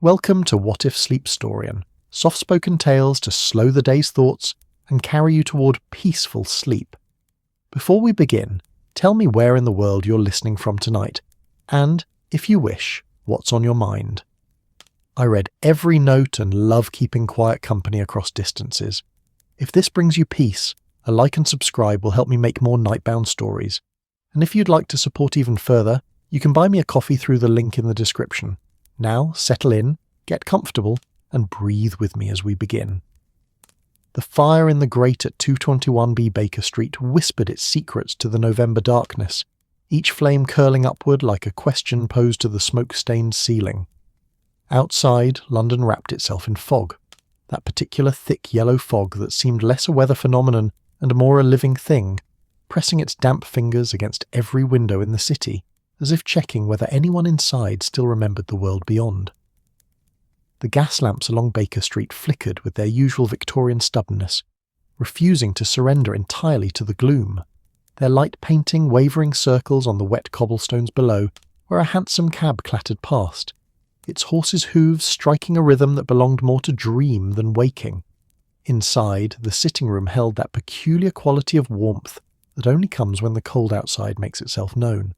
Welcome to What If Sleep Storian, soft-spoken tales to slow the day's thoughts and carry you toward peaceful sleep. Before we begin, tell me where in the world you're listening from tonight, and, if you wish, what's on your mind. I read every note and love keeping quiet company across distances. If this brings you peace, a like and subscribe will help me make more nightbound stories. And if you'd like to support even further, you can buy me a coffee through the link in the description. Now, settle in, get comfortable, and breathe with me as we begin. The fire in the grate at 221B Baker Street whispered its secrets to the November darkness, each flame curling upward like a question posed to the smoke-stained ceiling. Outside, London wrapped itself in fog, that particular thick yellow fog that seemed less a weather phenomenon and more a living thing, pressing its damp fingers against every window in the city, as if checking whether anyone inside still remembered the world beyond. The gas lamps along Baker Street flickered with their usual Victorian stubbornness, refusing to surrender entirely to the gloom, their light painting wavering circles on the wet cobblestones below, where a hansom cab clattered past, its horse's hooves striking a rhythm that belonged more to dream than waking. Inside, the sitting room held that peculiar quality of warmth that only comes when the cold outside makes itself known.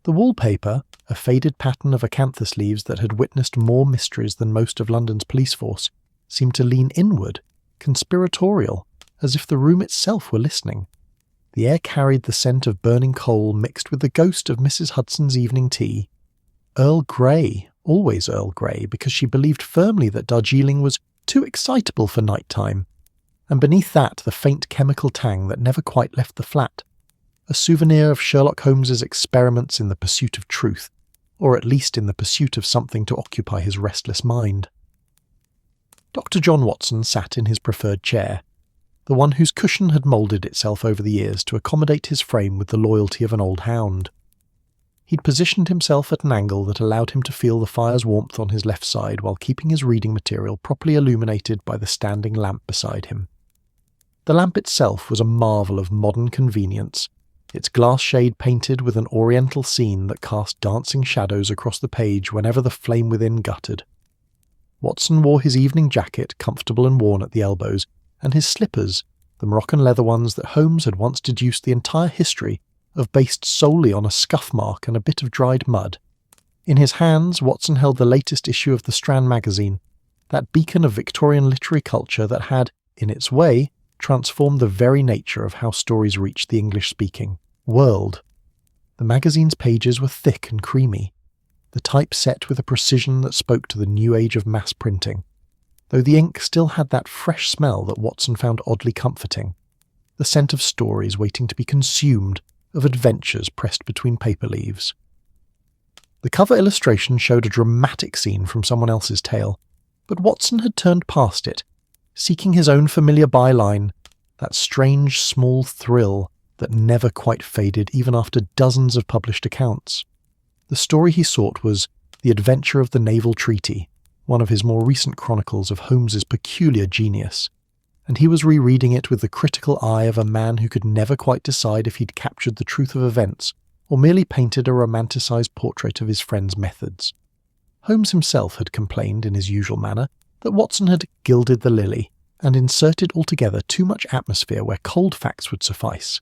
The wallpaper, a faded pattern of acanthus leaves that had witnessed more mysteries than most of London's police force, seemed to lean inward, conspiratorial, as if the room itself were listening. The air carried the scent of burning coal mixed with the ghost of Mrs. Hudson's evening tea. Earl Grey, always Earl Grey, because she believed firmly that Darjeeling was too excitable for night time, and beneath that the faint chemical tang that never quite left the flat. A souvenir of Sherlock Holmes's experiments in the pursuit of truth, or at least in the pursuit of something to occupy his restless mind. Dr. John Watson sat in his preferred chair, the one whose cushion had moulded itself over the years to accommodate his frame with the loyalty of an old hound. He'd positioned himself at an angle that allowed him to feel the fire's warmth on his left side while keeping his reading material properly illuminated by the standing lamp beside him. The lamp itself was a marvel of modern convenience, its glass shade painted with an oriental scene that cast dancing shadows across the page whenever the flame within guttered. Watson wore his evening jacket, comfortable and worn at the elbows, and his slippers, the Moroccan leather ones that Holmes had once deduced the entire history of based solely on a scuff mark and a bit of dried mud. In his hands, Watson held the latest issue of the Strand magazine, that beacon of Victorian literary culture that had, in its way, transformed the very nature of how stories reached the English-speaking world. The magazine's pages were thick and creamy, the type set with a precision that spoke to the new age of mass printing, though the ink still had that fresh smell that Watson found oddly comforting, the scent of stories waiting to be consumed, of adventures pressed between paper leaves. The cover illustration showed a dramatic scene from someone else's tale, but Watson had turned past it, seeking his own familiar byline, that strange small thrill that never quite faded even after dozens of published accounts. The story he sought was The Adventure of the Naval Treaty, one of his more recent chronicles of Holmes's peculiar genius, and he was rereading it with the critical eye of a man who could never quite decide if he'd captured the truth of events or merely painted a romanticised portrait of his friend's methods. Holmes himself had complained in his usual manner that Watson had gilded the lily and inserted altogether too much atmosphere where cold facts would suffice.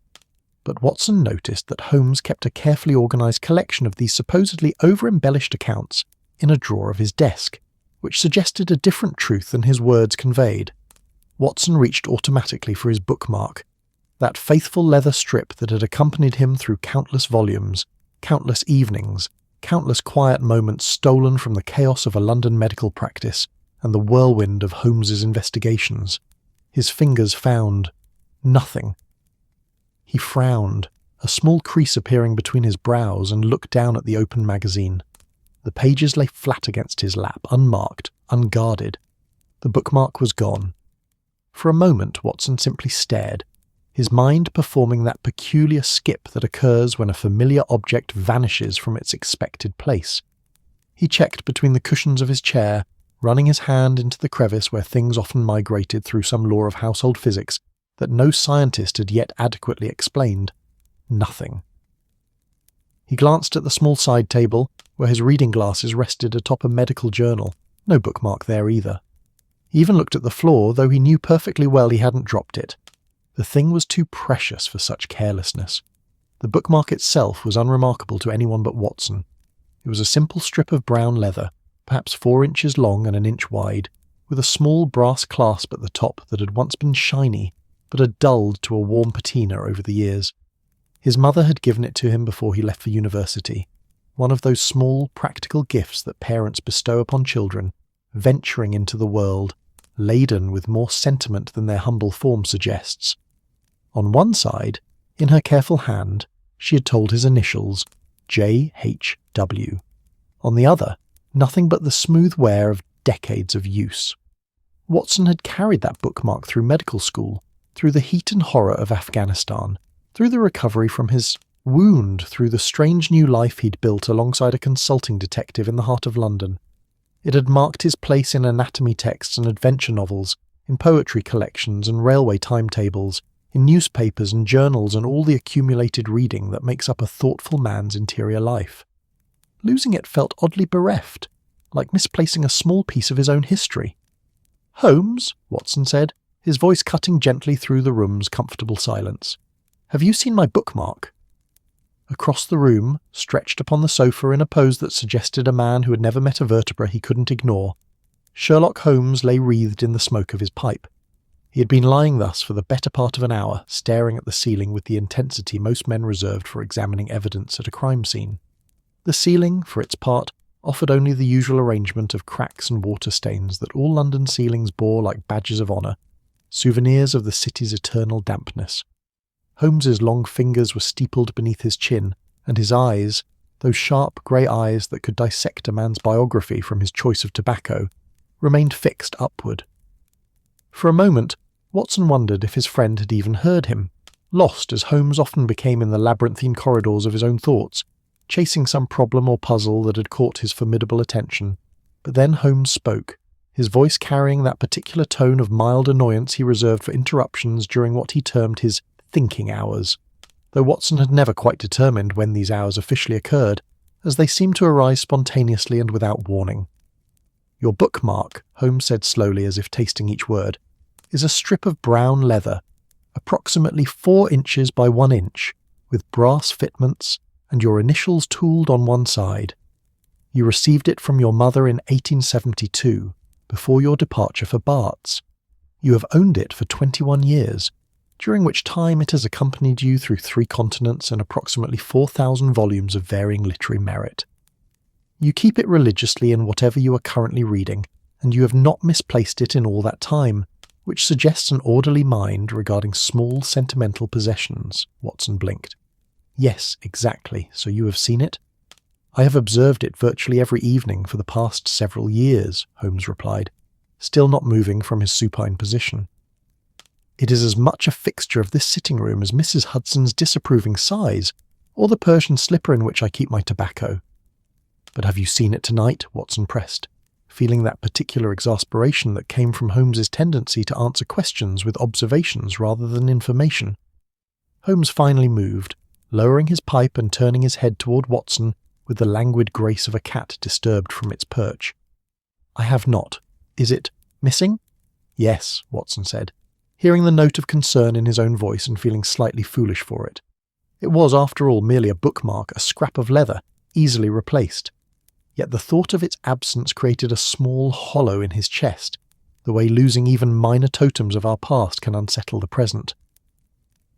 But Watson noticed that Holmes kept a carefully organised collection of these supposedly over-embellished accounts in a drawer of his desk, which suggested a different truth than his words conveyed. Watson reached automatically for his bookmark, that faithful leather strip that had accompanied him through countless volumes, countless evenings, countless quiet moments stolen from the chaos of a London medical practice and the whirlwind of Holmes's investigations. His fingers found nothing. He frowned, a small crease appearing between his brows, and looked down at the open magazine. The pages lay flat against his lap, unmarked, unguarded. The bookmark was gone. For a moment, Watson simply stared, his mind performing that peculiar skip that occurs when a familiar object vanishes from its expected place. He checked between the cushions of his chair, running his hand into the crevice where things often migrated through some law of household physics that no scientist had yet adequately explained. Nothing. He glanced at the small side table, where his reading glasses rested atop a medical journal. No bookmark there either. He even looked at the floor, though he knew perfectly well he hadn't dropped it. The thing was too precious for such carelessness. The bookmark itself was unremarkable to anyone but Watson. It was a simple strip of brown leather, perhaps 4 inches long and an inch wide, with a small brass clasp at the top that had once been shiny, but had dulled to a warm patina over the years. His mother had given it to him before he left for university, one of those small, practical gifts that parents bestow upon children, venturing into the world, laden with more sentiment than their humble form suggests. On one side, in her careful hand, she had told his initials, J.H.W. On the other, nothing but the smooth wear of decades of use. Watson had carried that bookmark through medical school, through the heat and horror of Afghanistan, through the recovery from his wound, through the strange new life he'd built alongside a consulting detective in the heart of London. It had marked his place in anatomy texts and adventure novels, in poetry collections and railway timetables, in newspapers and journals and all the accumulated reading that makes up a thoughtful man's interior life. Losing it felt oddly bereft, like misplacing a small piece of his own history. "Holmes," Watson said, his voice cutting gently through the room's comfortable silence. "Have you seen my bookmark?" Across the room, stretched upon the sofa in a pose that suggested a man who had never met a vertebra he couldn't ignore, Sherlock Holmes lay wreathed in the smoke of his pipe. He had been lying thus for the better part of an hour, staring at the ceiling with the intensity most men reserved for examining evidence at a crime scene. The ceiling, for its part, offered only the usual arrangement of cracks and water stains that all London ceilings bore like badges of honour, souvenirs of the city's eternal dampness. Holmes's long fingers were steepled beneath his chin, and his eyes, those sharp grey eyes that could dissect a man's biography from his choice of tobacco, remained fixed upward. For a moment, Watson wondered if his friend had even heard him, lost as Holmes often became in the labyrinthine corridors of his own thoughts, chasing some problem or puzzle that had caught his formidable attention. But then Holmes spoke, his voice carrying that particular tone of mild annoyance he reserved for interruptions during what he termed his thinking hours, though Watson had never quite determined when these hours officially occurred, as they seemed to arise spontaneously and without warning. "Your bookmark," Holmes said slowly as if tasting each word, "is a strip of brown leather, approximately 4 inches by 1 inch, with brass fitments and your initials tooled on one side. You received it from your mother in 1872, before your departure for Barts. You have owned it for 21 years, during which time it has accompanied you through 3 continents and approximately 4,000 volumes of varying literary merit. You keep it religiously in whatever you are currently reading, and you have not misplaced it in all that time, which suggests an orderly mind regarding small sentimental possessions." Watson blinked. "Yes, exactly. So you have seen it?" "I have observed it virtually every evening for the past several years," Holmes replied, still not moving from his supine position. "It is as much a fixture of this sitting room as Mrs. Hudson's disapproving sighs, or the Persian slipper in which I keep my tobacco." "But have you seen it tonight?" Watson pressed, feeling that particular exasperation that came from Holmes's tendency to answer questions with observations rather than information. Holmes finally moved, lowering his pipe and turning his head toward Watson with the languid grace of a cat disturbed from its perch. "I have not. Is it missing?" "Yes," Watson said, hearing the note of concern in his own voice and feeling slightly foolish for it. It was, after all, merely a bookmark, a scrap of leather, easily replaced. Yet the thought of its absence created a small hollow in his chest, the way losing even minor totems of our past can unsettle the present.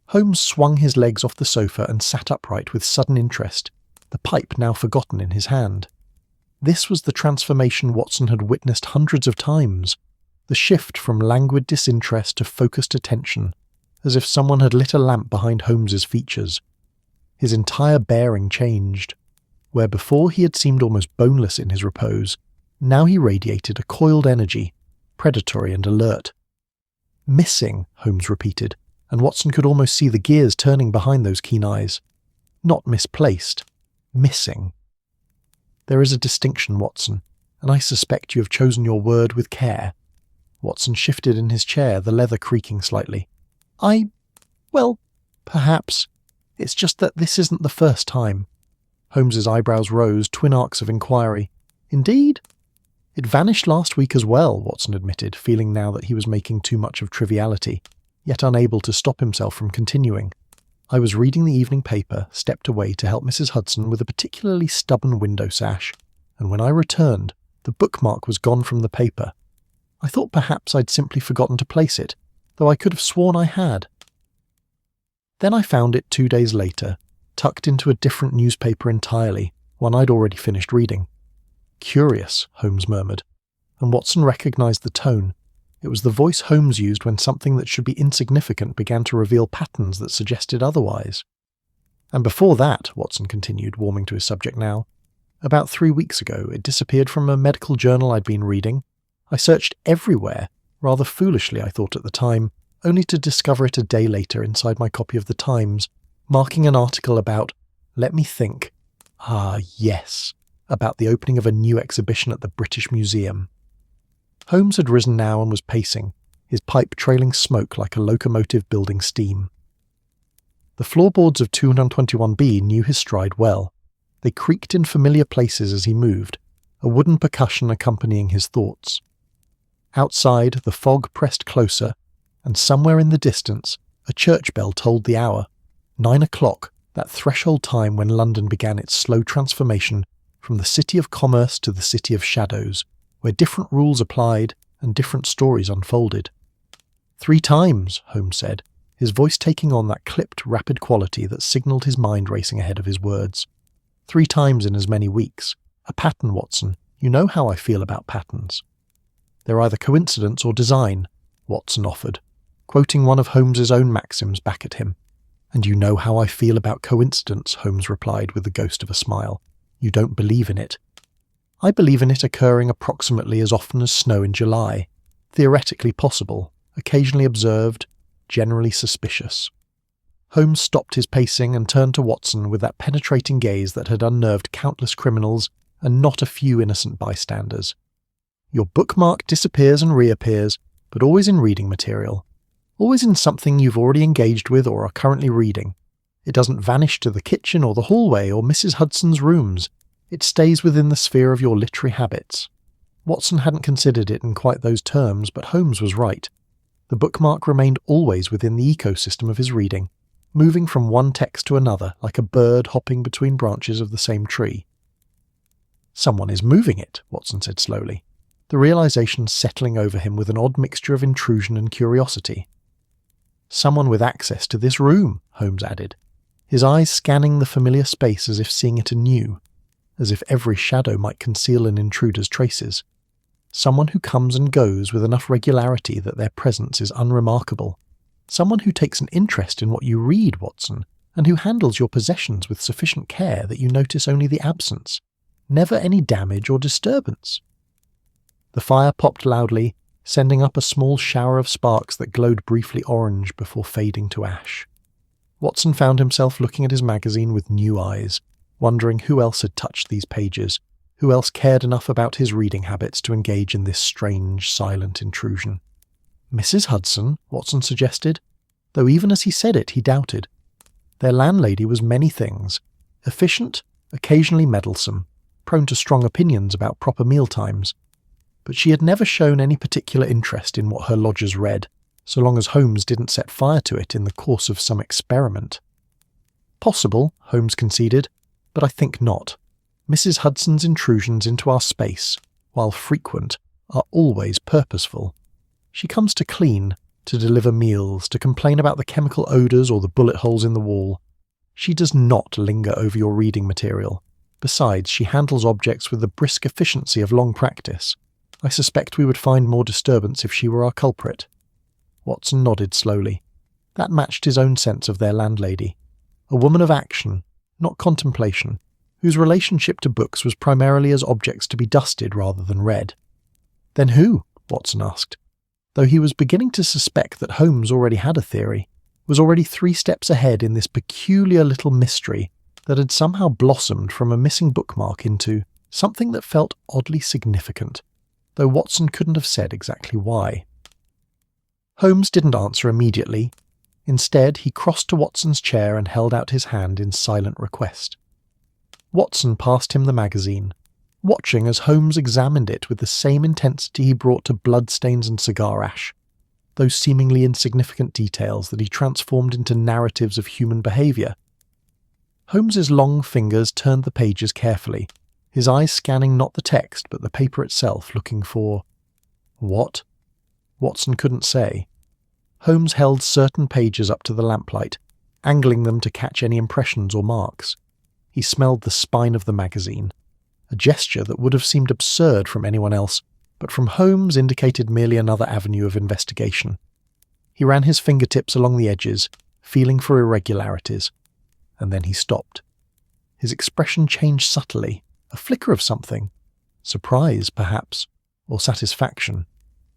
Holmes swung his legs off the sofa and sat upright with sudden interest, the pipe now forgotten in his hand. This was the transformation Watson had witnessed hundreds of times, the shift from languid disinterest to focused attention, as if someone had lit a lamp behind Holmes's features. His entire bearing changed. Where before he had seemed almost boneless in his repose, now he radiated a coiled energy, predatory and alert. "Missing," Holmes repeated, and Watson could almost see the gears turning behind those keen eyes. "Not misplaced. Missing. There is a distinction, Watson, and I suspect you have chosen your word with care." Watson shifted in his chair, the leather creaking slightly. Well, perhaps. It's just that this isn't the first time." Holmes's eyebrows rose, twin arcs of inquiry. Indeed? It vanished last week as well, Watson admitted, feeling now that he was making too much of triviality, yet unable to stop himself from continuing. I was reading the evening paper, stepped away to help Mrs. Hudson with a particularly stubborn window sash, and when I returned, the bookmark was gone from the paper. I thought perhaps I'd simply forgotten to place it, though I could have sworn I had. Then I found it 2 days later, tucked into a different newspaper entirely, one I'd already finished reading. Curious, Holmes murmured, and Watson recognised the tone. It was the voice Holmes used when something that should be insignificant began to reveal patterns that suggested otherwise. And before that, Watson continued, warming to his subject now, about 3 weeks ago it disappeared from a medical journal I'd been reading. I searched everywhere, rather foolishly I thought at the time, only to discover it a day later inside my copy of the Times, marking an article about, let me think, yes, about the opening of a new exhibition at the British Museum. Holmes had risen now and was pacing, his pipe trailing smoke like a locomotive building steam. The floorboards of 221B knew his stride well. They creaked in familiar places as he moved, a wooden percussion accompanying his thoughts. Outside, the fog pressed closer, and somewhere in the distance, a church bell tolled the hour. 9 o'clock, that threshold time when London began its slow transformation from the city of commerce to the city of shadows, where different rules applied and different stories unfolded. 3 times, Holmes said, his voice taking on that clipped, rapid quality that signalled his mind racing ahead of his words. 3 times in as many weeks. A pattern, Watson. You know how I feel about patterns. They're either coincidence or design, Watson offered, quoting one of Holmes's own maxims back at him. And you know how I feel about coincidence, Holmes replied with the ghost of a smile. You don't believe in it. I believe in it occurring approximately as often as snow in July, theoretically possible, occasionally observed, generally suspicious. Holmes stopped his pacing and turned to Watson with that penetrating gaze that had unnerved countless criminals and not a few innocent bystanders. Your bookmark disappears and reappears, but always in reading material. Always in something you've already engaged with or are currently reading. It doesn't vanish to the kitchen or the hallway or Mrs. Hudson's rooms. It stays within the sphere of your literary habits. Watson hadn't considered it in quite those terms, but Holmes was right. The bookmark remained always within the ecosystem of his reading, moving from one text to another like a bird hopping between branches of the same tree. Someone is moving it, Watson said slowly, the realization settling over him with an odd mixture of intrusion and curiosity. Someone with access to this room, Holmes added, his eyes scanning the familiar space as if seeing it anew, as if every shadow might conceal an intruder's traces. Someone who comes and goes with enough regularity that their presence is unremarkable. Someone who takes an interest in what you read, Watson, and who handles your possessions with sufficient care that you notice only the absence, never any damage or disturbance. The fire popped loudly, sending up a small shower of sparks that glowed briefly orange before fading to ash. Watson found himself looking at his magazine with new eyes, wondering who else had touched these pages, who else cared enough about his reading habits to engage in this strange, silent intrusion. Mrs. Hudson, Watson suggested, though even as he said it he doubted. Their landlady was many things, efficient, occasionally meddlesome, prone to strong opinions about proper mealtimes, but she had never shown any particular interest in what her lodgers read, so long as Holmes didn't set fire to it in the course of some experiment. Possible, Holmes conceded, but I think not. Mrs. Hudson's intrusions into our space, while frequent, are always purposeful. She comes to clean, to deliver meals, to complain about the chemical odours or the bullet holes in the wall. She does not linger over your reading material. Besides, she handles objects with the brisk efficiency of long practice. I suspect we would find more disturbance if she were our culprit. Watson nodded slowly. That matched his own sense of their landlady. A woman of action, not contemplation, whose relationship to books was primarily as objects to be dusted rather than read. Then who? Watson asked, though he was beginning to suspect that Holmes already had a theory, was already 3 steps ahead in this peculiar little mystery that had somehow blossomed from a missing bookmark into something that felt oddly significant, though Watson couldn't have said exactly why. Holmes didn't answer immediately. Instead, he crossed to Watson's chair and held out his hand in silent request. Watson passed him the magazine, watching as Holmes examined it with the same intensity he brought to bloodstains and cigar ash, those seemingly insignificant details that he transformed into narratives of human behaviour. Holmes's long fingers turned the pages carefully, his eyes scanning not the text but the paper itself, looking for... what? Watson couldn't say. Holmes held certain pages up to the lamplight, angling them to catch any impressions or marks. He smelled the spine of the magazine, a gesture that would have seemed absurd from anyone else, but from Holmes indicated merely another avenue of investigation. He ran his fingertips along the edges, feeling for irregularities, and then he stopped. His expression changed subtly, a flicker of something, surprise perhaps, or satisfaction,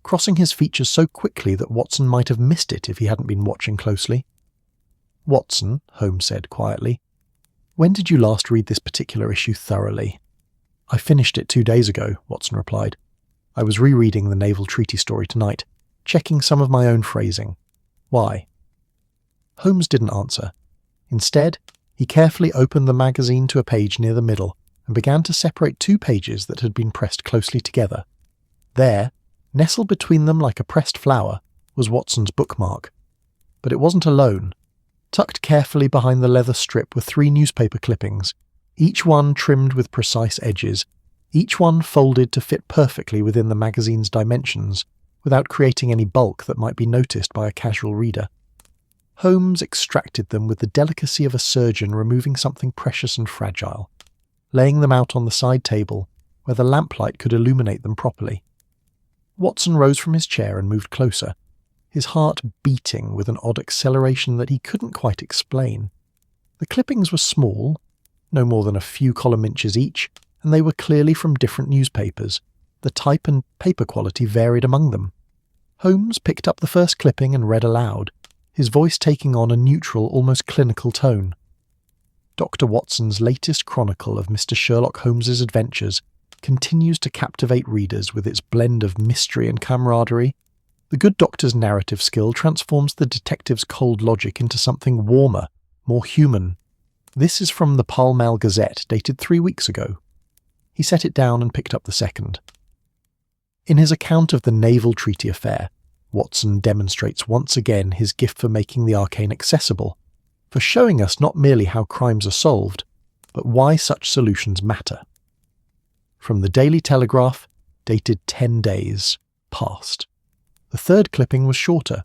crossing his features so quickly that Watson might have missed it if he hadn't been watching closely. "Watson," Holmes said quietly, "when did you last read this particular issue thoroughly?" "I finished it 2 days ago," Watson replied. "I was rereading the naval treaty story tonight, checking some of my own phrasing. Why?" Holmes didn't answer. Instead, he carefully opened the magazine to a page near the middle and began to separate 2 pages that had been pressed closely together. There, nestled between them like a pressed flower, was Watson's bookmark. But it wasn't alone. Tucked carefully behind the leather strip were 3 newspaper clippings, each one trimmed with precise edges, each one folded to fit perfectly within the magazine's dimensions, without creating any bulk that might be noticed by a casual reader. Holmes extracted them with the delicacy of a surgeon removing something precious and fragile, laying them out on the side table, where the lamplight could illuminate them properly. Watson rose from his chair and moved closer, his heart beating with an odd acceleration that he couldn't quite explain. The clippings were small, no more than a few column inches each, and they were clearly from different newspapers. The type and paper quality varied among them. Holmes picked up the first clipping and read aloud, his voice taking on a neutral, almost clinical tone. "Dr. Watson's latest chronicle of Mr. Sherlock Holmes's adventures continues to captivate readers with its blend of mystery and camaraderie. The good doctor's narrative skill transforms the detective's cold logic into something warmer, more human. This is from the Pall Mall Gazette, dated 3 weeks ago." He set it down and picked up the second. In his account of the naval treaty affair, Watson demonstrates once again his gift for making the arcane accessible, for showing us not merely how crimes are solved, but why such solutions matter. From the Daily Telegraph, dated 10 days past. The third clipping was shorter.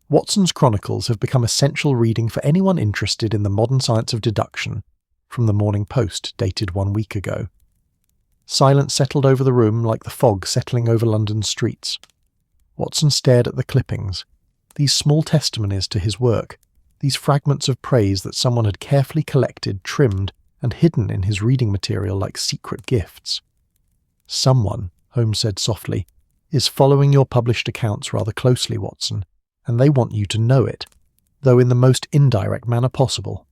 Watson's chronicles have become essential reading for anyone interested in the modern science of deduction, from the Morning Post, dated 1 week ago. Silence settled over the room like the fog settling over London's streets. Watson stared at the clippings, these small testimonies to his work, these fragments of praise that someone had carefully collected, trimmed, and hidden in his reading material like secret gifts. "Someone," Holmes said softly, "is following your published accounts rather closely, Watson, and they want you to know it, though in the most indirect manner possible."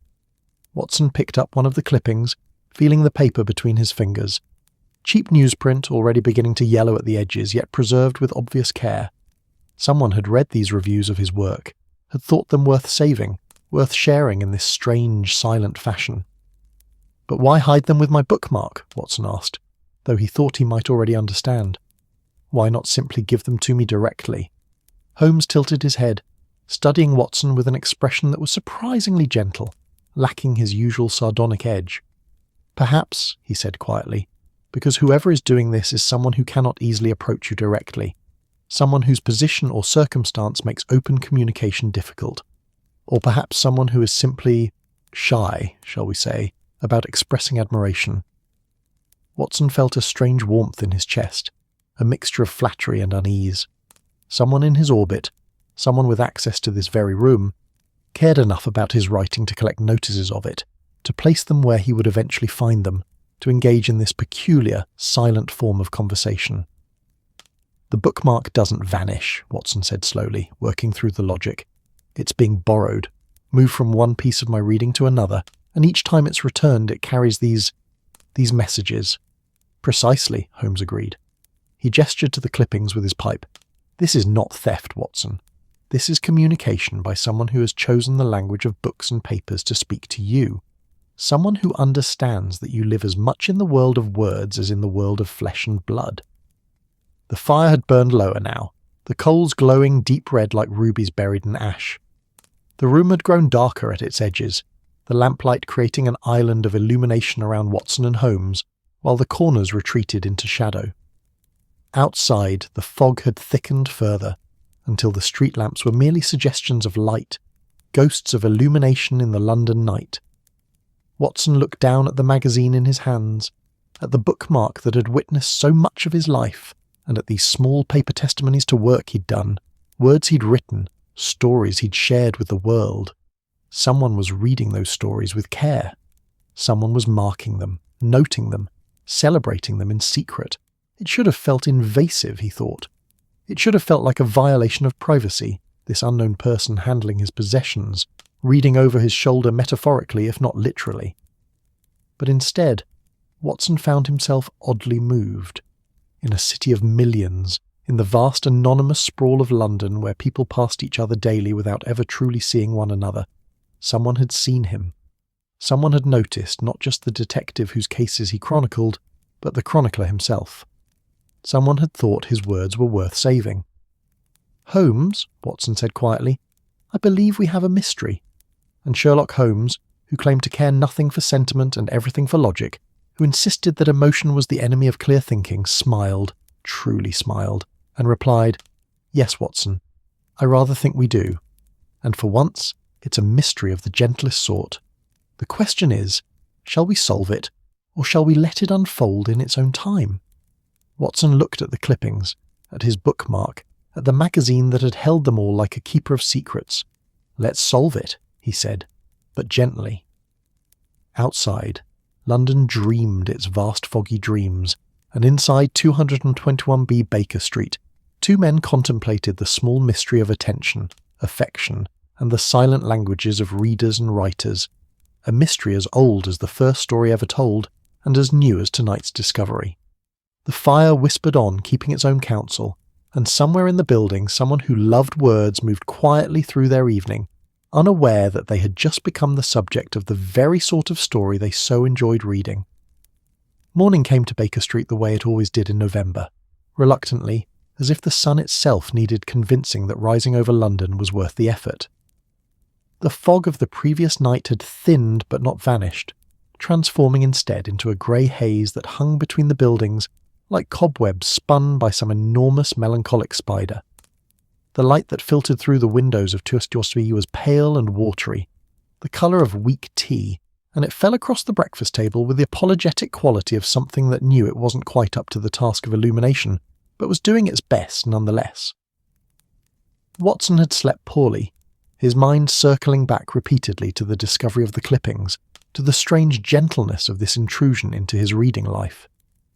Watson picked up one of the clippings, feeling the paper between his fingers. Cheap newsprint, already beginning to yellow at the edges, yet preserved with obvious care. Someone had read these reviews of his work, had thought them worth saving, worth sharing in this strange, silent fashion. "But why hide them with my bookmark?" Watson asked, though he thought he might already understand. "Why not simply give them to me directly?" Holmes tilted his head, studying Watson with an expression that was surprisingly gentle, lacking his usual sardonic edge. "Perhaps," he said quietly, "because whoever is doing this is someone who cannot easily approach you directly, someone whose position or circumstance makes open communication difficult, or perhaps someone who is simply shy, shall we say, about expressing admiration." Watson felt a strange warmth in his chest, a mixture of flattery and unease. Someone in his orbit, someone with access to this very room, cared enough about his writing to collect notices of it, to place them where he would eventually find them, to engage in this peculiar, silent form of conversation. "The bookmark doesn't vanish," Watson said slowly, working through the logic. "It's being borrowed, moved from one piece of my reading to another, and each time it's returned it carries these messages." "Precisely," Holmes agreed. He gestured to the clippings with his pipe. "This is not theft, Watson. This is communication by someone who has chosen the language of books and papers to speak to you. Someone who understands that you live as much in the world of words as in the world of flesh and blood. The fire had burned lower now, the coals glowing deep red like rubies buried in ash. The room had grown darker at its edges, the lamplight creating an island of illumination around Watson and Holmes, while the corners retreated into shadow. Outside, the fog had thickened further, until the street lamps were merely suggestions of light, ghosts of illumination in the London night. Watson looked down at the magazine in his hands, at the bookmark that had witnessed so much of his life, and at these small paper testimonies to work he'd done, words he'd written, stories he'd shared with the world. Someone was reading those stories with care. Someone was marking them, noting them, celebrating them in secret. It should have felt invasive, he thought. It should have felt like a violation of privacy, this unknown person handling his possessions, reading over his shoulder metaphorically if not literally. But instead, Watson found himself oddly moved. In a city of millions, in the vast anonymous sprawl of London where people passed each other daily without ever truly seeing one another, someone had seen him. Someone had noticed not just the detective whose cases he chronicled, but the chronicler himself. Someone had thought his words were worth saving. "Holmes," Watson said quietly, "I believe we have a mystery." And Sherlock Holmes, who claimed to care nothing for sentiment and everything for logic, who insisted that emotion was the enemy of clear thinking, smiled, truly smiled, and replied, "Yes, Watson, I rather think we do. And for once, it's a mystery of the gentlest sort. The question is, shall we solve it, or shall we let it unfold in its own time?" Watson looked at the clippings, at his bookmark, at the magazine that had held them all like a keeper of secrets. "Let's solve it," he said, but gently. Outside, London dreamed its vast foggy dreams, and inside 221B Baker Street, two men contemplated the small mystery of attention, affection, and the silent languages of readers and writers, a mystery as old as the first story ever told, and as new as tonight's discovery. The fire whispered on, keeping its own counsel, and somewhere in the building someone who loved words moved quietly through their evening, unaware that they had just become the subject of the very sort of story they so enjoyed reading. Morning came to Baker Street the way it always did in November, reluctantly, as if the sun itself needed convincing that rising over London was worth the effort. The fog of the previous night had thinned but not vanished, transforming instead into a grey haze that hung between the buildings like cobwebs spun by some enormous melancholic spider. The light that filtered through the windows of Tourstorsby was pale and watery, the colour of weak tea, and it fell across the breakfast table with the apologetic quality of something that knew it wasn't quite up to the task of illumination, but was doing its best nonetheless. Watson had slept poorly, his mind circling back repeatedly to the discovery of the clippings, to the strange gentleness of this intrusion into his reading life.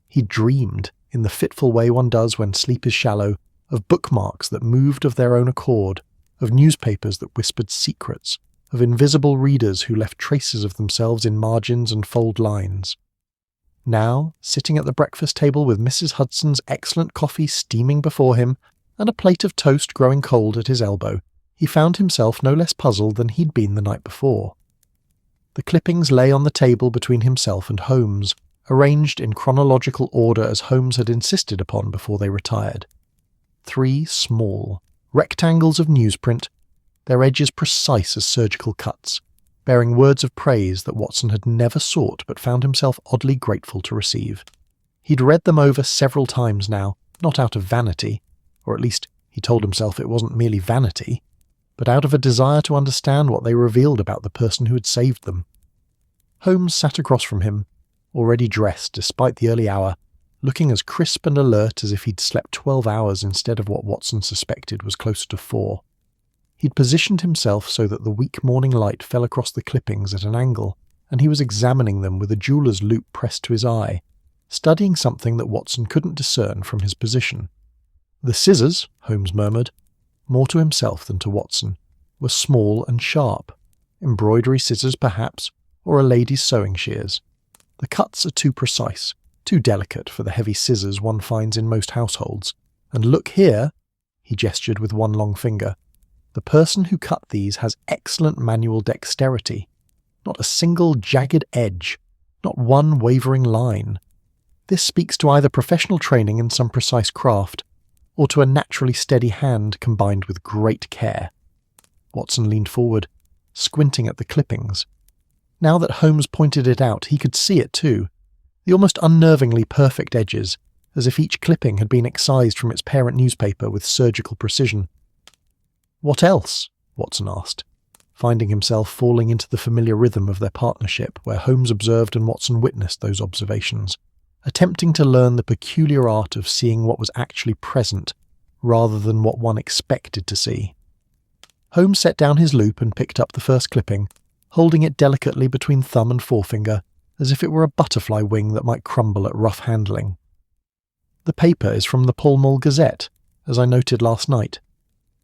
He dreamed, in the fitful way one does when sleep is shallow, of bookmarks that moved of their own accord, of newspapers that whispered secrets, of invisible readers who left traces of themselves in margins and fold lines. Now, sitting at the breakfast table with Mrs. Hudson's excellent coffee steaming before him, and a plate of toast growing cold at his elbow, he found himself no less puzzled than he'd been the night before. The clippings lay on the table between himself and Holmes, arranged in chronological order as Holmes had insisted upon before they retired. 3 small rectangles of newsprint, their edges precise as surgical cuts, bearing words of praise that Watson had never sought but found himself oddly grateful to receive. He'd read them over several times now, not out of vanity, or at least he told himself it wasn't merely vanity, but out of a desire to understand what they revealed about the person who had saved them. Holmes sat across from him, already dressed despite the early hour, looking as crisp and alert as if he'd slept 12 hours instead of what Watson suspected was closer to 4. He'd positioned himself so that the weak morning light fell across the clippings at an angle, and he was examining them with a jeweller's loupe pressed to his eye, studying something that Watson couldn't discern from his position. The scissors, Holmes murmured, more to himself than to Watson, were small and sharp, embroidery scissors perhaps, or a lady's sewing shears. The cuts are too precise, too delicate for the heavy scissors one finds in most households, and look here, he gestured with one long finger, the person who cut these has excellent manual dexterity. Not a single jagged edge, not one wavering line. This speaks to either professional training in some precise craft, or to a naturally steady hand combined with great care. Watson leaned forward, squinting at the clippings. Now that Holmes pointed it out, he could see it too. The almost unnervingly perfect edges, as if each clipping had been excised from its parent newspaper with surgical precision. "What else?" Watson asked, finding himself falling into the familiar rhythm of their partnership where Holmes observed and Watson witnessed those observations, attempting to learn the peculiar art of seeing what was actually present rather than what one expected to see. Holmes set down his loop and picked up the first clipping, holding it delicately between thumb and forefinger, as if it were a butterfly wing that might crumble at rough handling. "The paper is from the Pall Mall Gazette, as I noted last night.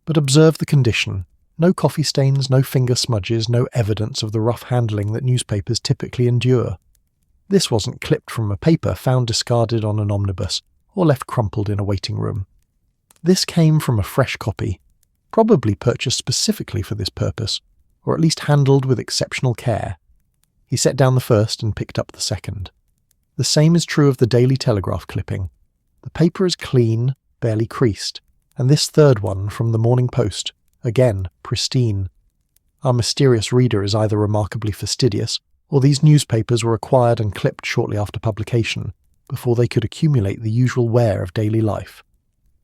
But observe the condition. No coffee stains, no finger smudges, no evidence of the rough handling that newspapers typically endure. This wasn't clipped from a paper found discarded on an omnibus or left crumpled in a waiting room. This came from a fresh copy, probably purchased specifically for this purpose, or at least handled with exceptional care." He set down the first and picked up the second. The same is true of the Daily Telegraph clipping. The paper is clean, barely creased, and this third one from the Morning Post, again, pristine. Our mysterious reader is either remarkably fastidious, or these newspapers were acquired and clipped shortly after publication, before they could accumulate the usual wear of daily life.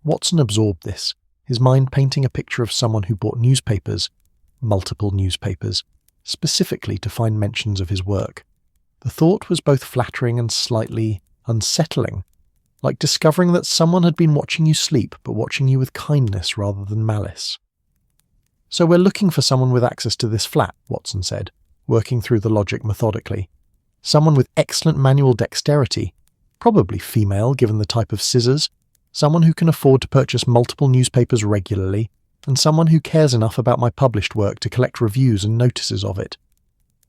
Watson absorbed this, his mind painting a picture of someone who bought newspapers, multiple newspapers, specifically to find mentions of his work. The thought was both flattering and slightly unsettling, like discovering that someone had been watching you sleep, but watching you with kindness rather than malice. "So we're looking for someone with access to this flat," Watson said, working through the logic methodically. "Someone with excellent manual dexterity, probably female given the type of scissors, someone who can afford to purchase multiple newspapers regularly, and someone who cares enough about my published work to collect reviews and notices of it."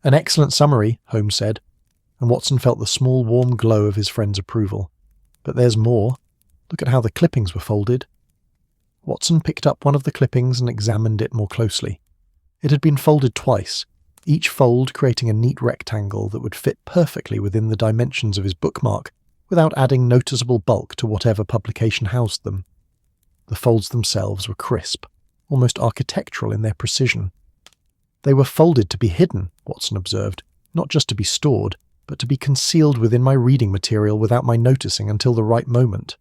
"An excellent summary," Holmes said, and Watson felt the small warm glow of his friend's approval. "But there's more. Look at how the clippings were folded." Watson picked up one of the clippings and examined it more closely. It had been folded twice, each fold creating a neat rectangle that would fit perfectly within the dimensions of his bookmark without adding noticeable bulk to whatever publication housed them. The folds themselves were crisp, almost architectural in their precision. "They were folded to be hidden," Watson observed, "not just to be stored, but to be concealed within my reading material without my noticing until the right moment."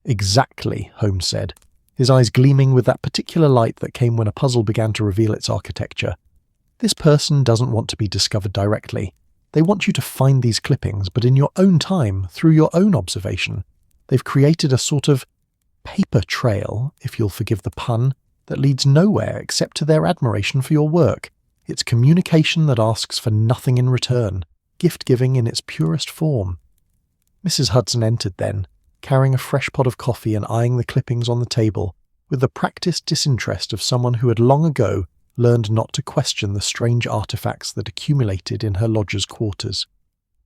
"Exactly," Holmes said, his eyes gleaming with that particular light that came when a puzzle began to reveal its architecture. "This person doesn't want to be discovered directly. They want you to find these clippings, but in your own time, through your own observation. They've created a sort of paper trail, if you'll forgive the pun, that leads nowhere except to their admiration for your work. It's communication that asks for nothing in return, gift-giving in its purest form." Mrs. Hudson entered then, carrying a fresh pot of coffee and eyeing the clippings on the table with the practiced disinterest of someone who had long ago learned not to question the strange artifacts that accumulated in her lodger's quarters.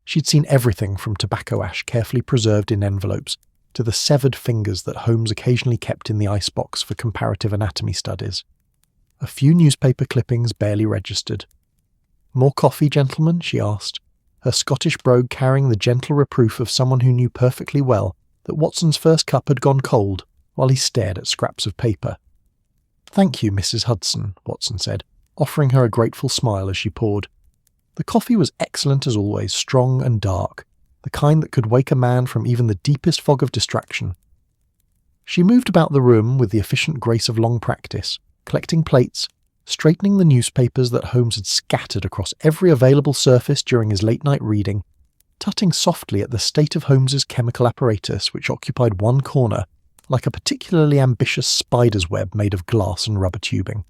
She'd seen everything from tobacco ash carefully preserved in envelopes to the severed fingers that Holmes occasionally kept in the icebox for comparative anatomy studies. A few newspaper clippings barely registered. "More coffee, gentlemen?" she asked, her Scottish brogue carrying the gentle reproof of someone who knew perfectly well that Watson's first cup had gone cold while he stared at scraps of paper. "Thank you, Mrs. Hudson," Watson said, offering her a grateful smile as she poured. The coffee was excellent as always, strong and dark, the kind that could wake a man from even the deepest fog of distraction. She moved about the room with the efficient grace of long practice, collecting plates, straightening the newspapers that Holmes had scattered across every available surface during his late-night reading, tutting softly at the state of Holmes's chemical apparatus which occupied one corner, like a particularly ambitious spider's web made of glass and rubber tubing.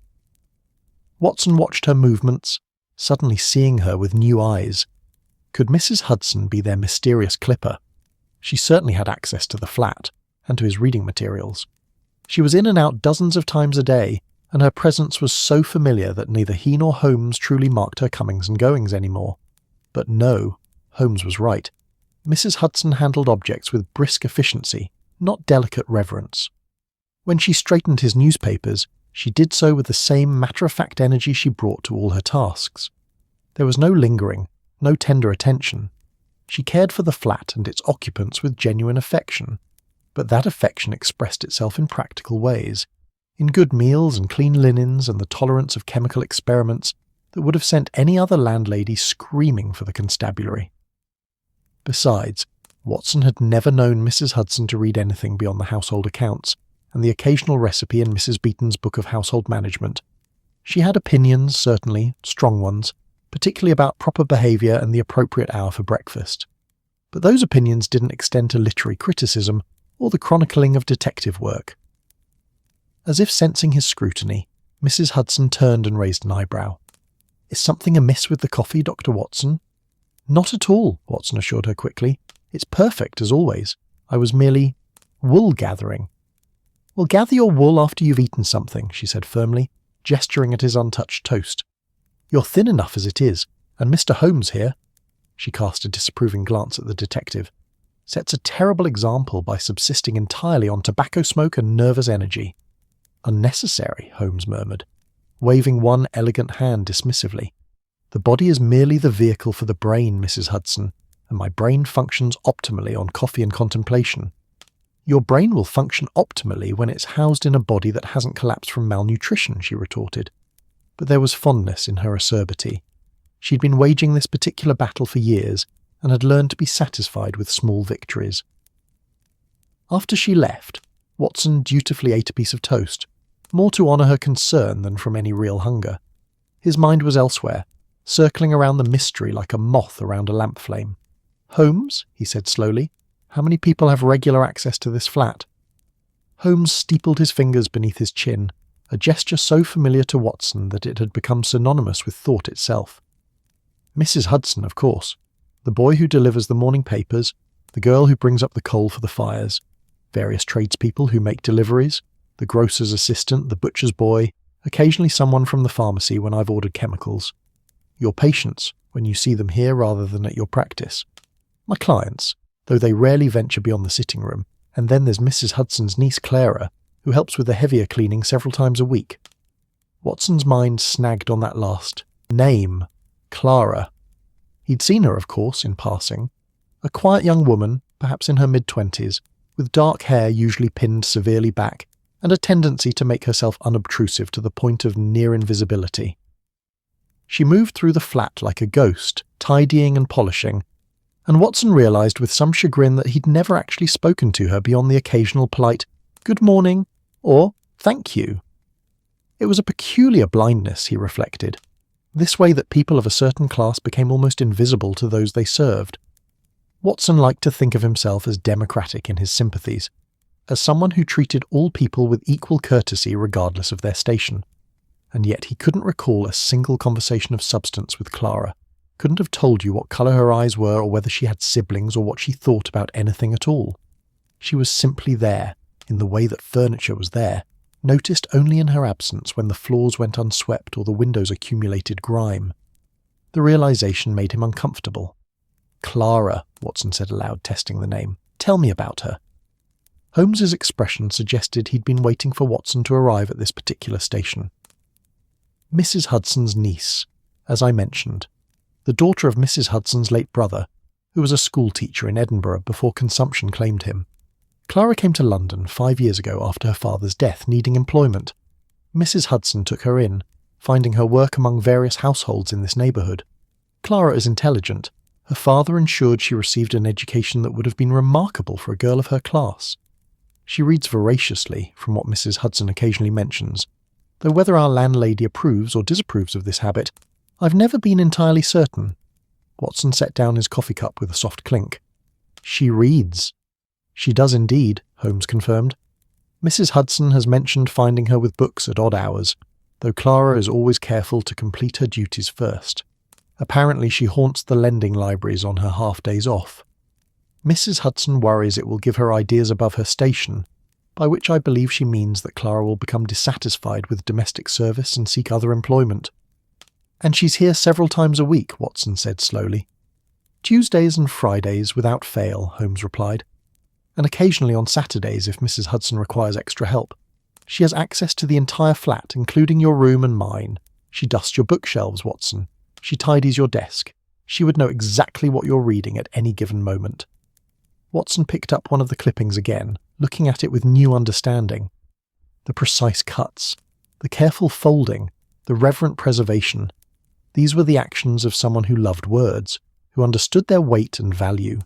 Watson watched her movements, suddenly seeing her with new eyes. Could Mrs. Hudson be their mysterious clipper? She certainly had access to the flat, and to his reading materials. She was in and out dozens of times a day, and her presence was so familiar that neither he nor Holmes truly marked her comings and goings anymore. But no, Holmes was right. Mrs. Hudson handled objects with brisk efficiency, not delicate reverence. When she straightened his newspapers, she did so with the same matter-of-fact energy she brought to all her tasks. There was no lingering, no tender attention. She cared for the flat and its occupants with genuine affection, but that affection expressed itself in practical ways, in good meals and clean linens and the tolerance of chemical experiments that would have sent any other landlady screaming for the constabulary. Besides, Watson had never known Mrs. Hudson to read anything beyond the household accounts and the occasional recipe in Mrs. Beeton's book of household management. She had opinions, certainly, strong ones, particularly about proper behaviour and the appropriate hour for breakfast. But those opinions didn't extend to literary criticism or the chronicling of detective work. As if sensing his scrutiny, Mrs. Hudson turned and raised an eyebrow. "Is something amiss with the coffee, Dr. Watson?" "Not at all," Watson assured her quickly. "It's perfect, as always. I was merely wool gathering." "Well, gather your wool after you've eaten something," she said firmly, gesturing at his untouched toast. "You're thin enough as it is, and Mr. Holmes here," she cast a disapproving glance at the detective, "sets a terrible example by subsisting entirely on tobacco smoke and nervous energy." "Unnecessary," Holmes murmured, waving one elegant hand dismissively. "The body is merely the vehicle for the brain, Mrs. Hudson, and my brain functions optimally on coffee and contemplation." "Your brain will function optimally when it's housed in a body that hasn't collapsed from malnutrition," she retorted. But there was fondness in her acerbity. She'd been waging this particular battle for years and had learned to be satisfied with small victories. After she left, Watson dutifully ate a piece of toast, more to honour her concern than from any real hunger. His mind was elsewhere, circling around the mystery like a moth around a lamp flame. "Holmes," he said slowly, "how many people have regular access to this flat?" Holmes steepled his fingers beneath his chin, a gesture so familiar to Watson that it had become synonymous with thought itself. "Mrs. Hudson, of course. The boy who delivers the morning papers, the girl who brings up the coal for the fires, various tradespeople who make deliveries, the grocer's assistant, the butcher's boy, occasionally someone from the pharmacy when I've ordered chemicals. Your patients, when you see them here rather than at your practice. My clients, though they rarely venture beyond the sitting room, and then there's Mrs. Hudson's niece Clara, who helps with the heavier cleaning several times a week." Watson's mind snagged on that last name, Clara. He'd seen her, of course, in passing. A quiet young woman, perhaps in her mid-20s, with dark hair usually pinned severely back, and a tendency to make herself unobtrusive to the point of near invisibility. She moved through the flat like a ghost, tidying and polishing, and Watson realised with some chagrin that he'd never actually spoken to her beyond the occasional polite "good morning" or "thank you." It was a peculiar blindness, he reflected, this way that people of a certain class became almost invisible to those they served. Watson liked to think of himself as democratic in his sympathies, as someone who treated all people with equal courtesy regardless of their station. And yet he couldn't recall a single conversation of substance with Clara, couldn't have told you what colour her eyes were or whether she had siblings or what she thought about anything at all. She was simply there, in the way that furniture was there, noticed only in her absence when the floors went unswept or the windows accumulated grime. The realisation made him uncomfortable. "Clara," Watson said aloud, testing the name. "Tell me about her." Holmes's expression suggested he'd been waiting for Watson to arrive at this particular station. "Mrs. Hudson's niece, as I mentioned, the daughter of Mrs. Hudson's late brother, who was a schoolteacher in Edinburgh before consumption claimed him. Clara came to London 5 years ago after her father's death, needing employment. Mrs. Hudson took her in, finding her work among various households in this neighbourhood. Clara is intelligent. Her father ensured she received an education that would have been remarkable for a girl of her class. She reads voraciously, from what Mrs. Hudson occasionally mentions, though whether our landlady approves or disapproves of this habit, I've never been entirely certain." Watson set down his coffee cup with a soft clink. "She reads." "She does indeed," Holmes confirmed. "Mrs. Hudson has mentioned finding her with books at odd hours, though Clara is always careful to complete her duties first. Apparently she haunts the lending libraries on her half-days off. Mrs. Hudson worries it will give her ideas above her station, by which I believe she means that Clara will become dissatisfied with domestic service and seek other employment." "And she's here several times a week," Watson said slowly. "Tuesdays and Fridays without fail," Holmes replied, "and occasionally on Saturdays if Mrs. Hudson requires extra help. She has access to the entire flat, including your room and mine. She dusts your bookshelves, Watson. She tidies your desk. She would know exactly what you're reading at any given moment. Watson picked up one of the clippings again, looking at it with new understanding. The precise cuts, the careful folding, the reverent preservation. These were the actions of someone who loved words, who understood their weight and value.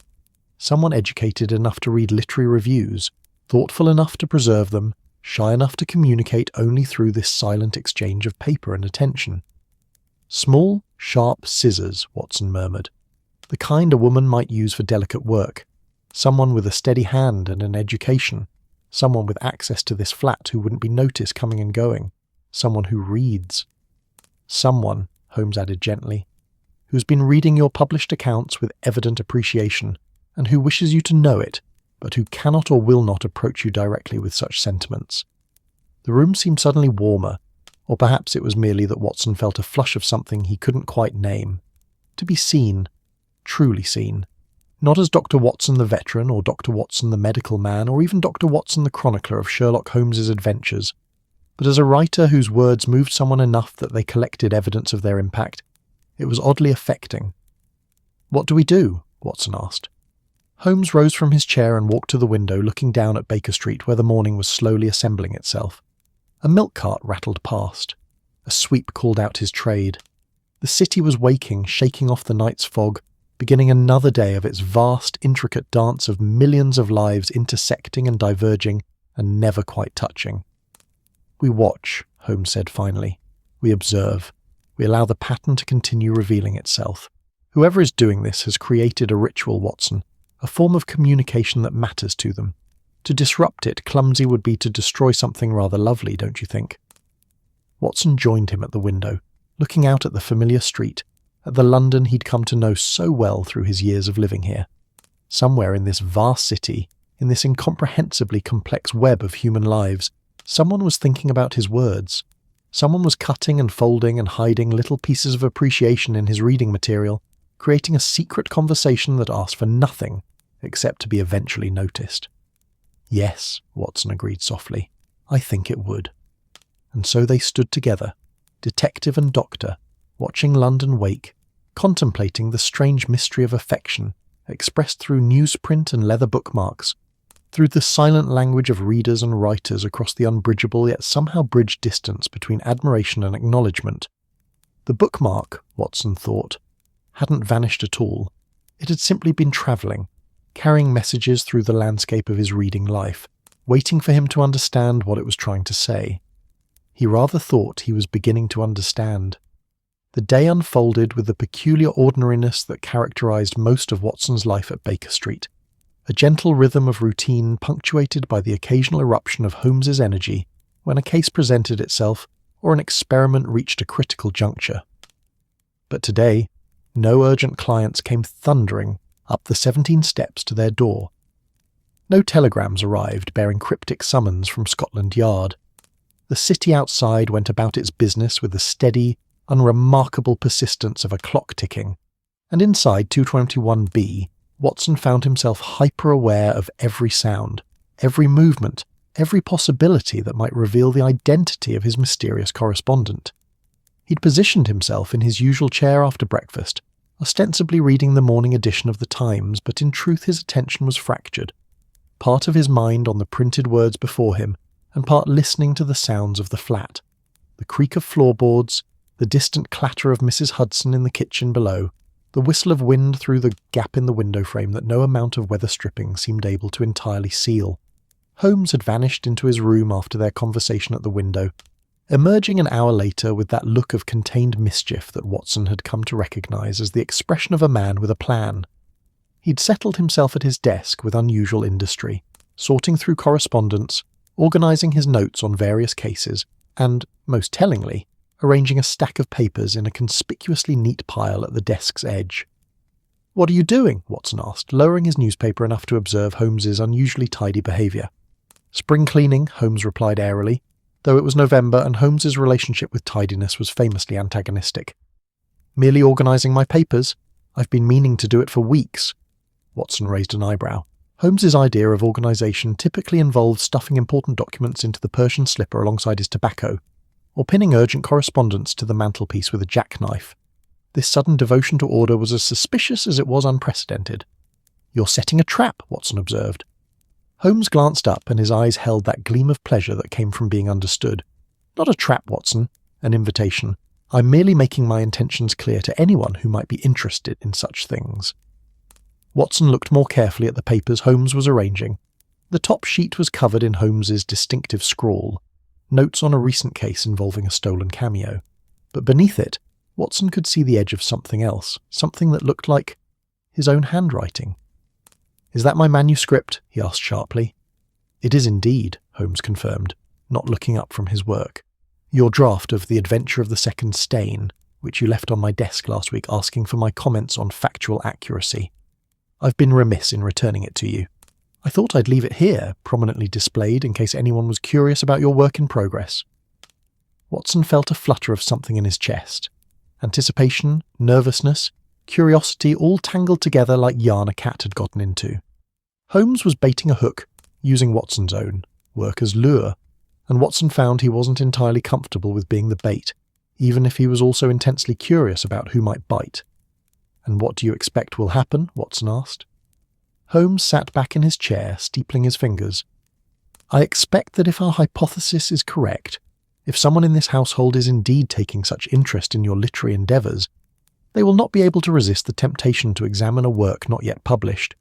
Someone educated enough to read literary reviews, thoughtful enough to preserve them, shy enough to communicate only through this silent exchange of paper and attention. Small, sharp scissors, Watson murmured. The kind a woman might use for delicate work. Someone with a steady hand and an education. Someone with access to this flat who wouldn't be noticed coming and going. Someone who reads. Someone, Holmes added gently, who's been reading your published accounts with evident appreciation, and who wishes you to know it, but who cannot or will not approach you directly with such sentiments. The room seemed suddenly warmer, or perhaps it was merely that Watson felt a flush of something he couldn't quite name. To be seen, truly seen, not as Dr. Watson the veteran, or Dr. Watson the medical man, or even Dr. Watson the chronicler of Sherlock Holmes's adventures, but as a writer whose words moved someone enough that they collected evidence of their impact. It was oddly affecting. "What do we do?" Watson asked. Holmes rose from his chair and walked to the window, looking down at Baker Street where the morning was slowly assembling itself. A milk cart rattled past. A sweep called out his trade. The city was waking, shaking off the night's fog, beginning another day of its vast, intricate dance of millions of lives intersecting and diverging and never quite touching. "We watch," Holmes said finally. "We observe. We allow the pattern to continue revealing itself. Whoever is doing this has created a ritual, Watson, a form of communication that matters to them. To disrupt it, clumsy would be to destroy something rather lovely, don't you think?" Watson joined him at the window, looking out at the familiar street, at the London he'd come to know so well through his years of living here. Somewhere in this vast city, in this incomprehensibly complex web of human lives, someone was thinking about his words. Someone was cutting and folding and hiding little pieces of appreciation in his reading material, creating a secret conversation that asked for nothing except to be eventually noticed. "Yes," Watson agreed softly, "I think it would." And so they stood together, detective and doctor, watching London wake, contemplating the strange mystery of affection expressed through newsprint and leather bookmarks, through the silent language of readers and writers across the unbridgeable yet somehow bridged distance between admiration and acknowledgement. The bookmark, Watson thought, hadn't vanished at all. It had simply been travelling, carrying messages through the landscape of his reading life, waiting for him to understand what it was trying to say. He rather thought he was beginning to understand. The day unfolded with the peculiar ordinariness that characterised most of Watson's life at Baker Street, a gentle rhythm of routine punctuated by the occasional eruption of Holmes's energy when a case presented itself or an experiment reached a critical juncture. But today, no urgent clients came thundering up the 17 steps to their door. No telegrams arrived bearing cryptic summons from Scotland Yard. The city outside went about its business with the steady, unremarkable persistence of a clock ticking, and inside 221B, Watson found himself hyper-aware of every sound, every movement, every possibility that might reveal the identity of his mysterious correspondent. He'd positioned himself in his usual chair after breakfast, ostensibly reading the morning edition of the Times, but in truth his attention was fractured, part of his mind on the printed words before him, and part listening to the sounds of the flat, the creak of floorboards, the distant clatter of Mrs. Hudson in the kitchen below, the whistle of wind through the gap in the window frame that no amount of weather stripping seemed able to entirely seal. Holmes had vanished into his room after their conversation at the window, emerging an hour later with that look of contained mischief that Watson had come to recognise as the expression of a man with a plan. He'd settled himself at his desk with unusual industry, sorting through correspondence, organising his notes on various cases, and, most tellingly, arranging a stack of papers in a conspicuously neat pile at the desk's edge. "What are you doing?" Watson asked, lowering his newspaper enough to observe Holmes's unusually tidy behaviour. "Spring cleaning," Holmes replied airily, though it was November and Holmes's relationship with tidiness was famously antagonistic. "Merely organising my papers. I've been meaning to do it for weeks." Watson raised an eyebrow. Holmes's idea of organisation typically involved stuffing important documents into the Persian slipper alongside his tobacco, or pinning urgent correspondence to the mantelpiece with a jackknife. This sudden devotion to order was as suspicious as it was unprecedented. "You're setting a trap," Watson observed. Holmes glanced up, and his eyes held that gleam of pleasure that came from being understood. "Not a trap, Watson. An invitation. I'm merely making my intentions clear to anyone who might be interested in such things." Watson looked more carefully at the papers Holmes was arranging. The top sheet was covered in Holmes's distinctive scrawl, notes on a recent case involving a stolen cameo. But beneath it, Watson could see the edge of something else, something that looked like his own handwriting. "Is that my manuscript?" he asked sharply. "It is indeed," Holmes confirmed, not looking up from his work. "Your draft of The Adventure of the Second Stain, which you left on my desk last week asking for my comments on factual accuracy. I've been remiss in returning it to you. I thought I'd leave it here, prominently displayed, in case anyone was curious about your work in progress." Watson felt a flutter of something in his chest. Anticipation, nervousness, curiosity all tangled together like yarn a cat had gotten into. Holmes was baiting a hook, using Watson's own work as lure, and Watson found he wasn't entirely comfortable with being the bait, even if he was also intensely curious about who might bite. "And what do you expect will happen?" Watson asked. Holmes sat back in his chair, steepling his fingers. "I expect that if our hypothesis is correct, if someone in this household is indeed taking such interest in your literary endeavours, they will not be able to resist the temptation to examine a work not yet published.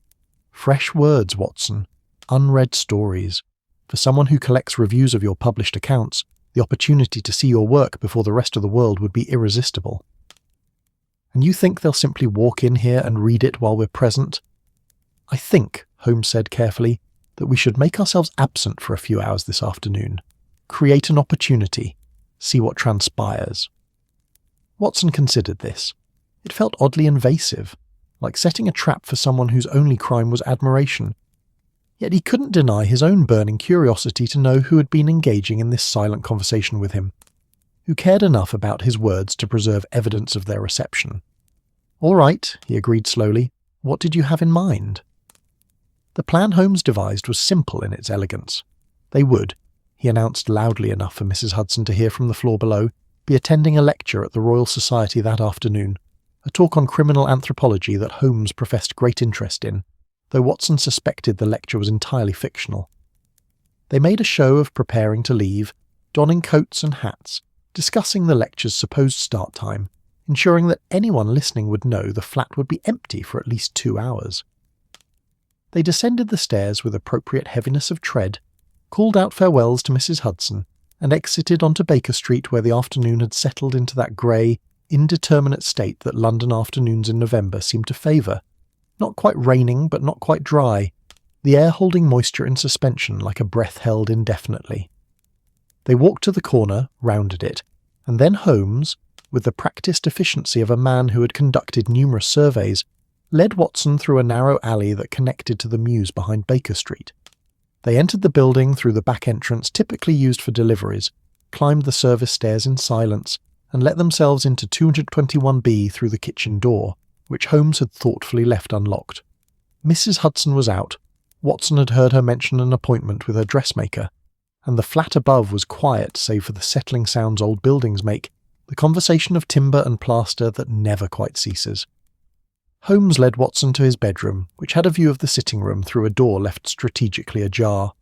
Fresh words, Watson. Unread stories. For someone who collects reviews of your published accounts, the opportunity to see your work before the rest of the world would be irresistible." "And you think they'll simply walk in here and read it while we're present?" "I think," Holmes said carefully, "that we should make ourselves absent for a few hours this afternoon. Create an opportunity. See what transpires." Watson considered this. It felt oddly invasive, like setting a trap for someone whose only crime was admiration. Yet he couldn't deny his own burning curiosity to know who had been engaging in this silent conversation with him, who cared enough about his words to preserve evidence of their reception. "All right," he agreed slowly. "What did you have in mind?" The plan Holmes devised was simple in its elegance. They would, he announced loudly enough for Mrs. Hudson to hear from the floor below, be attending a lecture at the Royal Society that afternoon, a talk on criminal anthropology that Holmes professed great interest in, though Watson suspected the lecture was entirely fictional. They made a show of preparing to leave, donning coats and hats, discussing the lecture's supposed start time, ensuring that anyone listening would know the flat would be empty for at least 2 hours. They descended the stairs with appropriate heaviness of tread, called out farewells to Mrs. Hudson, and exited onto Baker Street, where the afternoon had settled into that grey, indeterminate state that London afternoons in November seemed to favour. Not quite raining, but not quite dry, the air holding moisture in suspension like a breath held indefinitely. They walked to the corner, rounded it, and then Holmes, with the practised efficiency of a man who had conducted numerous surveys, led Watson through a narrow alley that connected to the mews behind Baker Street. They entered the building through the back entrance typically used for deliveries, climbed the service stairs in silence, and let themselves into 221B through the kitchen door, which Holmes had thoughtfully left unlocked. Mrs. Hudson was out. Watson had heard her mention an appointment with her dressmaker, and the flat above was quiet save for the settling sounds old buildings make, the conversation of timber and plaster that never quite ceases. Holmes led Watson to his bedroom, which had a view of the sitting room through a door left strategically ajar.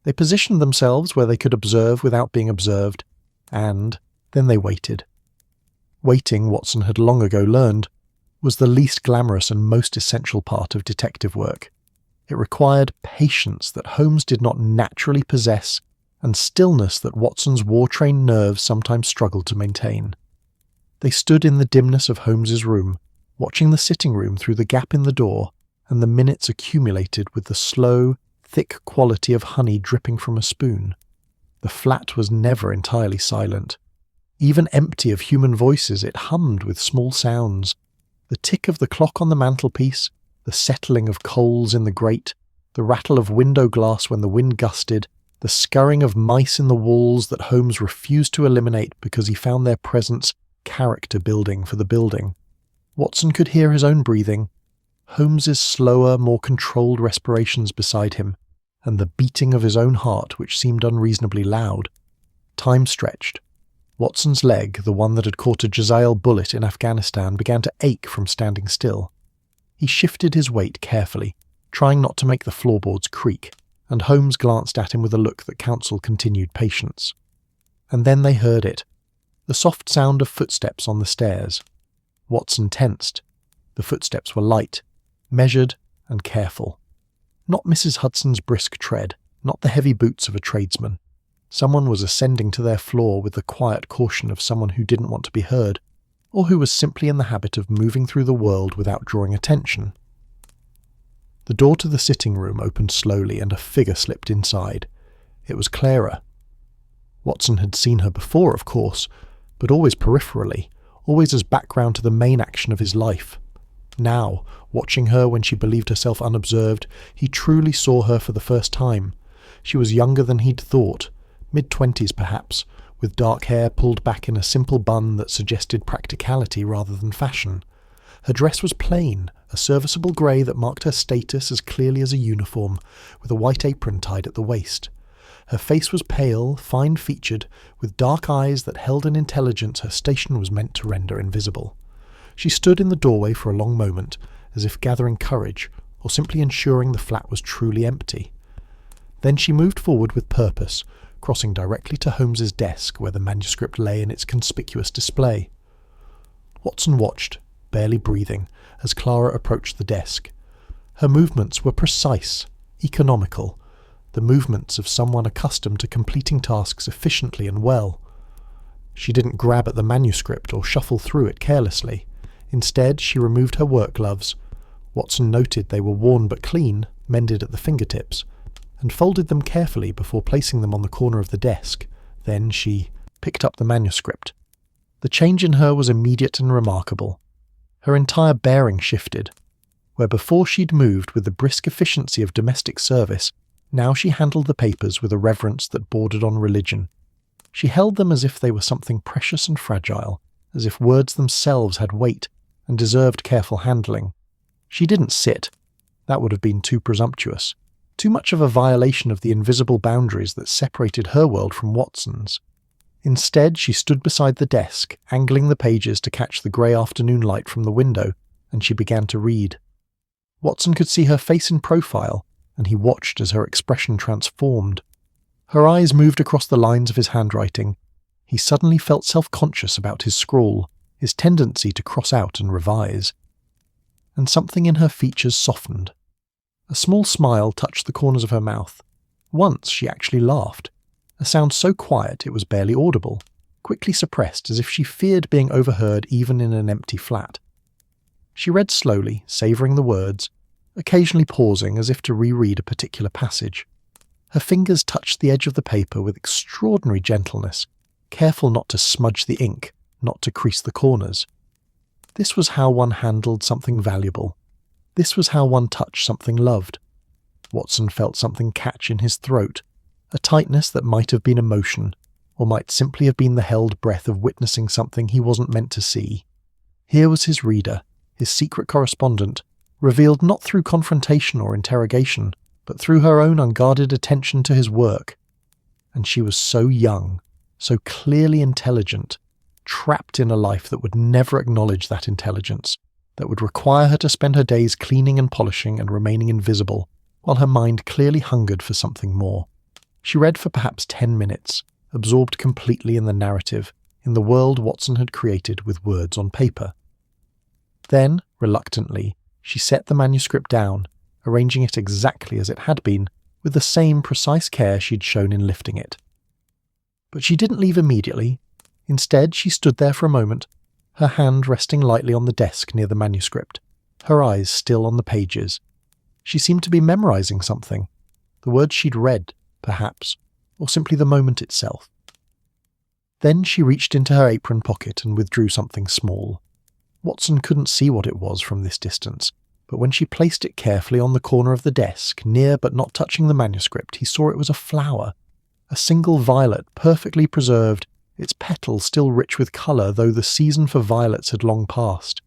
They positioned themselves where they could observe without being observed, and then they waited. Waiting, Watson had long ago learned, was the least glamorous and most essential part of detective work. It required patience that Holmes did not naturally possess, and stillness that Watson's war-trained nerves sometimes struggled to maintain. They stood in the dimness of Holmes's room, watching the sitting room through the gap in the door, and the minutes accumulated with the slow, thick quality of honey dripping from a spoon. The flat was never entirely silent. Even empty of human voices, it hummed with small sounds. The tick of the clock on the mantelpiece, the settling of coals in the grate, the rattle of window glass when the wind gusted, the scurrying of mice in the walls that Holmes refused to eliminate because he found their presence character-building for the building. Watson could hear his own breathing, Holmes's slower, more controlled respirations beside him, and the beating of his own heart, which seemed unreasonably loud. Time stretched. Watson's leg, the one that had caught a Jezzail bullet in Afghanistan, began to ache from standing still. He shifted his weight carefully, trying not to make the floorboards creak, and Holmes glanced at him with a look that counselled continued patience. And then they heard it, the soft sound of footsteps on the stairs. Watson tensed. The footsteps were light, measured and careful. Not Mrs. Hudson's brisk tread, not the heavy boots of a tradesman. Someone was ascending to their floor with the quiet caution of someone who didn't want to be heard, or who was simply in the habit of moving through the world without drawing attention. The door to the sitting room opened slowly and a figure slipped inside. It was Clara. Watson had seen her before, of course, but always peripherally, always as background to the main action of his life. Now, watching her when she believed herself unobserved, he truly saw her for the first time. She was younger than he'd thought, mid-20s perhaps, with dark hair pulled back in a simple bun that suggested practicality rather than fashion. Her dress was plain, a serviceable grey that marked her status as clearly as a uniform, with a white apron tied at the waist. Her face was pale, fine-featured, with dark eyes that held an intelligence her station was meant to render invisible. She stood in the doorway for a long moment, as if gathering courage, or simply ensuring the flat was truly empty. Then she moved forward with purpose, crossing directly to Holmes's desk where the manuscript lay in its conspicuous display. Watson watched, barely breathing, as Clara approached the desk. Her movements were precise, economical, the movements of someone accustomed to completing tasks efficiently and well. She didn't grab at the manuscript or shuffle through it carelessly. Instead, she removed her work gloves. Watson noted they were worn but clean, mended at the fingertips, and folded them carefully before placing them on the corner of the desk. Then she picked up the manuscript. The change in her was immediate and remarkable. Her entire bearing shifted. Where before she'd moved with the brisk efficiency of domestic service, now she handled the papers with a reverence that bordered on religion. She held them as if they were something precious and fragile, as if words themselves had weight and deserved careful handling. She didn't sit. That would have been too presumptuous. Too much of a violation of the invisible boundaries that separated her world from Watson's. Instead, she stood beside the desk, angling the pages to catch the grey afternoon light from the window, and she began to read. Watson could see her face in profile, and he watched as her expression transformed. Her eyes moved across the lines of his handwriting. He suddenly felt self-conscious about his scrawl, his tendency to cross out and revise. And something in her features softened. A small smile touched the corners of her mouth. Once she actually laughed, a sound so quiet it was barely audible, quickly suppressed as if she feared being overheard even in an empty flat. She read slowly, savouring the words, occasionally pausing as if to reread a particular passage. Her fingers touched the edge of the paper with extraordinary gentleness, careful not to smudge the ink, not to crease the corners. This was how one handled something valuable. This was how one touched something loved. Watson felt something catch in his throat, a tightness that might have been emotion, or might simply have been the held breath of witnessing something he wasn't meant to see. Here was his reader, his secret correspondent, revealed not through confrontation or interrogation, but through her own unguarded attention to his work. And she was so young, so clearly intelligent, trapped in a life that would never acknowledge that intelligence, that would require her to spend her days cleaning and polishing and remaining invisible, while her mind clearly hungered for something more. She read for perhaps 10 minutes, absorbed completely in the narrative, in the world Watson had created with words on paper. Then, reluctantly, she set the manuscript down, arranging it exactly as it had been, with the same precise care she'd shown in lifting it. But she didn't leave immediately. Instead, she stood there for a moment, her hand resting lightly on the desk near the manuscript, her eyes still on the pages. She seemed to be memorizing something, the words she'd read, perhaps, or simply the moment itself. Then she reached into her apron pocket and withdrew something small. Watson couldn't see what it was from this distance, but when she placed it carefully on the corner of the desk, near but not touching the manuscript, he saw it was a flower, a single violet perfectly preserved, its petals still rich with colour, though the season for violets had long passed.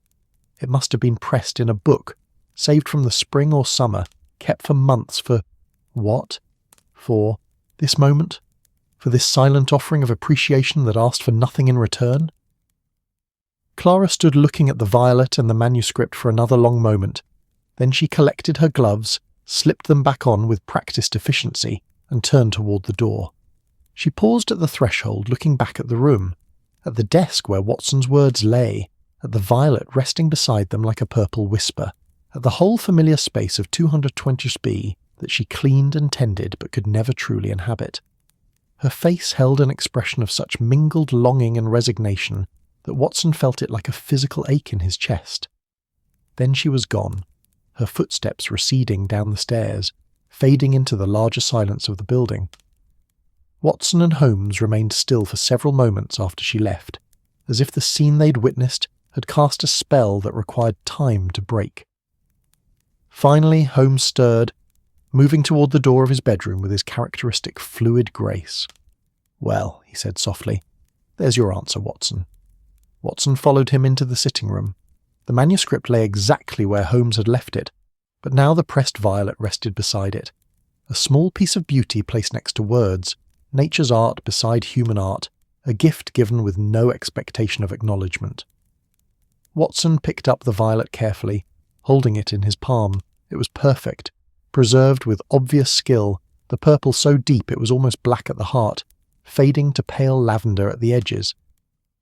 It must have been pressed in a book, saved from the spring or summer, kept for months for what? For this moment? for this silent offering of appreciation that asked for nothing in return? Clara stood looking at the violet and the manuscript for another long moment. Then she collected her gloves, slipped them back on with practiced efficiency, and turned toward the door. She paused at the threshold, looking back at the room, at the desk where Watson's words lay, at the violet resting beside them like a purple whisper, at the whole familiar space of 220B that she cleaned and tended but could never truly inhabit. Her face held an expression of such mingled longing and resignation that Watson felt it like a physical ache in his chest. Then she was gone, her footsteps receding down the stairs, fading into the larger silence of the building. Watson and Holmes remained still for several moments after she left, as if the scene they'd witnessed had cast a spell that required time to break. Finally, Holmes stirred, moving toward the door of his bedroom with his characteristic fluid grace. "Well," he said softly, "there's your answer, Watson." Watson followed him into the sitting room. The manuscript lay exactly where Holmes had left it, but now the pressed violet rested beside it. A small piece of beauty placed next to words, nature's art beside human art, a gift given with no expectation of acknowledgement. Watson picked up the violet carefully, holding it in his palm. It was perfect, preserved with obvious skill, the purple so deep it was almost black at the heart, fading to pale lavender at the edges.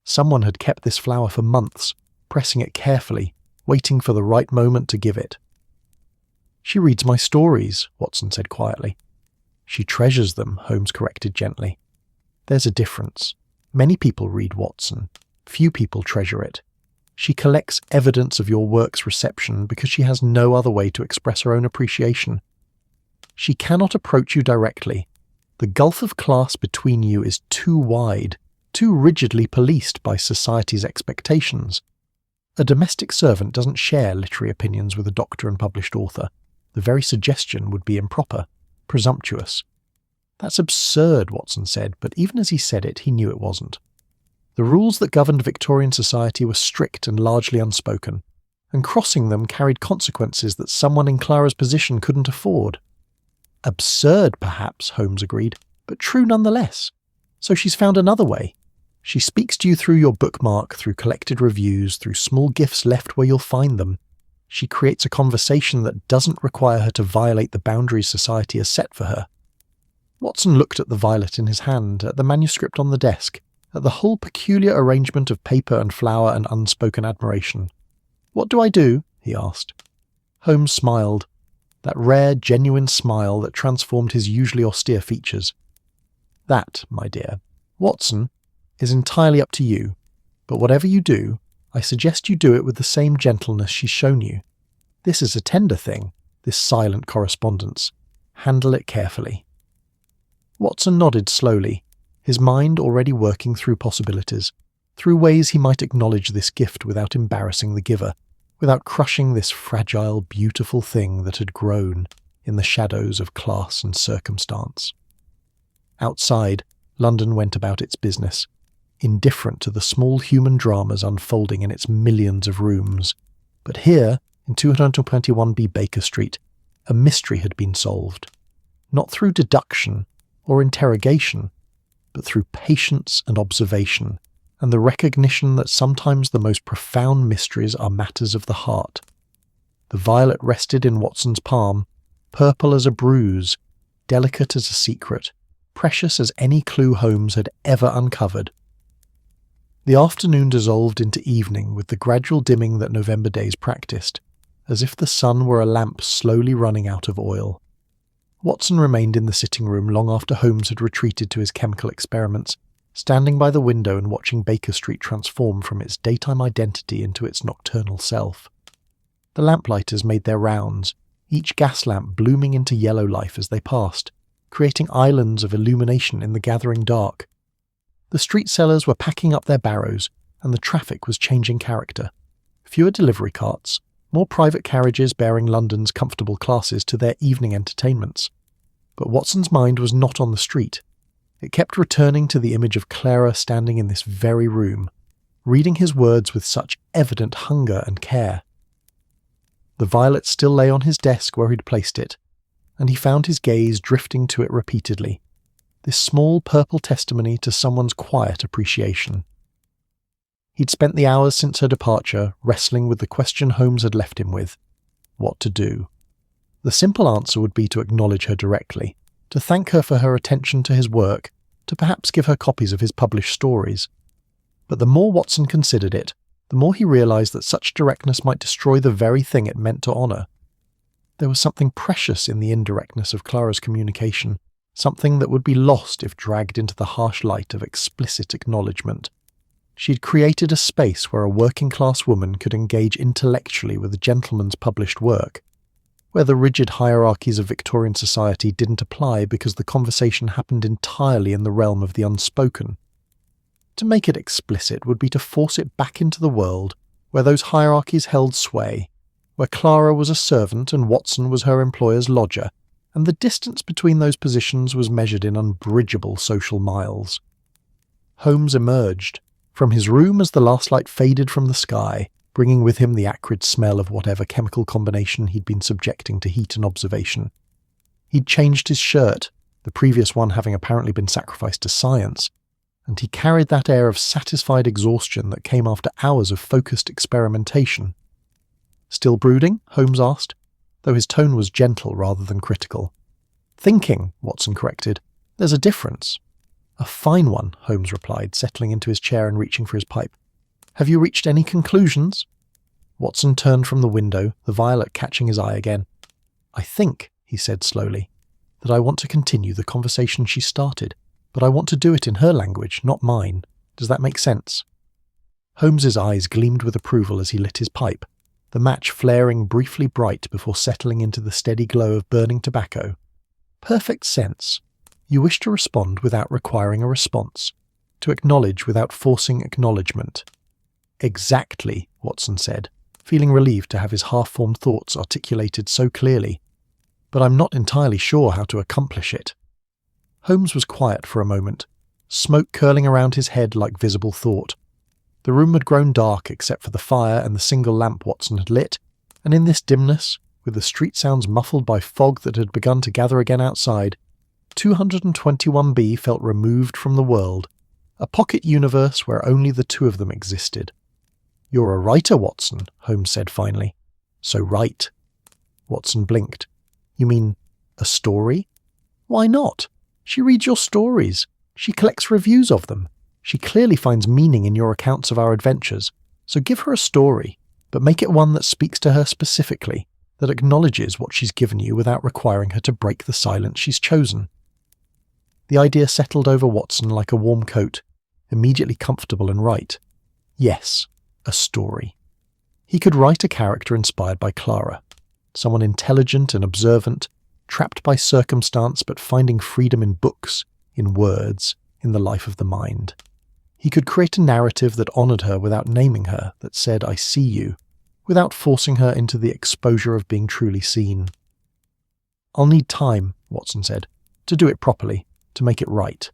Someone had kept this flower for months, pressing it carefully, waiting for the right moment to give it. "She reads my stories," Watson said quietly. "She treasures them," Holmes corrected gently. "There's a difference. Many people read Watson. Few people treasure it. She collects evidence of your work's reception because she has no other way to express her own appreciation. She cannot approach you directly. The gulf of class between you is too wide, too rigidly policed by society's expectations. A domestic servant doesn't share literary opinions with a doctor and published author. The very suggestion would be improper, presumptuous. "That's absurd," Watson said, but even as he said it, he knew it wasn't. The rules that governed Victorian society were strict and largely unspoken, and crossing them carried consequences that someone in Clara's position couldn't afford. "Absurd, perhaps," Holmes agreed, "but true nonetheless. So she's found another way. She speaks to you through your bookmark, through collected reviews, through small gifts left where you'll find them. She creates a conversation that doesn't require her to violate the boundaries society has set for her." Watson looked at the violet in his hand, at the manuscript on the desk, at the whole peculiar arrangement of paper and flower and unspoken admiration. "What do I do?" he asked. Holmes smiled, that rare, genuine smile that transformed his usually austere features. "That, my dear, Watson, is entirely up to you, but whatever you do, I suggest you do it with the same gentleness she's shown you. This is a tender thing, this silent correspondence. Handle it carefully." Watson nodded slowly, his mind already working through possibilities, through ways he might acknowledge this gift without embarrassing the giver, without crushing this fragile, beautiful thing that had grown in the shadows of class and circumstance. Outside, London went about its business, indifferent to the small human dramas unfolding in its millions of rooms. But here, in 221B Baker Street, a mystery had been solved, not through deduction or interrogation, but through patience and observation, and the recognition that sometimes the most profound mysteries are matters of the heart. The violet rested in Watson's palm, purple as a bruise, delicate as a secret, precious as any clue Holmes had ever uncovered. The afternoon dissolved into evening with the gradual dimming that November days practiced, as if the sun were a lamp slowly running out of oil. Watson remained in the sitting room long after Holmes had retreated to his chemical experiments, standing by the window and watching Baker Street transform from its daytime identity into its nocturnal self. The lamplighters made their rounds, each gas lamp blooming into yellow life as they passed, creating islands of illumination in the gathering dark. The street sellers were packing up their barrows, and the traffic was changing character. Fewer delivery carts, more private carriages bearing London's comfortable classes to their evening entertainments. But Watson's mind was not on the street. It kept returning to the image of Clara standing in this very room, reading his words with such evident hunger and care. The violet still lay on his desk where he'd placed it, and he found his gaze drifting to it repeatedly. this small purple testimony to someone's quiet appreciation. He'd spent the hours since her departure wrestling with the question Holmes had left him with: what to do. The simple answer would be to acknowledge her directly, to thank her for her attention to his work, to perhaps give her copies of his published stories. But the more Watson considered it, the more he realised that such directness might destroy the very thing it meant to honour. There was something precious in the indirectness of Clara's communication, something that would be lost if dragged into the harsh light of explicit acknowledgement. She'd created a space where a working-class woman could engage intellectually with a gentleman's published work, where the rigid hierarchies of Victorian society didn't apply because the conversation happened entirely in the realm of the unspoken. To make it explicit would be to force it back into the world where those hierarchies held sway, where Clara was a servant and Watson was her employer's lodger, and the distance between those positions was measured in unbridgeable social miles. Holmes emerged from his room as the last light faded from the sky, bringing with him the acrid smell of whatever chemical combination he'd been subjecting to heat and observation. He'd changed his shirt, the previous one having apparently been sacrificed to science, and he carried that air of satisfied exhaustion that came after hours of focused experimentation. "Still brooding?" Holmes asked, though his tone was gentle rather than critical. "Thinking," Watson corrected. "There's a difference." "A fine one," Holmes replied, settling into his chair and reaching for his pipe. "Have you reached any conclusions?" Watson turned from the window, the violet catching his eye again. "I think," he said slowly, "that I want to continue the conversation she started, but I want to do it in her language, not mine. Does that make sense?" Holmes's eyes gleamed with approval as he lit his pipe, the match flaring briefly bright before settling into the steady glow of burning tobacco. "Perfect sense. You wish to respond without requiring a response, to acknowledge without forcing acknowledgement." "Exactly," Watson said, feeling relieved to have his half-formed thoughts articulated so clearly. "But I'm not entirely sure how to accomplish it." Holmes was quiet for a moment, smoke curling around his head like visible thought. The room had grown dark except for the fire and the single lamp Watson had lit, and in this dimness, with the street sounds muffled by fog that had begun to gather again outside, 221B felt removed from the world, a pocket universe where only the two of them existed. "You're a writer, Watson," Holmes said finally. "So write." Watson blinked. "You mean a story?" "Why not? She reads your stories. She collects reviews of them. She clearly finds meaning in your accounts of our adventures. So give her a story, but make it one that speaks to her specifically, that acknowledges what she's given you without requiring her to break the silence she's chosen." The idea settled over Watson like a warm coat, immediately comfortable and right. Yes, a story. He could write a character inspired by Clara, someone intelligent and observant, trapped by circumstance but finding freedom in books, in words, in the life of the mind. He could create a narrative that honoured her without naming her, that said, "I see you," without forcing her into the exposure of being truly seen. "I'll need time," Watson said, "to do it properly, to make it right."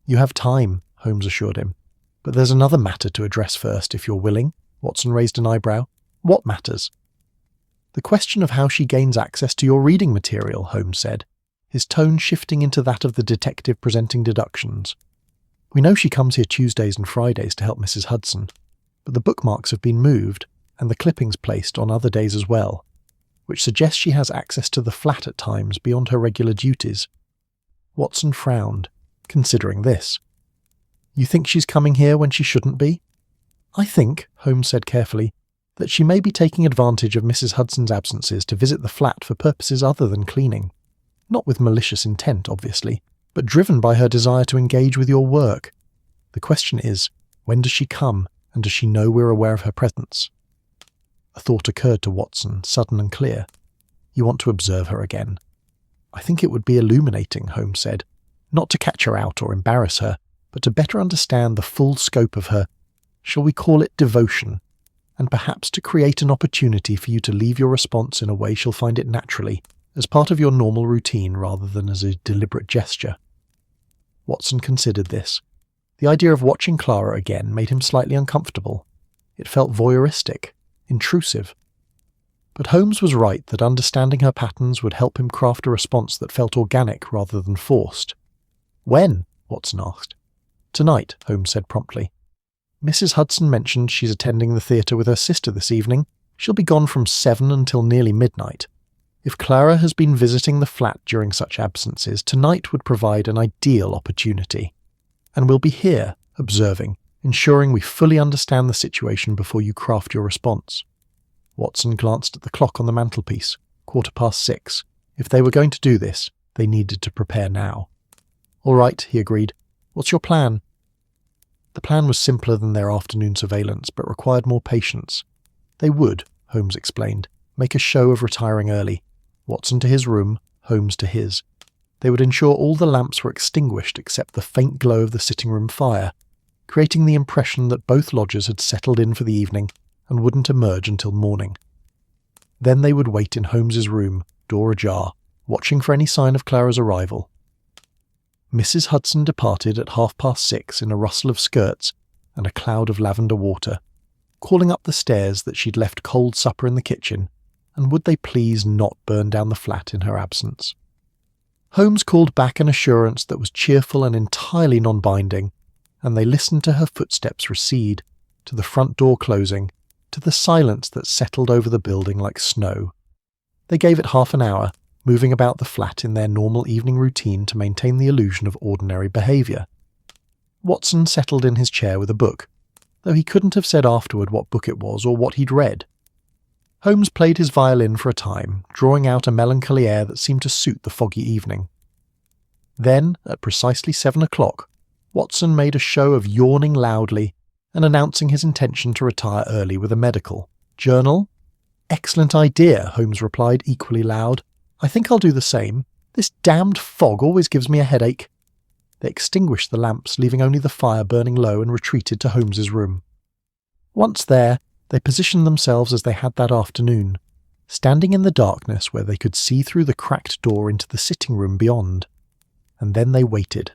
"You have time," Holmes assured him. "But there's another matter to address first, if you're willing." Watson raised an eyebrow. "What matters?" "The question of how she gains access to your reading material," Holmes said, his tone shifting into that of the detective presenting deductions. "We know she comes here Tuesdays and Fridays to help Mrs. Hudson, but the bookmarks have been moved, and the clippings placed on other days as well, which suggests she has access to the flat at times beyond her regular duties." Watson frowned, considering this. "You think she's coming here when she shouldn't be?" "I think," Holmes said carefully, "that she may be taking advantage of Mrs. Hudson's absences to visit the flat for purposes other than cleaning. Not with malicious intent, obviously, but driven by her desire to engage with your work. The question is, when does she come, and does she know we're aware of her presence?" A thought occurred to Watson, sudden and clear. "You want to observe her again." "I think it would be illuminating," Holmes said, "not to catch her out or embarrass her, but to better understand the full scope of her, shall we call it devotion, and perhaps to create an opportunity for you to leave your response in a way she'll find it naturally, as part of your normal routine rather than as a deliberate gesture." Watson considered this. The idea of watching Clara again made him slightly uncomfortable. It felt voyeuristic, intrusive. But Holmes was right that understanding her patterns would help him craft a response that felt organic rather than forced. "When?" Watson asked. "Tonight," Holmes said promptly. "Mrs. Hudson mentioned she's attending the theatre with her sister this evening. She'll be gone from 7 until nearly midnight. If Clara has been visiting the flat during such absences, tonight would provide an ideal opportunity. And we'll be here, observing, ensuring we fully understand the situation before you craft your response." Watson glanced at the clock on the mantelpiece, 6:15. If they were going to do this, they needed to prepare now. "All right," he agreed. "What's your plan?" The plan was simpler than their afternoon surveillance, but required more patience. They would, Holmes explained, make a show of retiring early. Watson to his room, Holmes to his. They would ensure all the lamps were extinguished except the faint glow of the sitting-room fire, creating the impression that both lodgers had settled in for the evening and wouldn't emerge until morning. Then they would wait in Holmes's room, door ajar, watching for any sign of Clara's arrival. Mrs. Hudson departed at 6:30 in a rustle of skirts and a cloud of lavender water, calling up the stairs that she'd left cold supper in the kitchen, and would they please not burn down the flat in her absence. Holmes called back an assurance that was cheerful and entirely non-binding, and they listened to her footsteps recede, to the front door closing, to the silence that settled over the building like snow. They gave it half an hour, moving about the flat in their normal evening routine to maintain the illusion of ordinary behaviour. Watson settled in his chair with a book, though he couldn't have said afterward what book it was or what he'd read. Holmes played his violin for a time, drawing out a melancholy air that seemed to suit the foggy evening. Then, at precisely 7:00, Watson made a show of yawning loudly and announcing his intention to retire early with a medical. "Journal?" "Excellent idea," Holmes replied, equally loud. "I think I'll do the same. This damned fog always gives me a headache." They extinguished the lamps, leaving only the fire burning low, and retreated to Holmes's room. Once there, they positioned themselves as they had that afternoon, standing in the darkness where they could see through the cracked door into the sitting-room beyond. And then they waited.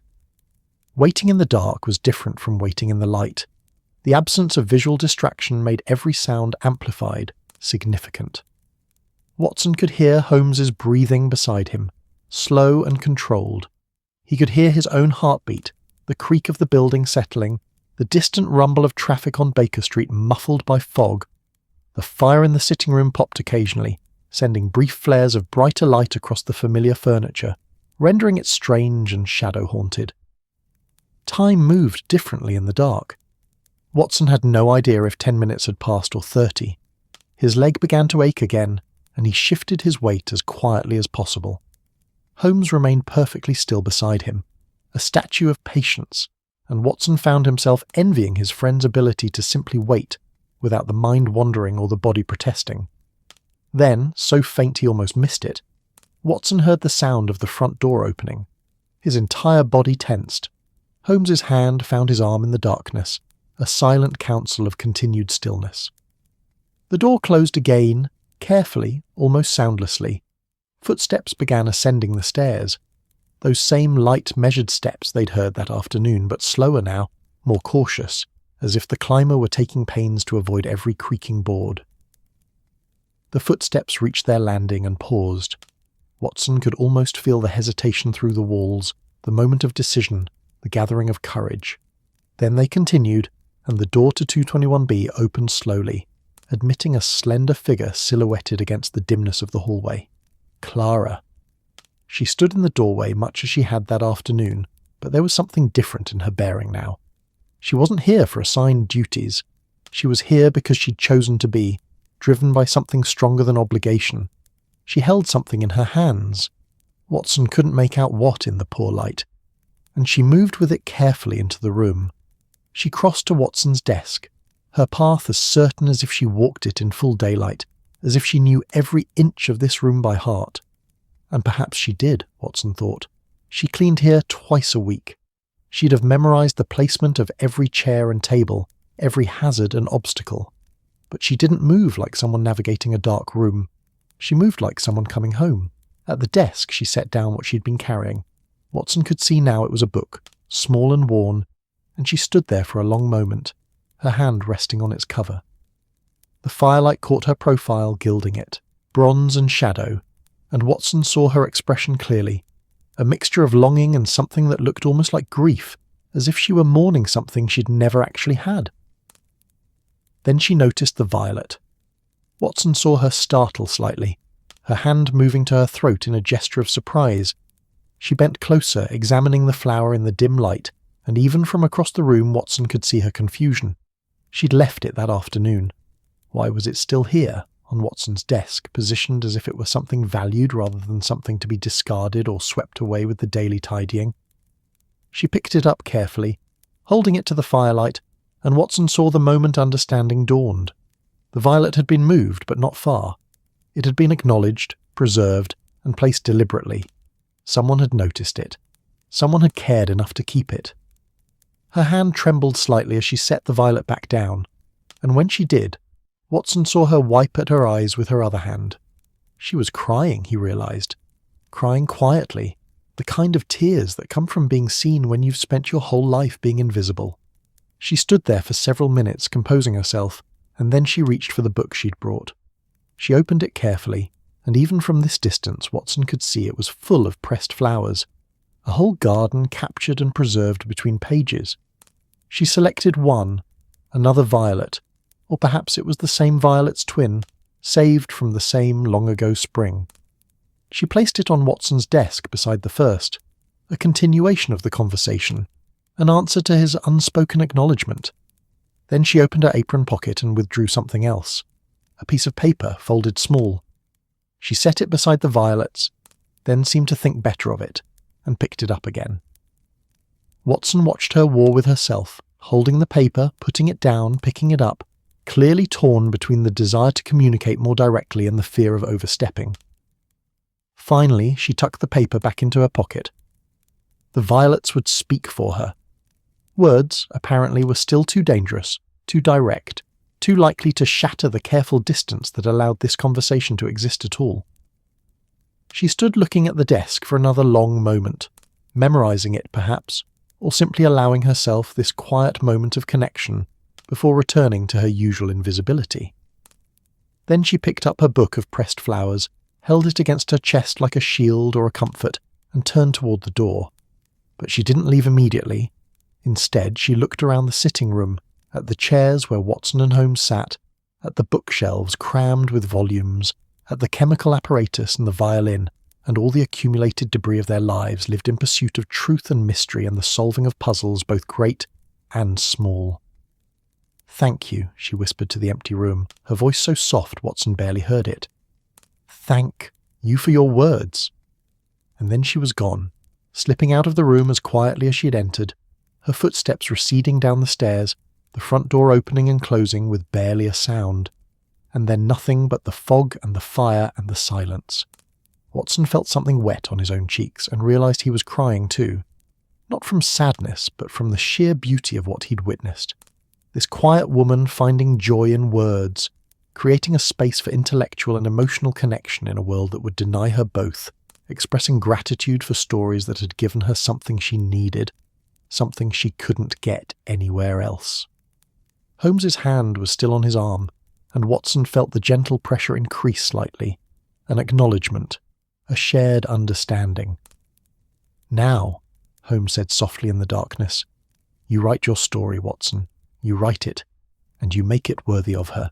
Waiting in the dark was different from waiting in the light. The absence of visual distraction made every sound amplified, significant. Watson could hear Holmes's breathing beside him, slow and controlled. He could hear his own heartbeat, the creak of the building settling, the distant rumble of traffic on Baker Street muffled by fog. The fire in the sitting-room popped occasionally, sending brief flares of brighter light across the familiar furniture, rendering it strange and shadow-haunted. Time moved differently in the dark. Watson had no idea if 10 minutes had passed or 30. His leg began to ache again, and he shifted his weight as quietly as possible. Holmes remained perfectly still beside him, a statue of patience, and Watson found himself envying his friend's ability to simply wait, without the mind wandering or the body protesting. Then, so faint he almost missed it, Watson heard the sound of the front door opening. His entire body tensed. Holmes's hand found his arm in the darkness, a silent counsel of continued stillness. The door closed again, carefully, almost soundlessly. Footsteps began ascending the stairs. Those same light, measured steps they'd heard that afternoon, but slower now, more cautious, as if the climber were taking pains to avoid every creaking board. The footsteps reached their landing and paused. Watson could almost feel the hesitation through the walls, the moment of decision, the gathering of courage. Then they continued, and the door to 221B opened slowly, admitting a slender figure silhouetted against the dimness of the hallway. Clara. She stood in the doorway much as she had that afternoon, but there was something different in her bearing now. She wasn't here for assigned duties. She was here because she'd chosen to be, driven by something stronger than obligation. She held something in her hands. Watson couldn't make out what in the poor light, and she moved with it carefully into the room. She crossed to Watson's desk, her path as certain as if she walked it in full daylight, as if she knew every inch of this room by heart. And perhaps she did, Watson thought. She cleaned here twice a week. She'd have memorized the placement of every chair and table, every hazard and obstacle. But she didn't move like someone navigating a dark room. She moved like someone coming home. At the desk she set down what she'd been carrying. Watson could see now it was a book, small and worn, and she stood there for a long moment, her hand resting on its cover. The firelight caught her profile, gilding it, bronze and shadow, and Watson saw her expression clearly, a mixture of longing and something that looked almost like grief, as if she were mourning something she'd never actually had. Then she noticed the violet. Watson saw her startle slightly, her hand moving to her throat in a gesture of surprise. She bent closer, examining the flower in the dim light, and even from across the room Watson could see her confusion. She'd left it that afternoon. Why was it still here, on Watson's desk, positioned as if it were something valued rather than something to be discarded or swept away with the daily tidying? She picked it up carefully, holding it to the firelight, and Watson saw the moment understanding dawned. The violet had been moved, but not far. It had been acknowledged, preserved, and placed deliberately. Someone had noticed it. Someone had cared enough to keep it. Her hand trembled slightly as she set the violet back down, and when she did, Watson saw her wipe at her eyes with her other hand. She was crying, he realized. Crying quietly, the kind of tears that come from being seen when you've spent your whole life being invisible. She stood there for several minutes, composing herself, and then she reached for the book she'd brought. She opened it carefully, and even from this distance Watson could see it was full of pressed flowers, a whole garden captured and preserved between pages. She selected one, another violet, or perhaps it was the same violet's twin, saved from the same long-ago spring. She placed it on Watson's desk beside the first, a continuation of the conversation, an answer to his unspoken acknowledgement. Then she opened her apron pocket and withdrew something else, a piece of paper folded small. She set it beside the violets, then seemed to think better of it, and picked it up again. Watson watched her war with herself, holding the paper, putting it down, picking it up, clearly torn between the desire to communicate more directly and the fear of overstepping. Finally, she tucked the paper back into her pocket. The violets would speak for her. Words, apparently, were still too dangerous, too direct, too likely to shatter the careful distance that allowed this conversation to exist at all. She stood looking at the desk for another long moment, memorizing it perhaps, or simply allowing herself this quiet moment of connection before returning to her usual invisibility. Then she picked up her book of pressed flowers, held it against her chest like a shield or a comfort, and turned toward the door. But she didn't leave immediately. Instead, she looked around the sitting room, at the chairs where Watson and Holmes sat, at the bookshelves crammed with volumes, at the chemical apparatus and the violin, and all the accumulated debris of their lives lived in pursuit of truth and mystery and the solving of puzzles both great and small. "Thank you," she whispered to the empty room, her voice so soft Watson barely heard it. "Thank you for your words." And then she was gone, slipping out of the room as quietly as she had entered, her footsteps receding down the stairs, the front door opening and closing with barely a sound, and then nothing but the fog and the fire and the silence. Watson felt something wet on his own cheeks and realized he was crying too, not from sadness but from the sheer beauty of what he'd witnessed. This quiet woman finding joy in words, creating a space for intellectual and emotional connection in a world that would deny her both, expressing gratitude for stories that had given her something she needed, something she couldn't get anywhere else. Holmes's hand was still on his arm, and Watson felt the gentle pressure increase slightly, an acknowledgement, a shared understanding. "Now," Holmes said softly in the darkness, "you write your story, Watson. You write it, and you make it worthy of her."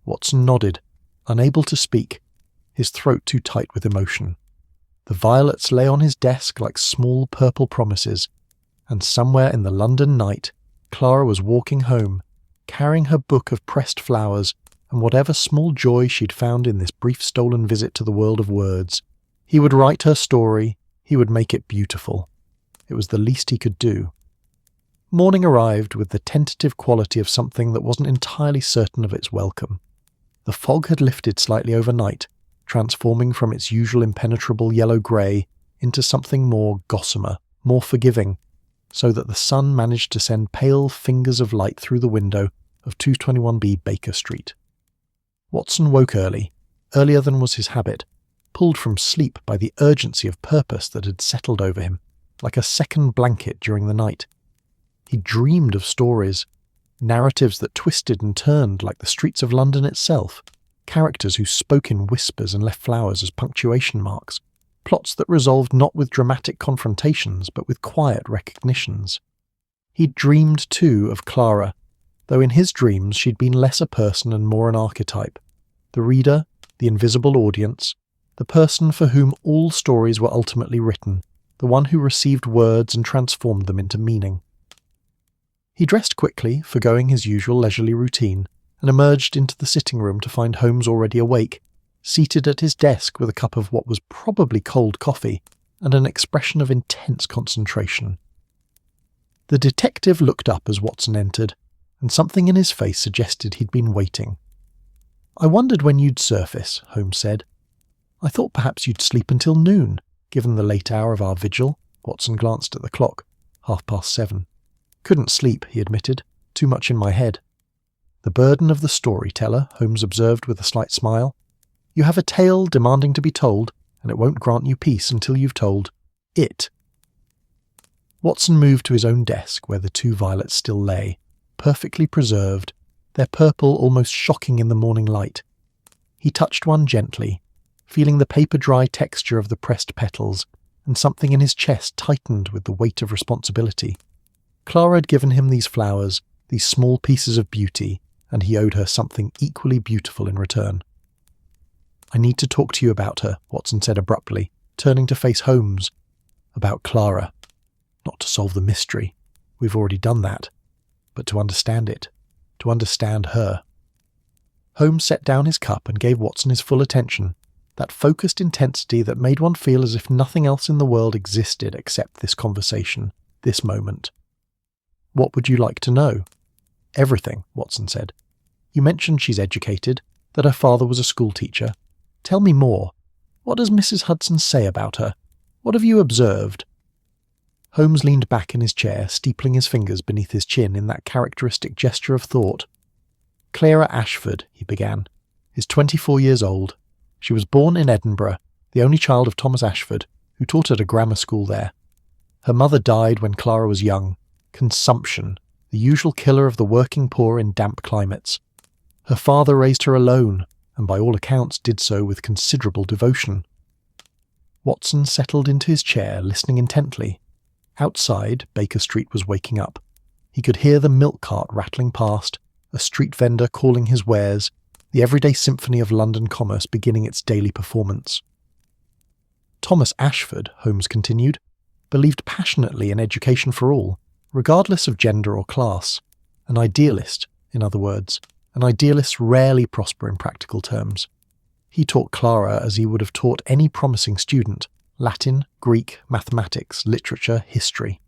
Watson nodded, unable to speak, his throat too tight with emotion. The violets lay on his desk like small purple promises, and somewhere in the London night, Clara was walking home, carrying her book of pressed flowers and whatever small joy she'd found in this brief stolen visit to the world of words. He would write her story, he would make it beautiful. It was the least he could do. Morning arrived with the tentative quality of something that wasn't entirely certain of its welcome. The fog had lifted slightly overnight, transforming from its usual impenetrable yellow-grey into something more gossamer, more forgiving, so that the sun managed to send pale fingers of light through the window of 221B Baker Street. Watson woke early, earlier than was his habit, pulled from sleep by the urgency of purpose that had settled over him, like a second blanket during the night. He dreamed of stories, narratives that twisted and turned like the streets of London itself, characters who spoke in whispers and left flowers as punctuation marks, plots that resolved not with dramatic confrontations but with quiet recognitions. He'd dreamed, too, of Clara, though in his dreams she'd been less a person and more an archetype. The reader, the invisible audience, the person for whom all stories were ultimately written, the one who received words and transformed them into meaning. He dressed quickly, forgoing his usual leisurely routine, and emerged into the sitting room to find Holmes already awake, seated at his desk with a cup of what was probably cold coffee and an expression of intense concentration. The detective looked up as Watson entered, and something in his face suggested he'd been waiting. "I wondered when you'd surface," Holmes said. "I thought perhaps you'd sleep until noon, given the late hour of our vigil." Watson glanced at the clock. 7:30. "Couldn't sleep," he admitted. "Too much in my head." "The burden of the storyteller," Holmes observed with a slight smile. "You have a tale demanding to be told, and it won't grant you peace until you've told it." Watson moved to his own desk where the 2 violets still lay, perfectly preserved, their purple almost shocking in the morning light. He touched one gently, feeling the paper-dry texture of the pressed petals, and something in his chest tightened with the weight of responsibility. Clara had given him these flowers, these small pieces of beauty, and he owed her something equally beautiful in return. "I need to talk to you about her," Watson said abruptly, turning to face Holmes. "About Clara. Not to solve the mystery. We've already done that. But to understand it. To understand her." Holmes set down his cup and gave Watson his full attention, that focused intensity that made one feel as if nothing else in the world existed except this conversation, this moment. "What would you like to know?" "Everything," Watson said. "You mentioned she's educated, that her father was a schoolteacher. Tell me more. What does Mrs. Hudson say about her? What have you observed?" Holmes leaned back in his chair, steepling his fingers beneath his chin in that characteristic gesture of thought. "Clara Ashford," he began, "is 24 years old. She was born in Edinburgh, the only child of Thomas Ashford, who taught at a grammar school there. Her mother died when Clara was young. Consumption, the usual killer of the working poor in damp climates. Her father raised her alone, and by all accounts did so with considerable devotion." Watson settled into his chair, listening intently. Outside, Baker Street was waking up. He could hear the milk cart rattling past, a street vendor calling his wares, the everyday symphony of London commerce beginning its daily performance. Thomas Ashford, Holmes continued, believed passionately in education for all, regardless of gender or class. An idealist, in other words. And idealists rarely prosper in practical terms. He taught Clara as he would have taught any promising student: Latin, Greek, mathematics, literature, history.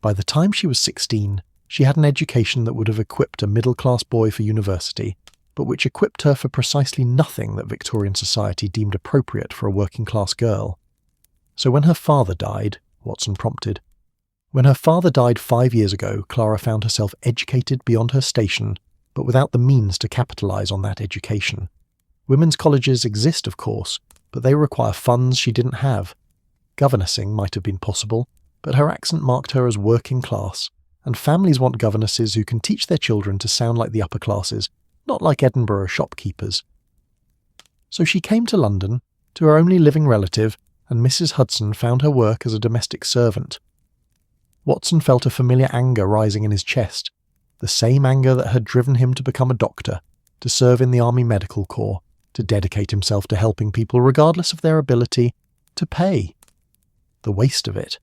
By the time she was 16, she had an education that would have equipped a middle-class boy for university, but which equipped her for precisely nothing that Victorian society deemed appropriate for a working-class girl. So when her father died, Watson prompted. When her father died 5 years ago, Clara found herself educated beyond her station, but without the means to capitalise on that education. Women's colleges exist, of course, but they require funds she didn't have. Governessing might have been possible, but her accent marked her as working class, and families want governesses who can teach their children to sound like the upper classes, not like Edinburgh shopkeepers. So she came to London, to her only living relative, and Mrs. Hudson found her work as a domestic servant. Watson felt a familiar anger rising in his chest, the same anger that had driven him to become a doctor, to serve in the Army Medical Corps, to dedicate himself to helping people regardless of their ability to pay. The waste of it.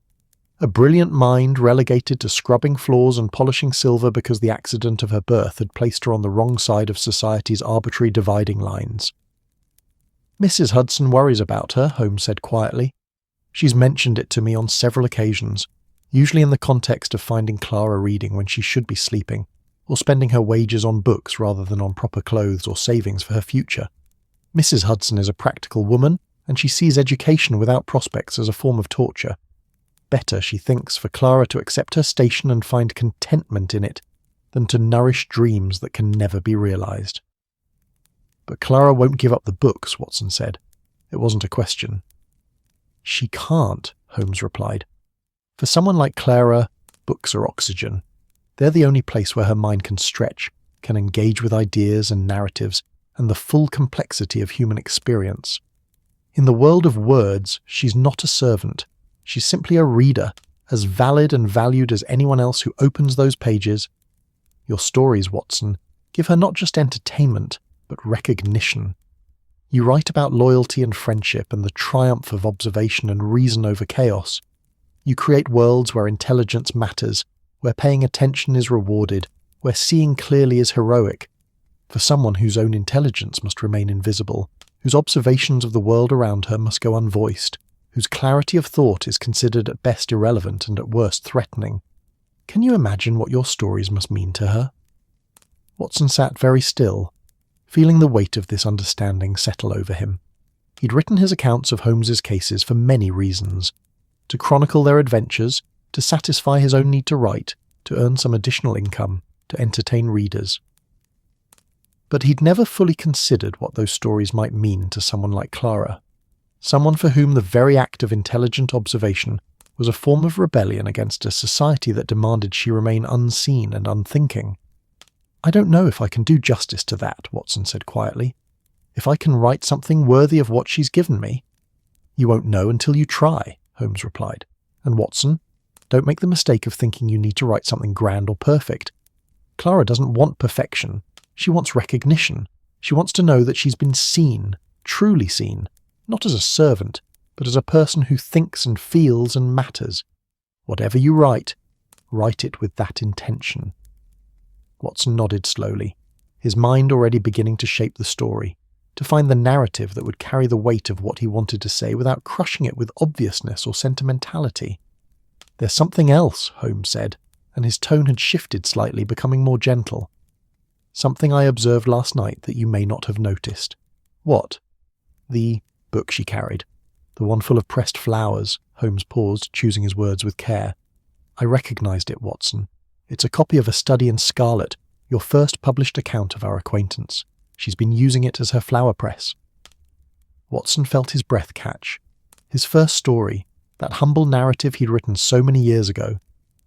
A brilliant mind relegated to scrubbing floors and polishing silver because the accident of her birth had placed her on the wrong side of society's arbitrary dividing lines. "Mrs. Hudson worries about her," Holmes said quietly. "She's mentioned it to me on several occasions, usually in the context of finding Clara reading when she should be sleeping, or spending her wages on books rather than on proper clothes or savings for her future. Mrs. Hudson is a practical woman, and she sees education without prospects as a form of torture. Better, she thinks, for Clara to accept her station and find contentment in it, than to nourish dreams that can never be realised." "But Clara won't give up the books," Watson said. It wasn't a question. "She can't," Holmes replied. "For someone like Clara, books are oxygen. They're the only place where her mind can stretch, can engage with ideas and narratives, and the full complexity of human experience. In the world of words, she's not a servant. She's simply a reader, as valid and valued as anyone else who opens those pages. Your stories, Watson, give her not just entertainment, but recognition. You write about loyalty and friendship and the triumph of observation and reason over chaos. You create worlds where intelligence matters, where paying attention is rewarded, where seeing clearly is heroic. For someone whose own intelligence must remain invisible, whose observations of the world around her must go unvoiced, whose clarity of thought is considered at best irrelevant and at worst threatening. Can you imagine what your stories must mean to her? Watson sat very still, feeling the weight of this understanding settle over him. He'd written his accounts of Holmes's cases for many reasons. To chronicle their adventures, to satisfy his own need to write, to earn some additional income, to entertain readers. But he'd never fully considered what those stories might mean to someone like Clara, someone for whom the very act of intelligent observation was a form of rebellion against a society that demanded she remain unseen and unthinking. "I don't know if I can do justice to that," Watson said quietly. "If I can write something worthy of what she's given me." "You won't know until you try," Holmes replied. "And Watson, don't make the mistake of thinking you need to write something grand or perfect. Clara doesn't want perfection. She wants recognition. She wants to know that she's been seen, truly seen, not as a servant, but as a person who thinks and feels and matters. Whatever you write it with that intention." Watson nodded slowly, his mind already beginning to shape the story, to find the narrative that would carry the weight of what he wanted to say without crushing it with obviousness or sentimentality. "There's something else," Holmes said, and his tone had shifted slightly, becoming more gentle. "Something I observed last night that you may not have noticed." "What?" "The book she carried. The one full of pressed flowers." Holmes paused, choosing his words with care. "I recognized it, Watson. It's a copy of A Study in Scarlet, your first published account of our acquaintance. She's been using it as her flower press." Watson felt his breath catch. His first story, that humble narrative he'd written so many years ago,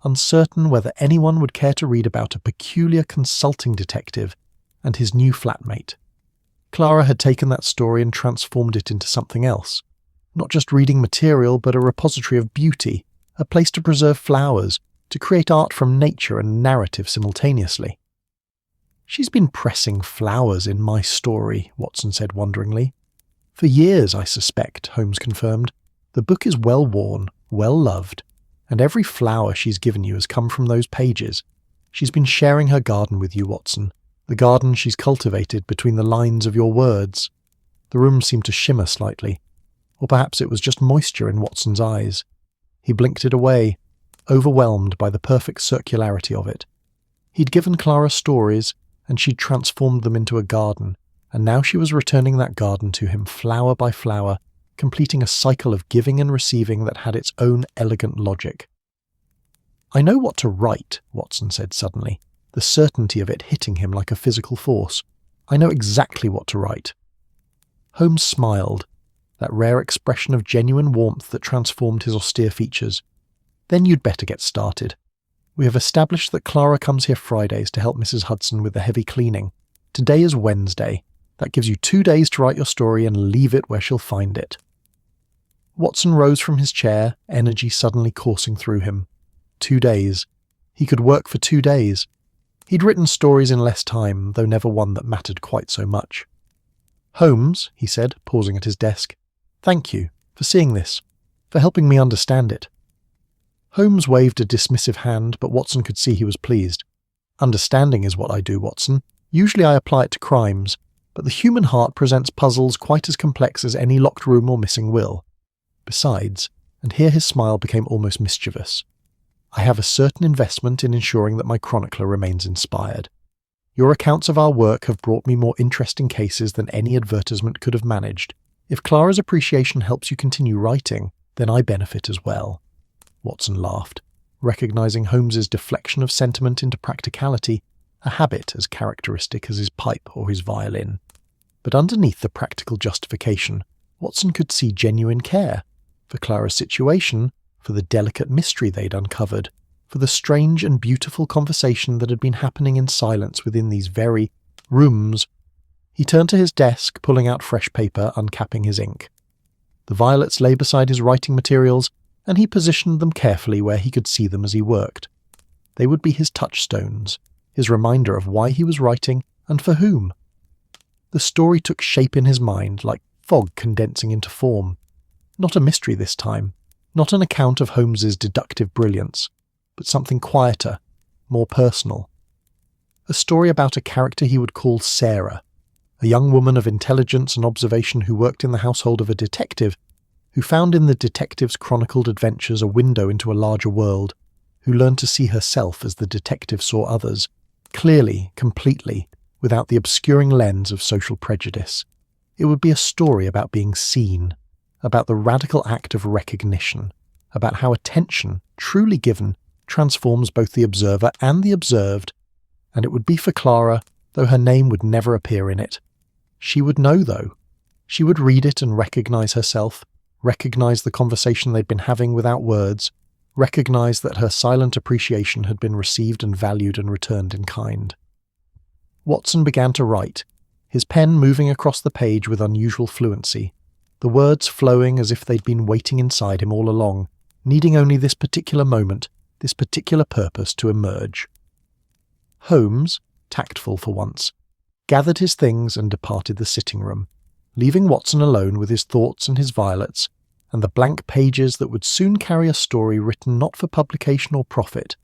uncertain whether anyone would care to read about a peculiar consulting detective and his new flatmate. Clara had taken that story and transformed it into something else. Not just reading material, but a repository of beauty, a place to preserve flowers, to create art from nature and narrative simultaneously. "She's been pressing flowers in my story," Watson said wonderingly. "For years, I suspect," Holmes confirmed. "The book is well worn, well loved, and every flower she's given you has come from those pages. She's been sharing her garden with you, Watson, the garden she's cultivated between the lines of your words." The room seemed to shimmer slightly, or perhaps it was just moisture in Watson's eyes. He blinked it away, overwhelmed by the perfect circularity of it. He'd given Clara stories, and she'd transformed them into a garden, and now she was returning that garden to him flower by flower, completing a cycle of giving and receiving that had its own elegant logic. "I know what to write," Watson said suddenly, the certainty of it hitting him like a physical force. "I know exactly what to write." Holmes smiled, that rare expression of genuine warmth that transformed his austere features. "Then you'd better get started. We have established that Clara comes here Fridays to help Mrs. Hudson with the heavy cleaning. Today is Wednesday. That gives you 2 days to write your story and leave it where she'll find it." Watson rose from his chair, energy suddenly coursing through him. 2 days. He could work for 2 days. He'd written stories in less time, though never one that mattered quite so much. "Holmes," he said, pausing at his desk, "thank you for seeing this, for helping me understand it." Holmes waved a dismissive hand, but Watson could see he was pleased. "Understanding is what I do, Watson. Usually I apply it to crimes, but the human heart presents puzzles quite as complex as any locked room or missing will. Besides," and here his smile became almost mischievous, "I have a certain investment in ensuring that my chronicler remains inspired. Your accounts of our work have brought me more interesting cases than any advertisement could have managed. If Clara's appreciation helps you continue writing, then I benefit as well." Watson laughed, recognizing Holmes's deflection of sentiment into practicality, a habit as characteristic as his pipe or his violin. But underneath the practical justification, Watson could see genuine care, for Clara's situation, for the delicate mystery they'd uncovered, for the strange and beautiful conversation that had been happening in silence within these very rooms. He turned to his desk, pulling out fresh paper, uncapping his ink. The violets lay beside his writing materials, and he positioned them carefully where he could see them as he worked. They would be his touchstones, his reminder of why he was writing and for whom. The story took shape in his mind like fog condensing into form. Not a mystery this time, not an account of Holmes's deductive brilliance, but something quieter, more personal. A story about a character he would call Sarah, a young woman of intelligence and observation who worked in the household of a detective, who found in the detective's chronicled adventures a window into a larger world, who learned to see herself as the detective saw others, clearly, completely, without the obscuring lens of social prejudice. It would be a story about being seen, about the radical act of recognition, about how attention, truly given, transforms both the observer and the observed, and it would be for Clara, though her name would never appear in it. She would know, though. She would read it and recognise herself, recognise the conversation they'd been having without words, recognise that her silent appreciation had been received and valued and returned in kind. Watson began to write, his pen moving across the page with unusual fluency, the words flowing as if they'd been waiting inside him all along, needing only this particular moment, this particular purpose to emerge. Holmes, tactful for once, gathered his things and departed the sitting room, leaving Watson alone with his thoughts and his violets, and the blank pages that would soon carry a story written not for publication or profit,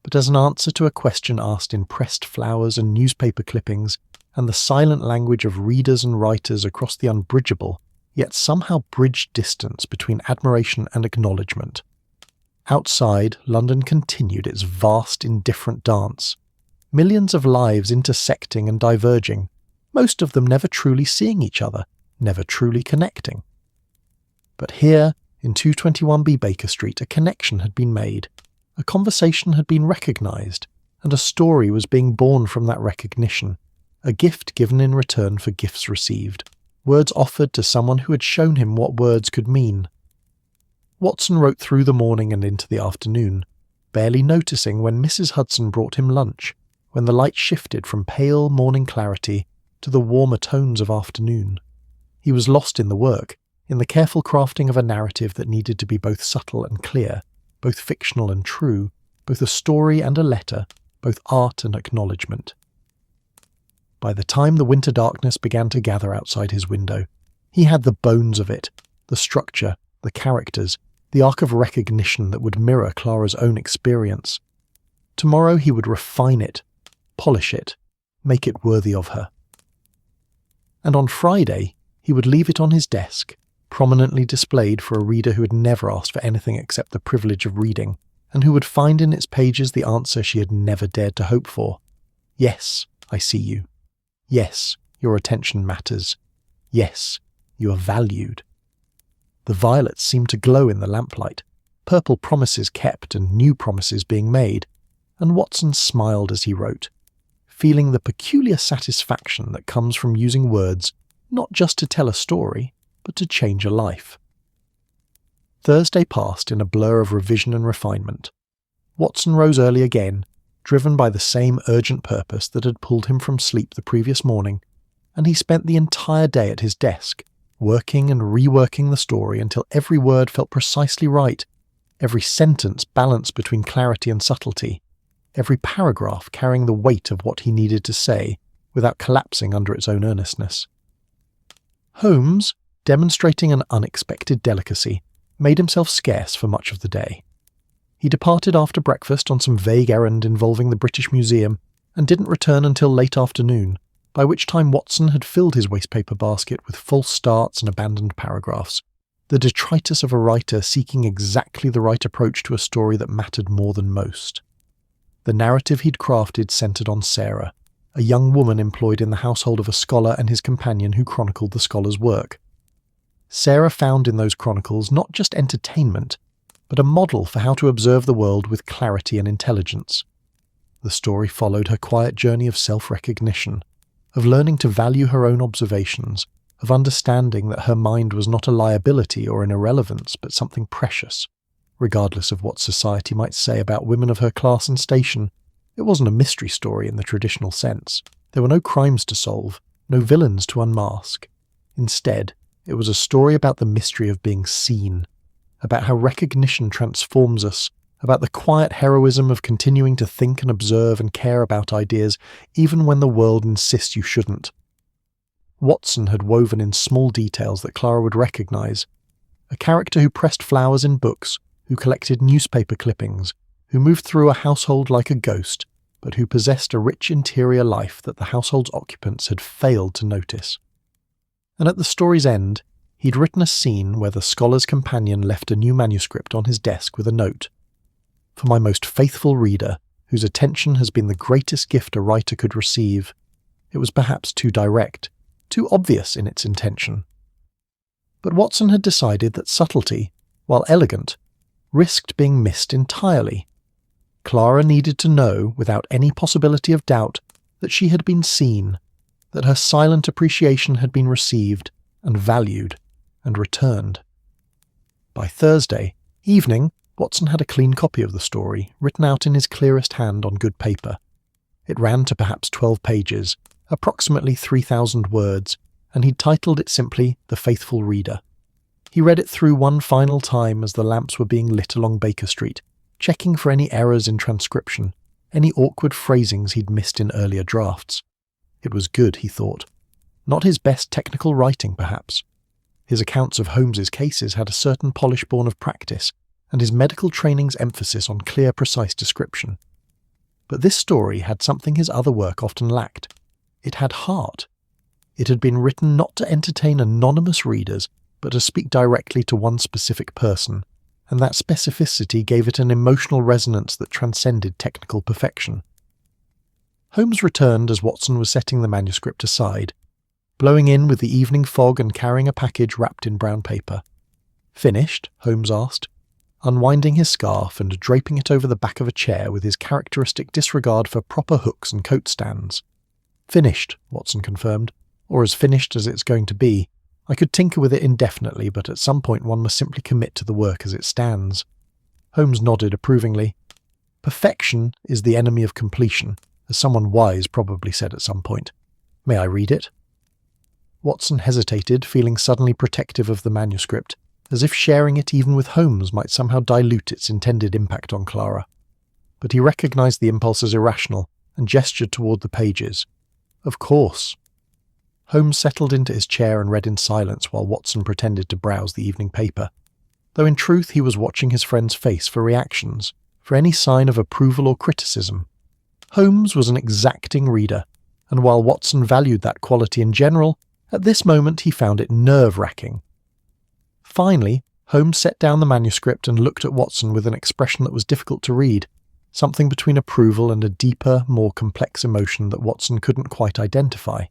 but as an answer to a question asked in pressed flowers and newspaper clippings, and the silent language of readers and writers across the unbridgeable, yet somehow bridged distance between admiration and acknowledgement. Outside, London continued its vast, indifferent dance. Millions of lives intersecting and diverging, most of them never truly seeing each other, never truly connecting. But here, in 221B Baker Street, a connection had been made, a conversation had been recognised, and a story was being born from that recognition, a gift given in return for gifts received, words offered to someone who had shown him what words could mean. Watson wrote through the morning and into the afternoon, barely noticing when Mrs. Hudson brought him lunch, when the light shifted from pale morning clarity to the warmer tones of afternoon. He was lost in the work, in the careful crafting of a narrative that needed to be both subtle and clear, both fictional and true, both a story and a letter, both art and acknowledgement. By the time the winter darkness began to gather outside his window, he had the bones of it, the structure, the characters, the arc of recognition that would mirror Clara's own experience. Tomorrow he would refine it, polish it, make it worthy of her. And on Friday, he would leave it on his desk, prominently displayed for a reader who had never asked for anything except the privilege of reading, and who would find in its pages the answer she had never dared to hope for. Yes, I see you. Yes, your attention matters. Yes, you are valued. The violets seemed to glow in the lamplight, purple promises kept and new promises being made, and Watson smiled as he wrote, feeling the peculiar satisfaction that comes from using words not just to tell a story, but to change a life. Thursday passed in a blur of revision and refinement. Watson rose early again, driven by the same urgent purpose that had pulled him from sleep the previous morning, and he spent the entire day at his desk, working and reworking the story until every word felt precisely right, every sentence balanced between clarity and subtlety, every paragraph carrying the weight of what he needed to say without collapsing under its own earnestness. Holmes, demonstrating an unexpected delicacy, made himself scarce for much of the day. He departed after breakfast on some vague errand involving the British Museum and didn't return until late afternoon, by which time Watson had filled his wastepaper basket with false starts and abandoned paragraphs, the detritus of a writer seeking exactly the right approach to a story that mattered more than most. The narrative he'd crafted centred on Sarah, a young woman employed in the household of a scholar and his companion who chronicled the scholar's work. Sarah found in those chronicles not just entertainment, but a model for how to observe the world with clarity and intelligence. The story followed her quiet journey of self-recognition, of learning to value her own observations, of understanding that her mind was not a liability or an irrelevance, but something precious. Regardless of what society might say about women of her class and station, it wasn't a mystery story in the traditional sense. There were no crimes to solve, no villains to unmask. Instead, It was a story about the mystery of being seen, about how recognition transforms us, about the quiet heroism of continuing to think and observe and care about ideas even when the world insists you shouldn't. Watson had woven in small details that Clara would recognise. A character who pressed flowers in books, who collected newspaper clippings, who moved through a household like a ghost, but who possessed a rich interior life that the household's occupants had failed to notice. And at the story's end, he'd written a scene where the scholar's companion left a new manuscript on his desk with a note. For my most faithful reader, whose attention has been the greatest gift a writer could receive. It was perhaps too direct, too obvious in its intention. But Watson had decided that subtlety, while elegant, risked being missed entirely. Clara needed to know, without any possibility of doubt, that she had been seen, that her silent appreciation had been received and valued and returned. By Thursday evening, Watson had a clean copy of the story, written out in his clearest hand on good paper. It ran to perhaps 12 pages, approximately 3,000 words, and he'd titled it simply The Faithful Reader. He read it through one final time as the lamps were being lit along Baker Street, checking for any errors in transcription, any awkward phrasings he'd missed in earlier drafts. It was good, he thought. Not his best technical writing, perhaps. His accounts of Holmes's cases had a certain polish born of practice, and his medical training's emphasis on clear, precise description. But this story had something his other work often lacked. It had heart. It had been written not to entertain anonymous readers, but to speak directly to one specific person, and that specificity gave it an emotional resonance that transcended technical perfection. Holmes returned as Watson was setting the manuscript aside, blowing in with the evening fog and carrying a package wrapped in brown paper. "Finished?" Holmes asked, unwinding his scarf and draping it over the back of a chair with his characteristic disregard for proper hooks and coat stands. "Finished," Watson confirmed, "or as finished as it's going to be. I could tinker with it indefinitely, but at some point one must simply commit to the work as it stands." Holmes nodded approvingly. "Perfection is the enemy of completion," as someone wise probably said at some point. "May I read it?" Watson hesitated, feeling suddenly protective of the manuscript, as if sharing it even with Holmes might somehow dilute its intended impact on Clara. But he recognised the impulse as irrational, and gestured toward the pages. "Of course." Holmes settled into his chair and read in silence while Watson pretended to browse the evening paper, though in truth he was watching his friend's face for reactions, for any sign of approval or criticism. Holmes was an exacting reader, and while Watson valued that quality in general, at this moment he found it nerve-wracking. Finally, Holmes set down the manuscript and looked at Watson with an expression that was difficult to read, something between approval and a deeper, more complex emotion that Watson couldn't quite identify.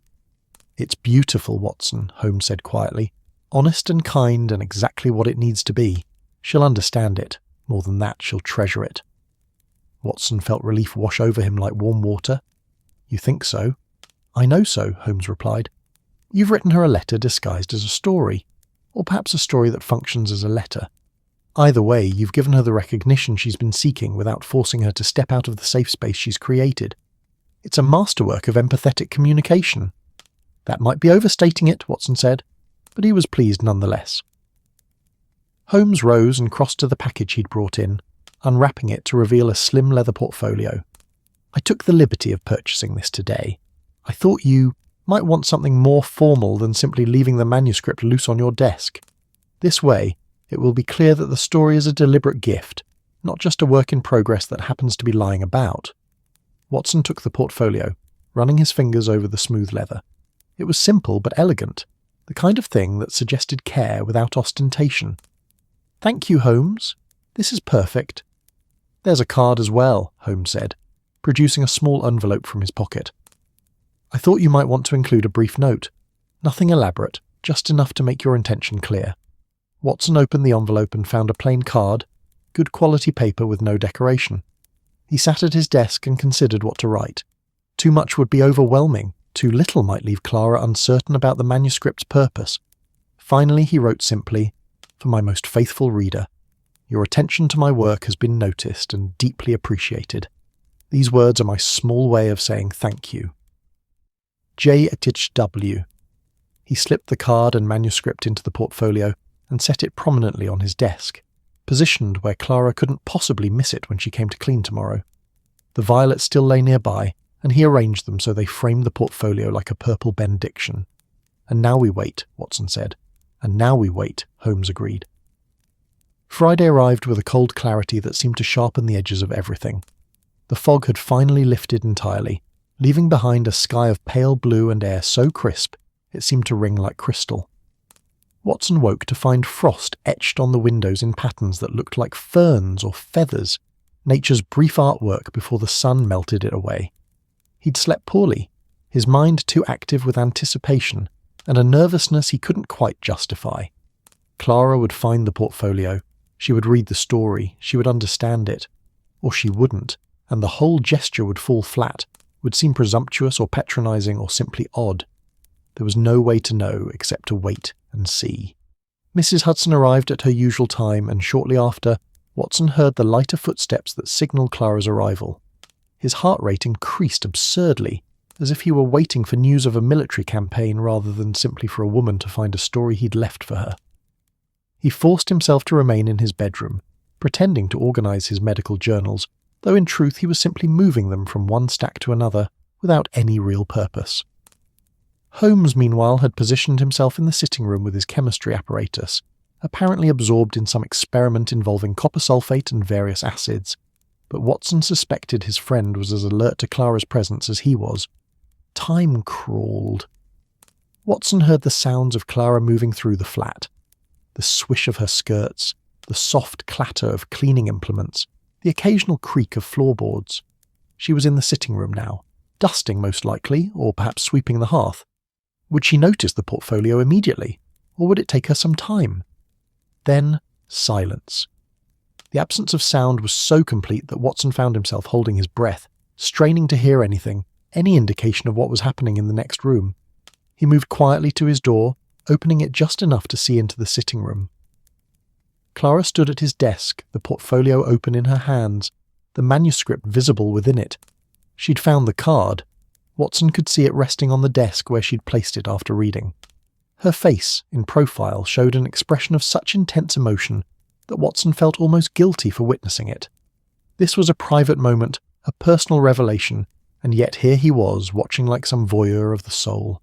"It's beautiful, Watson," Holmes said quietly. "Honest and kind and exactly what it needs to be. She'll understand it. More than that, she'll treasure it." Watson felt relief wash over him like warm water. "You think so?" "I know so," Holmes replied. "You've written her a letter disguised as a story, or perhaps a story that functions as a letter. Either way, you've given her the recognition she's been seeking without forcing her to step out of the safe space she's created. It's a masterwork of empathetic communication." "That might be overstating it," Watson said, but he was pleased nonetheless. Holmes rose and crossed to the package he'd brought in, unwrapping it to reveal a slim leather portfolio. "I took the liberty of purchasing this today. I thought you might want something more formal than simply leaving the manuscript loose on your desk. This way, it will be clear that the story is a deliberate gift, not just a work in progress that happens to be lying about." Watson took the portfolio, running his fingers over the smooth leather. It was simple but elegant, the kind of thing that suggested care without ostentation. "Thank you, Holmes. This is perfect." "There's a card as well," Holmes said, producing a small envelope from his pocket. "I thought you might want to include a brief note. Nothing elaborate, just enough to make your intention clear." Watson opened the envelope and found a plain card, good quality paper with no decoration. He sat at his desk and considered what to write. Too much would be overwhelming. Too little might leave Clara uncertain about the manuscript's purpose. Finally he wrote simply, "For my most faithful reader, your attention to my work has been noticed and deeply appreciated. These words are my small way of saying thank you. J.H.W. He slipped the card and manuscript into the portfolio and set it prominently on his desk, positioned where Clara couldn't possibly miss it when she came to clean tomorrow. The violets still lay nearby, and he arranged them so they framed the portfolio like a purple benediction. "And now we wait," Watson said. "And now we wait," Holmes agreed. Friday arrived with a cold clarity that seemed to sharpen the edges of everything. The fog had finally lifted entirely, leaving behind a sky of pale blue and air so crisp it seemed to ring like crystal. Watson woke to find frost etched on the windows in patterns that looked like ferns or feathers, nature's brief artwork before the sun melted it away. He'd slept poorly, his mind too active with anticipation, and a nervousness he couldn't quite justify. Clara would find the portfolio, she would read the story, she would understand it. Or she wouldn't, and the whole gesture would fall flat, would seem presumptuous or patronizing or simply odd. There was no way to know except to wait and see. Mrs. Hudson arrived at her usual time, and shortly after, Watson heard the lighter footsteps that signalled Clara's arrival. His heart rate increased absurdly, as if he were waiting for news of a military campaign rather than simply for a woman to find a story he'd left for her. He forced himself to remain in his bedroom, pretending to organise his medical journals, though in truth he was simply moving them from one stack to another without any real purpose. Holmes, meanwhile, had positioned himself in the sitting room with his chemistry apparatus, apparently absorbed in some experiment involving copper sulfate and various acids, but Watson suspected his friend was as alert to Clara's presence as he was. Time crawled. Watson heard the sounds of Clara moving through the flat, the swish of her skirts, the soft clatter of cleaning implements, the occasional creak of floorboards. She was in the sitting room now, dusting most likely, or perhaps sweeping the hearth. Would she notice the portfolio immediately, or would it take her some time? Then silence. The absence of sound was so complete that Watson found himself holding his breath, straining to hear anything, any indication of what was happening in the next room. He moved quietly to his door, opening it just enough to see into the sitting room. Clara stood at his desk, the portfolio open in her hands, the manuscript visible within it. She'd found the card. Watson could see it resting on the desk where she'd placed it after reading. Her face, in profile, showed an expression of such intense emotion that Watson felt almost guilty for witnessing it. This was a private moment, a personal revelation, and yet here he was, watching like some voyeur of the soul.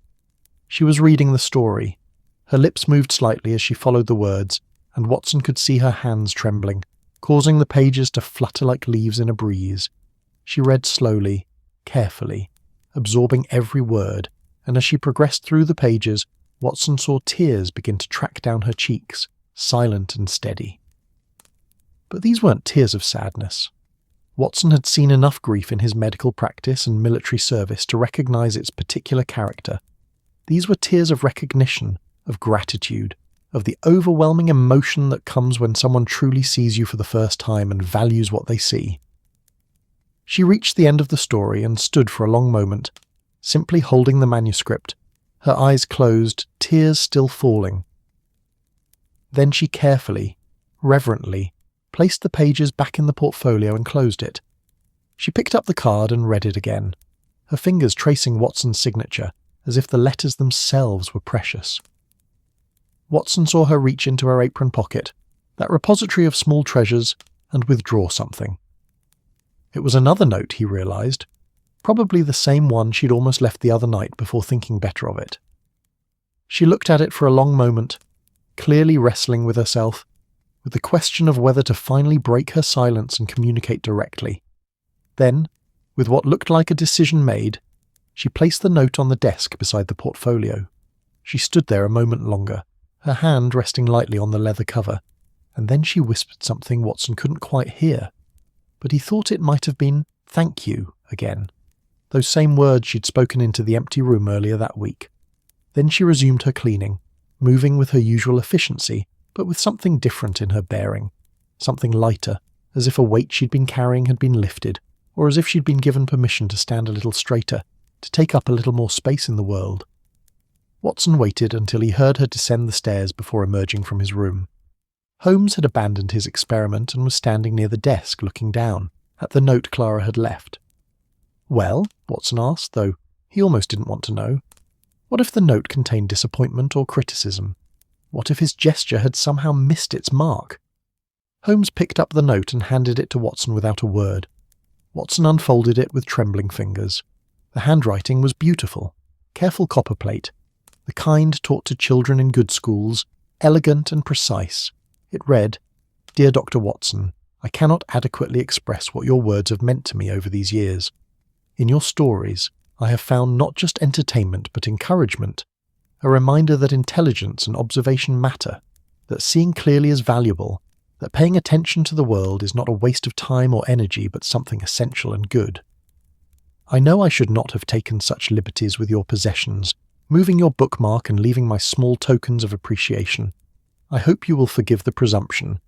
She was reading the story. Her lips moved slightly as she followed the words, and Watson could see her hands trembling, causing the pages to flutter like leaves in a breeze. She read slowly, carefully, absorbing every word, and as she progressed through the pages, Watson saw tears begin to track down her cheeks, silent and steady. But these weren't tears of sadness. Watson had seen enough grief in his medical practice and military service to recognise its particular character. These were tears of recognition, of gratitude, of the overwhelming emotion that comes when someone truly sees you for the first time and values what they see. She reached the end of the story and stood for a long moment, simply holding the manuscript, her eyes closed, tears still falling. Then she carefully, reverently, placed the pages back in the portfolio and closed it. She picked up the card and read it again, her fingers tracing Watson's signature as if the letters themselves were precious. Watson saw her reach into her apron pocket, that repository of small treasures, and withdraw something. It was another note, he realised, probably the same one she'd almost left the other night before thinking better of it. She looked at it for a long moment, clearly wrestling with herself, with the question of whether to finally break her silence and communicate directly. Then, with what looked like a decision made, she placed the note on the desk beside the portfolio. She stood there a moment longer, her hand resting lightly on the leather cover, and then she whispered something Watson couldn't quite hear, but he thought it might have been "thank you" again, those same words she'd spoken into the empty room earlier that week. Then she resumed her cleaning, moving with her usual efficiency, but with something different in her bearing, something lighter, as if a weight she'd been carrying had been lifted, or as if she'd been given permission to stand a little straighter, to take up a little more space in the world. Watson waited until he heard her descend the stairs before emerging from his room. Holmes had abandoned his experiment and was standing near the desk looking down, at the note Clara had left. "Well?" Watson asked, though he almost didn't want to know. What if the note contained disappointment or criticism? What if his gesture had somehow missed its mark? Holmes picked up the note and handed it to Watson without a word. Watson unfolded it with trembling fingers. The handwriting was beautiful, careful copperplate, the kind taught to children in good schools, elegant and precise. It read, "Dear Dr. Watson, I cannot adequately express what your words have meant to me over these years. In your stories, I have found not just entertainment but encouragement, a reminder that intelligence and observation matter, that seeing clearly is valuable, that paying attention to the world is not a waste of time or energy but something essential and good. I know I should not have taken such liberties with your possessions, moving your bookmark and leaving my small tokens of appreciation. I hope you will forgive the presumption.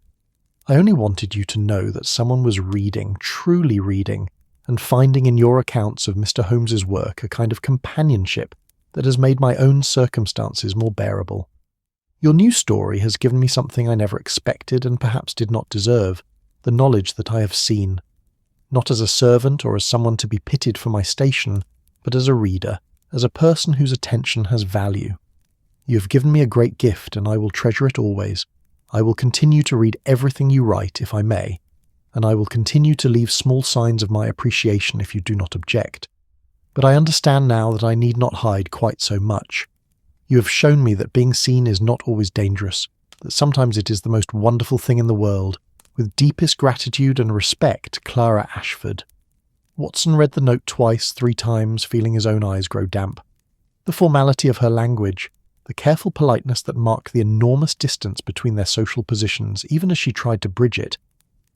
I only wanted you to know that someone was reading, truly reading, and finding in your accounts of Mr. Holmes's work a kind of companionship that has made my own circumstances more bearable. Your new story has given me something I never expected and perhaps did not deserve, the knowledge that I have seen, not as a servant or as someone to be pitied for my station, but as a reader, as a person whose attention has value. You have given me a great gift, and I will treasure it always. I will continue to read everything you write, if I may, and I will continue to leave small signs of my appreciation if you do not object. But I understand now that I need not hide quite so much. You have shown me that being seen is not always dangerous, that sometimes it is the most wonderful thing in the world. With deepest gratitude and respect, Clara Ashford." Watson read the note twice, 3 times, feeling his own eyes grow damp. The formality of her language, the careful politeness that marked the enormous distance between their social positions, even as she tried to bridge it,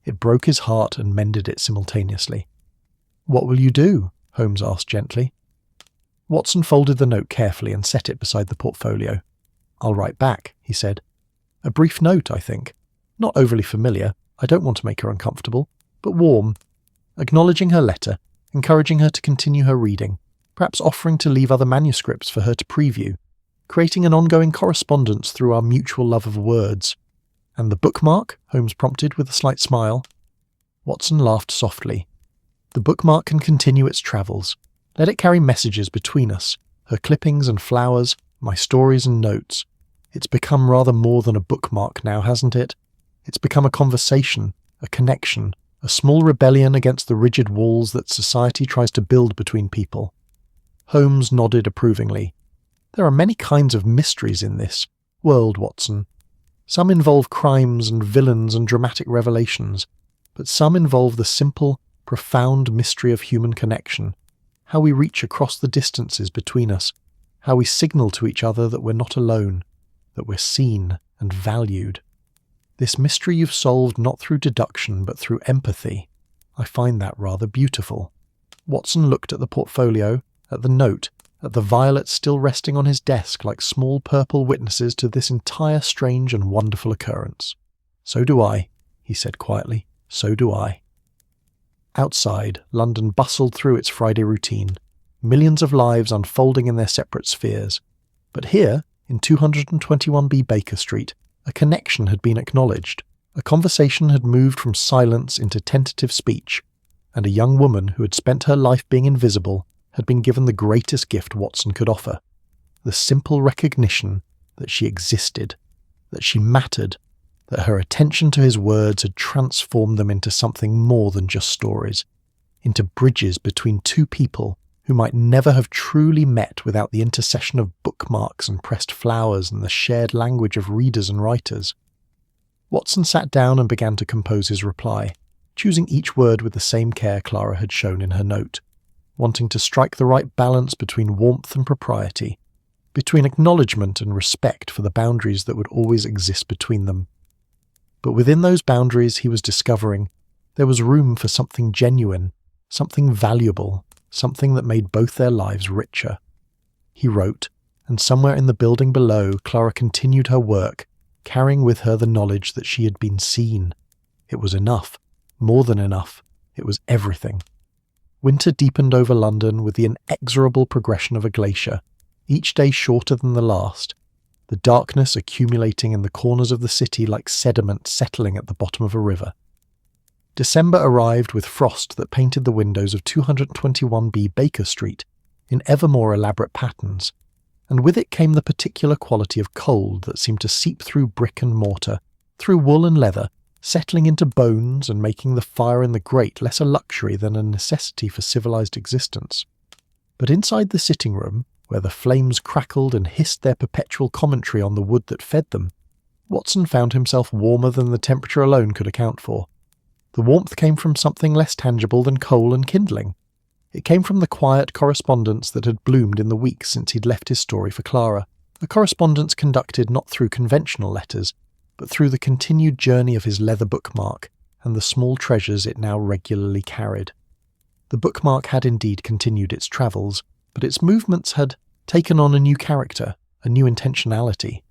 it broke his heart and mended it simultaneously. "What will you do?" Holmes asked gently. Watson folded the note carefully and set it beside the portfolio. "I'll write back," he said. "A brief note, I think. Not overly familiar. I don't want to make her uncomfortable, but warm. Acknowledging her letter, encouraging her to continue her reading, perhaps offering to leave other manuscripts for her to preview, creating an ongoing correspondence through our mutual love of words." "And the bookmark?" Holmes prompted with a slight smile. Watson laughed softly. "The bookmark can continue its travels. Let it carry messages between us, her clippings and flowers, my stories and notes. It's become rather more than a bookmark now, hasn't it? It's become a conversation, a connection, a small rebellion against the rigid walls that society tries to build between people." Holmes nodded approvingly. "There are many kinds of mysteries in this world, Watson. Some involve crimes and villains and dramatic revelations, but some involve the simple, profound mystery of human connection, how we reach across the distances between us, how we signal to each other that we're not alone, that we're seen and valued. This mystery you've solved not through deduction but through empathy. I find that rather beautiful." Watson looked at the portfolio, at the note, at the violets still resting on his desk like small purple witnesses to this entire strange and wonderful occurrence. "So do I," he said quietly. "So do I." Outside, London bustled through its Friday routine, millions of lives unfolding in their separate spheres. But here, in 221B Baker Street, a connection had been acknowledged, a conversation had moved from silence into tentative speech, and a young woman who had spent her life being invisible had been given the greatest gift Watson could offer, the simple recognition that she existed, that she mattered, that her attention to his words had transformed them into something more than just stories, into bridges between two people who might never have truly met without the intercession of bookmarks and pressed flowers and the shared language of readers and writers. Watson sat down and began to compose his reply, choosing each word with the same care Clara had shown in her note, wanting to strike the right balance between warmth and propriety, between acknowledgement and respect for the boundaries that would always exist between them. But within those boundaries, he was discovering there was room for something genuine, something valuable, something that made both their lives richer. He wrote, and somewhere in the building below, Clara continued her work, carrying with her the knowledge that she had been seen. It was enough, more than enough. It was everything. Winter deepened over London with the inexorable progression of a glacier, each day shorter than the last, the darkness accumulating in the corners of the city like sediment settling at the bottom of a river. December arrived with frost that painted the windows of 221B Baker Street in ever more elaborate patterns, and with it came the particular quality of cold that seemed to seep through brick and mortar, through wool and leather, settling into bones and making the fire in the grate less a luxury than a necessity for civilized existence. But inside the sitting room, where the flames crackled and hissed their perpetual commentary on the wood that fed them, Watson found himself warmer than the temperature alone could account for. The warmth came from something less tangible than coal and kindling. It came from the quiet correspondence that had bloomed in the weeks since he'd left his story for Clara, a correspondence conducted not through conventional letters, but through the continued journey of his leather bookmark and the small treasures it now regularly carried. The bookmark had indeed continued its travels, but its movements had taken on a new character, a new intentionality.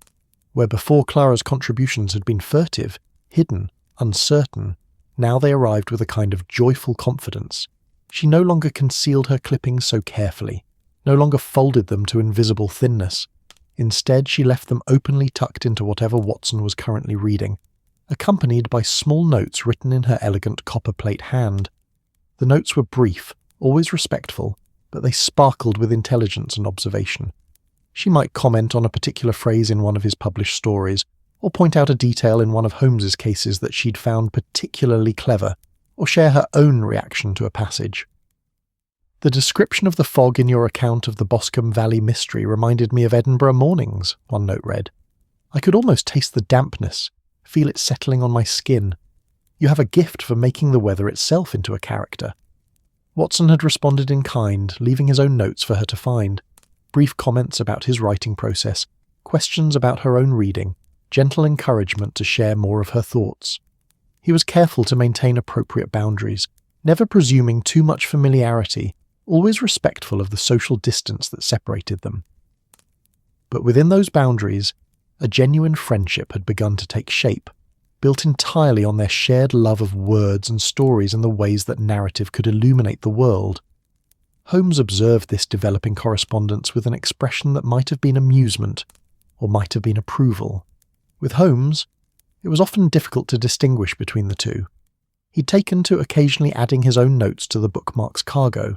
Where before Clara's contributions had been furtive, hidden, uncertain, now they arrived with a kind of joyful confidence. She no longer concealed her clippings so carefully, no longer folded them to invisible thinness. Instead, she left them openly tucked into whatever Watson was currently reading, accompanied by small notes written in her elegant copperplate hand. The notes were brief, always respectful, but they sparkled with intelligence and observation. She might comment on a particular phrase in one of his published stories, or point out a detail in one of Holmes's cases that she'd found particularly clever, or share her own reaction to a passage. The description of the fog in your account of the Boscombe Valley mystery reminded me of Edinburgh mornings, one note read. I could almost taste the dampness, feel it settling on my skin. You have a gift for making the weather itself into a character. Watson had responded in kind, leaving his own notes for her to find. Brief comments about his writing process, questions about her own reading, gentle encouragement to share more of her thoughts. He was careful to maintain appropriate boundaries, never presuming too much familiarity, always respectful of the social distance that separated them. But within those boundaries, a genuine friendship had begun to take shape, built entirely on their shared love of words and stories and the ways that narrative could illuminate the world. Holmes observed this developing correspondence with an expression that might have been amusement, or might have been approval. With Holmes, it was often difficult to distinguish between the two. He'd taken to occasionally adding his own notes to the bookmark's cargo,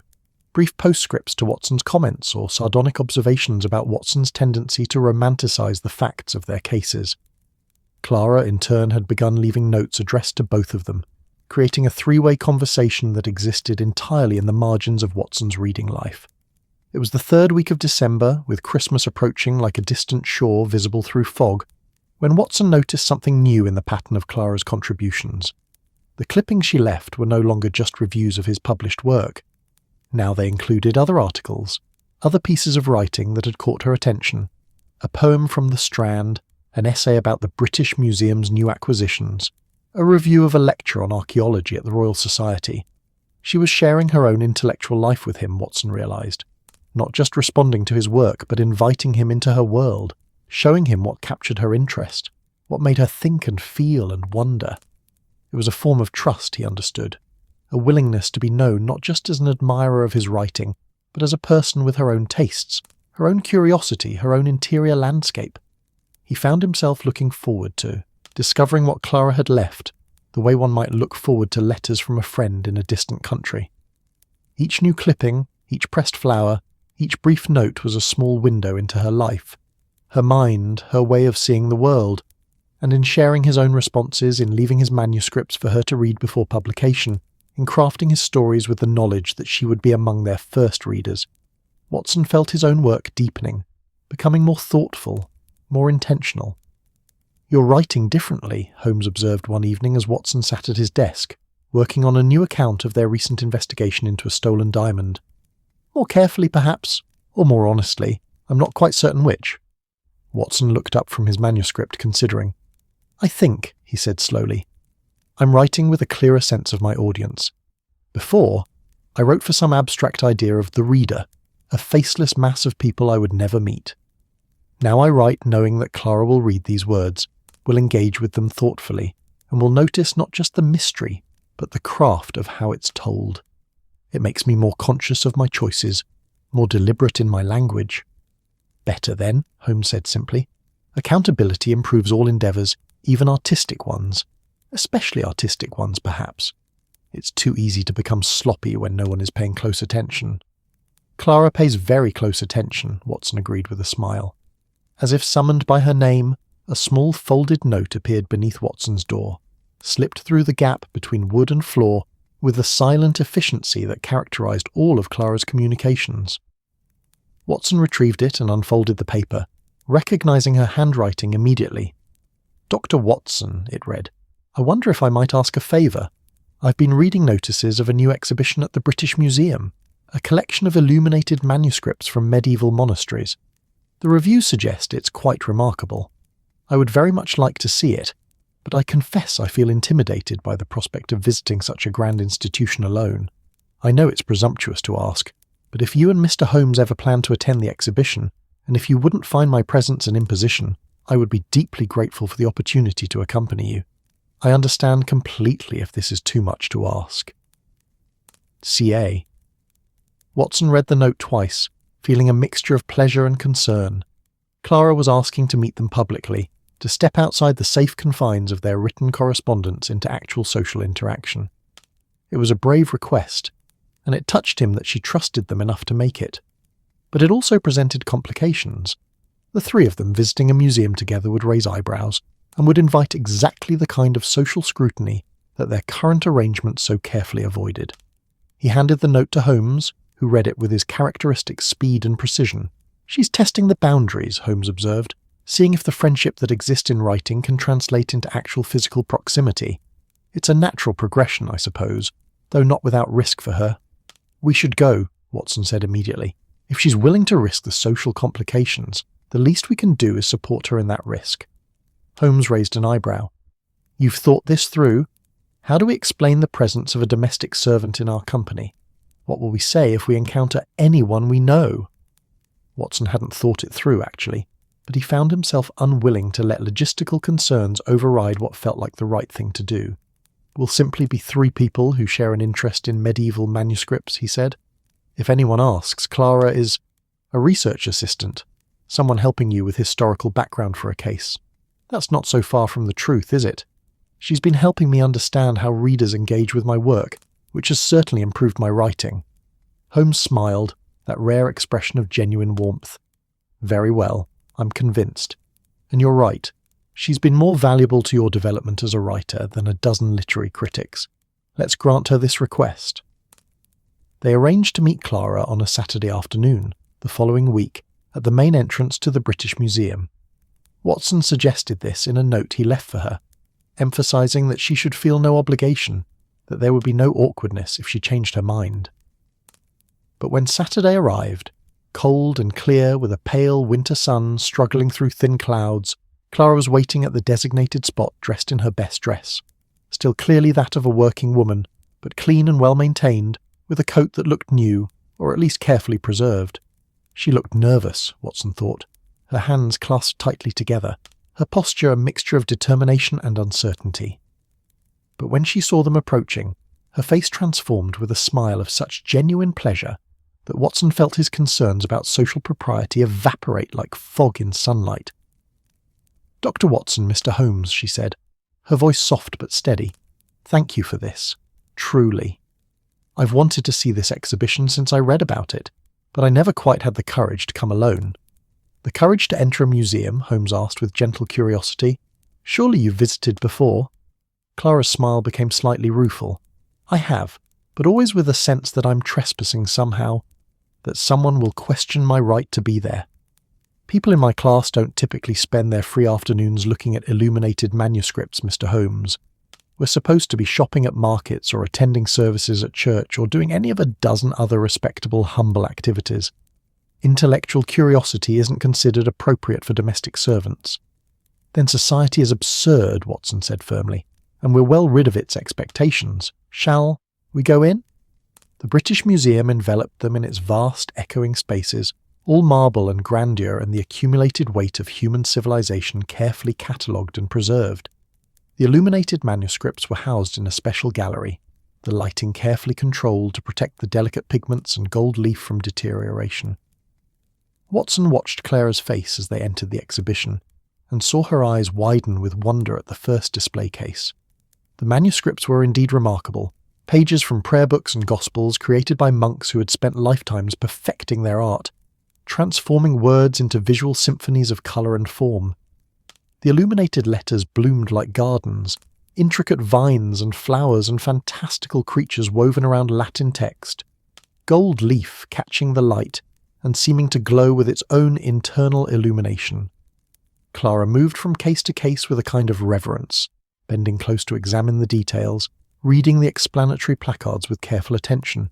brief postscripts to Watson's comments or sardonic observations about Watson's tendency to romanticize the facts of their cases. Clara, in turn, had begun leaving notes addressed to both of them, creating a three-way conversation that existed entirely in the margins of Watson's reading life. It was the third week of December, with Christmas approaching like a distant shore visible through fog, when Watson noticed something new in the pattern of Clara's contributions. The clippings she left were no longer just reviews of his published work. Now they included other articles, other pieces of writing that had caught her attention, a poem from the Strand, an essay about the British Museum's new acquisitions, a review of a lecture on archaeology at the Royal Society. She was sharing her own intellectual life with him, Watson realised, not just responding to his work, but inviting him into her world, showing him what captured her interest, what made her think and feel and wonder. It was a form of trust, he understood, a willingness to be known not just as an admirer of his writing, but as a person with her own tastes, her own curiosity, her own interior landscape. He found himself looking forward to, discovering what Clara had left, the way one might look forward to letters from a friend in a distant country. Each new clipping, each pressed flower, each brief note was a small window into her life, her mind, her way of seeing the world, and in sharing his own responses, in leaving his manuscripts for her to read before publication, in crafting his stories with the knowledge that she would be among their first readers, Watson felt his own work deepening, becoming more thoughtful, more intentional. "You're writing differently," Holmes observed one evening as Watson sat at his desk, working on a new account of their recent investigation into a stolen diamond. "More carefully, perhaps, or more honestly, I'm not quite certain which." Watson looked up from his manuscript, considering. "I think," he said slowly, "I'm writing with a clearer sense of my audience. Before, I wrote for some abstract idea of the reader, a faceless mass of people I would never meet. Now I write knowing that Clara will read these words, will engage with them thoughtfully, and will notice not just the mystery, but the craft of how it's told. It makes me more conscious of my choices, more deliberate in my language." "Better then," Holmes said simply. "Accountability improves all endeavours, even artistic ones. Especially artistic ones, perhaps. It's too easy to become sloppy when no one is paying close attention." Clara pays very close attention, Watson agreed with a smile. As if summoned by her name, a small folded note appeared beneath Watson's door, slipped through the gap between wood and floor with the silent efficiency that characterized all of Clara's communications. Watson retrieved it and unfolded the paper, recognizing her handwriting immediately. "Dr. Watson," it read, "I wonder if I might ask a favour. I've been reading notices of a new exhibition at the British Museum, a collection of illuminated manuscripts from medieval monasteries. The reviews suggest it's quite remarkable. I would very much like to see it, but I confess I feel intimidated by the prospect of visiting such a grand institution alone. I know it's presumptuous to ask, but if you and Mr. Holmes ever plan to attend the exhibition, and if you wouldn't find my presence an imposition, I would be deeply grateful for the opportunity to accompany you. I understand completely if this is too much to ask. C.A." Watson read the note twice, feeling a mixture of pleasure and concern. Clara was asking to meet them publicly, to step outside the safe confines of their written correspondence into actual social interaction. It was a brave request, and it touched him that she trusted them enough to make it. But it also presented complications. The three of them visiting a museum together would raise eyebrows, and would invite exactly the kind of social scrutiny that their current arrangement so carefully avoided. He handed the note to Holmes, who read it with his characteristic speed and precision. "She's testing the boundaries," Holmes observed, "seeing if the friendship that exists in writing can translate into actual physical proximity. It's a natural progression, I suppose, though not without risk for her." "We should go," Watson said immediately. "If she's willing to risk the social complications, the least we can do is support her in that risk." Holmes raised an eyebrow. "You've thought this through? How do we explain the presence of a domestic servant in our company? What will we say if we encounter anyone we know?" Watson hadn't thought it through, actually, but he found himself unwilling to let logistical concerns override what felt like the right thing to do. "We'll simply be three people who share an interest in medieval manuscripts," he said. "If anyone asks, Clara is a research assistant, someone helping you with historical background for a case. That's not so far from the truth, is it? She's been helping me understand how readers engage with my work, which has certainly improved my writing." Holmes smiled, that rare expression of genuine warmth. "Very well, I'm convinced. And you're right. She's been more valuable to your development as a writer than a dozen literary critics. Let's grant her this request." They arranged to meet Clara on a Saturday afternoon, the following week, at the main entrance to the British Museum. Watson suggested this in a note he left for her, emphasizing that she should feel no obligation, that there would be no awkwardness if she changed her mind. But when Saturday arrived, cold and clear with a pale winter sun struggling through thin clouds, Clara was waiting at the designated spot dressed in her best dress, still clearly that of a working woman, but clean and well maintained, with a coat that looked new, or at least carefully preserved. She looked nervous, Watson thought, her hands clasped tightly together, her posture a mixture of determination and uncertainty. But when she saw them approaching, her face transformed with a smile of such genuine pleasure that Watson felt his concerns about social propriety evaporate like fog in sunlight. "Dr. Watson, Mr. Holmes," she said, her voice soft but steady. "Thank you for this. Truly. I've wanted to see this exhibition since I read about it, but I never quite had the courage to come alone." "The courage to enter a museum?" Holmes asked with gentle curiosity. "Surely you've visited before?" Clara's smile became slightly rueful. "I have, but always with a sense that I'm trespassing somehow, that someone will question my right to be there. People in my class don't typically spend their free afternoons looking at illuminated manuscripts, Mr. Holmes. We're supposed to be shopping at markets or attending services at church or doing any of a dozen other respectable, humble activities. Intellectual curiosity isn't considered appropriate for domestic servants." "Then society is absurd," Watson said firmly, "and we're well rid of its expectations. Shall we go in?" The British Museum enveloped them in its vast, echoing spaces, all marble and grandeur and the accumulated weight of human civilization carefully catalogued and preserved. The illuminated manuscripts were housed in a special gallery, the lighting carefully controlled to protect the delicate pigments and gold leaf from deterioration. Watson watched Clara's face as they entered the exhibition, and saw her eyes widen with wonder at the first display case. The manuscripts were indeed remarkable, Pages from prayer books and gospels created by monks who had spent lifetimes perfecting their art, transforming words into visual symphonies of colour and form. The illuminated letters bloomed like gardens, intricate vines and flowers and fantastical creatures woven around Latin text, gold leaf catching the light and seeming to glow with its own internal illumination. Clara moved from case to case with a kind of reverence, bending close to examine the details, reading the explanatory placards with careful attention.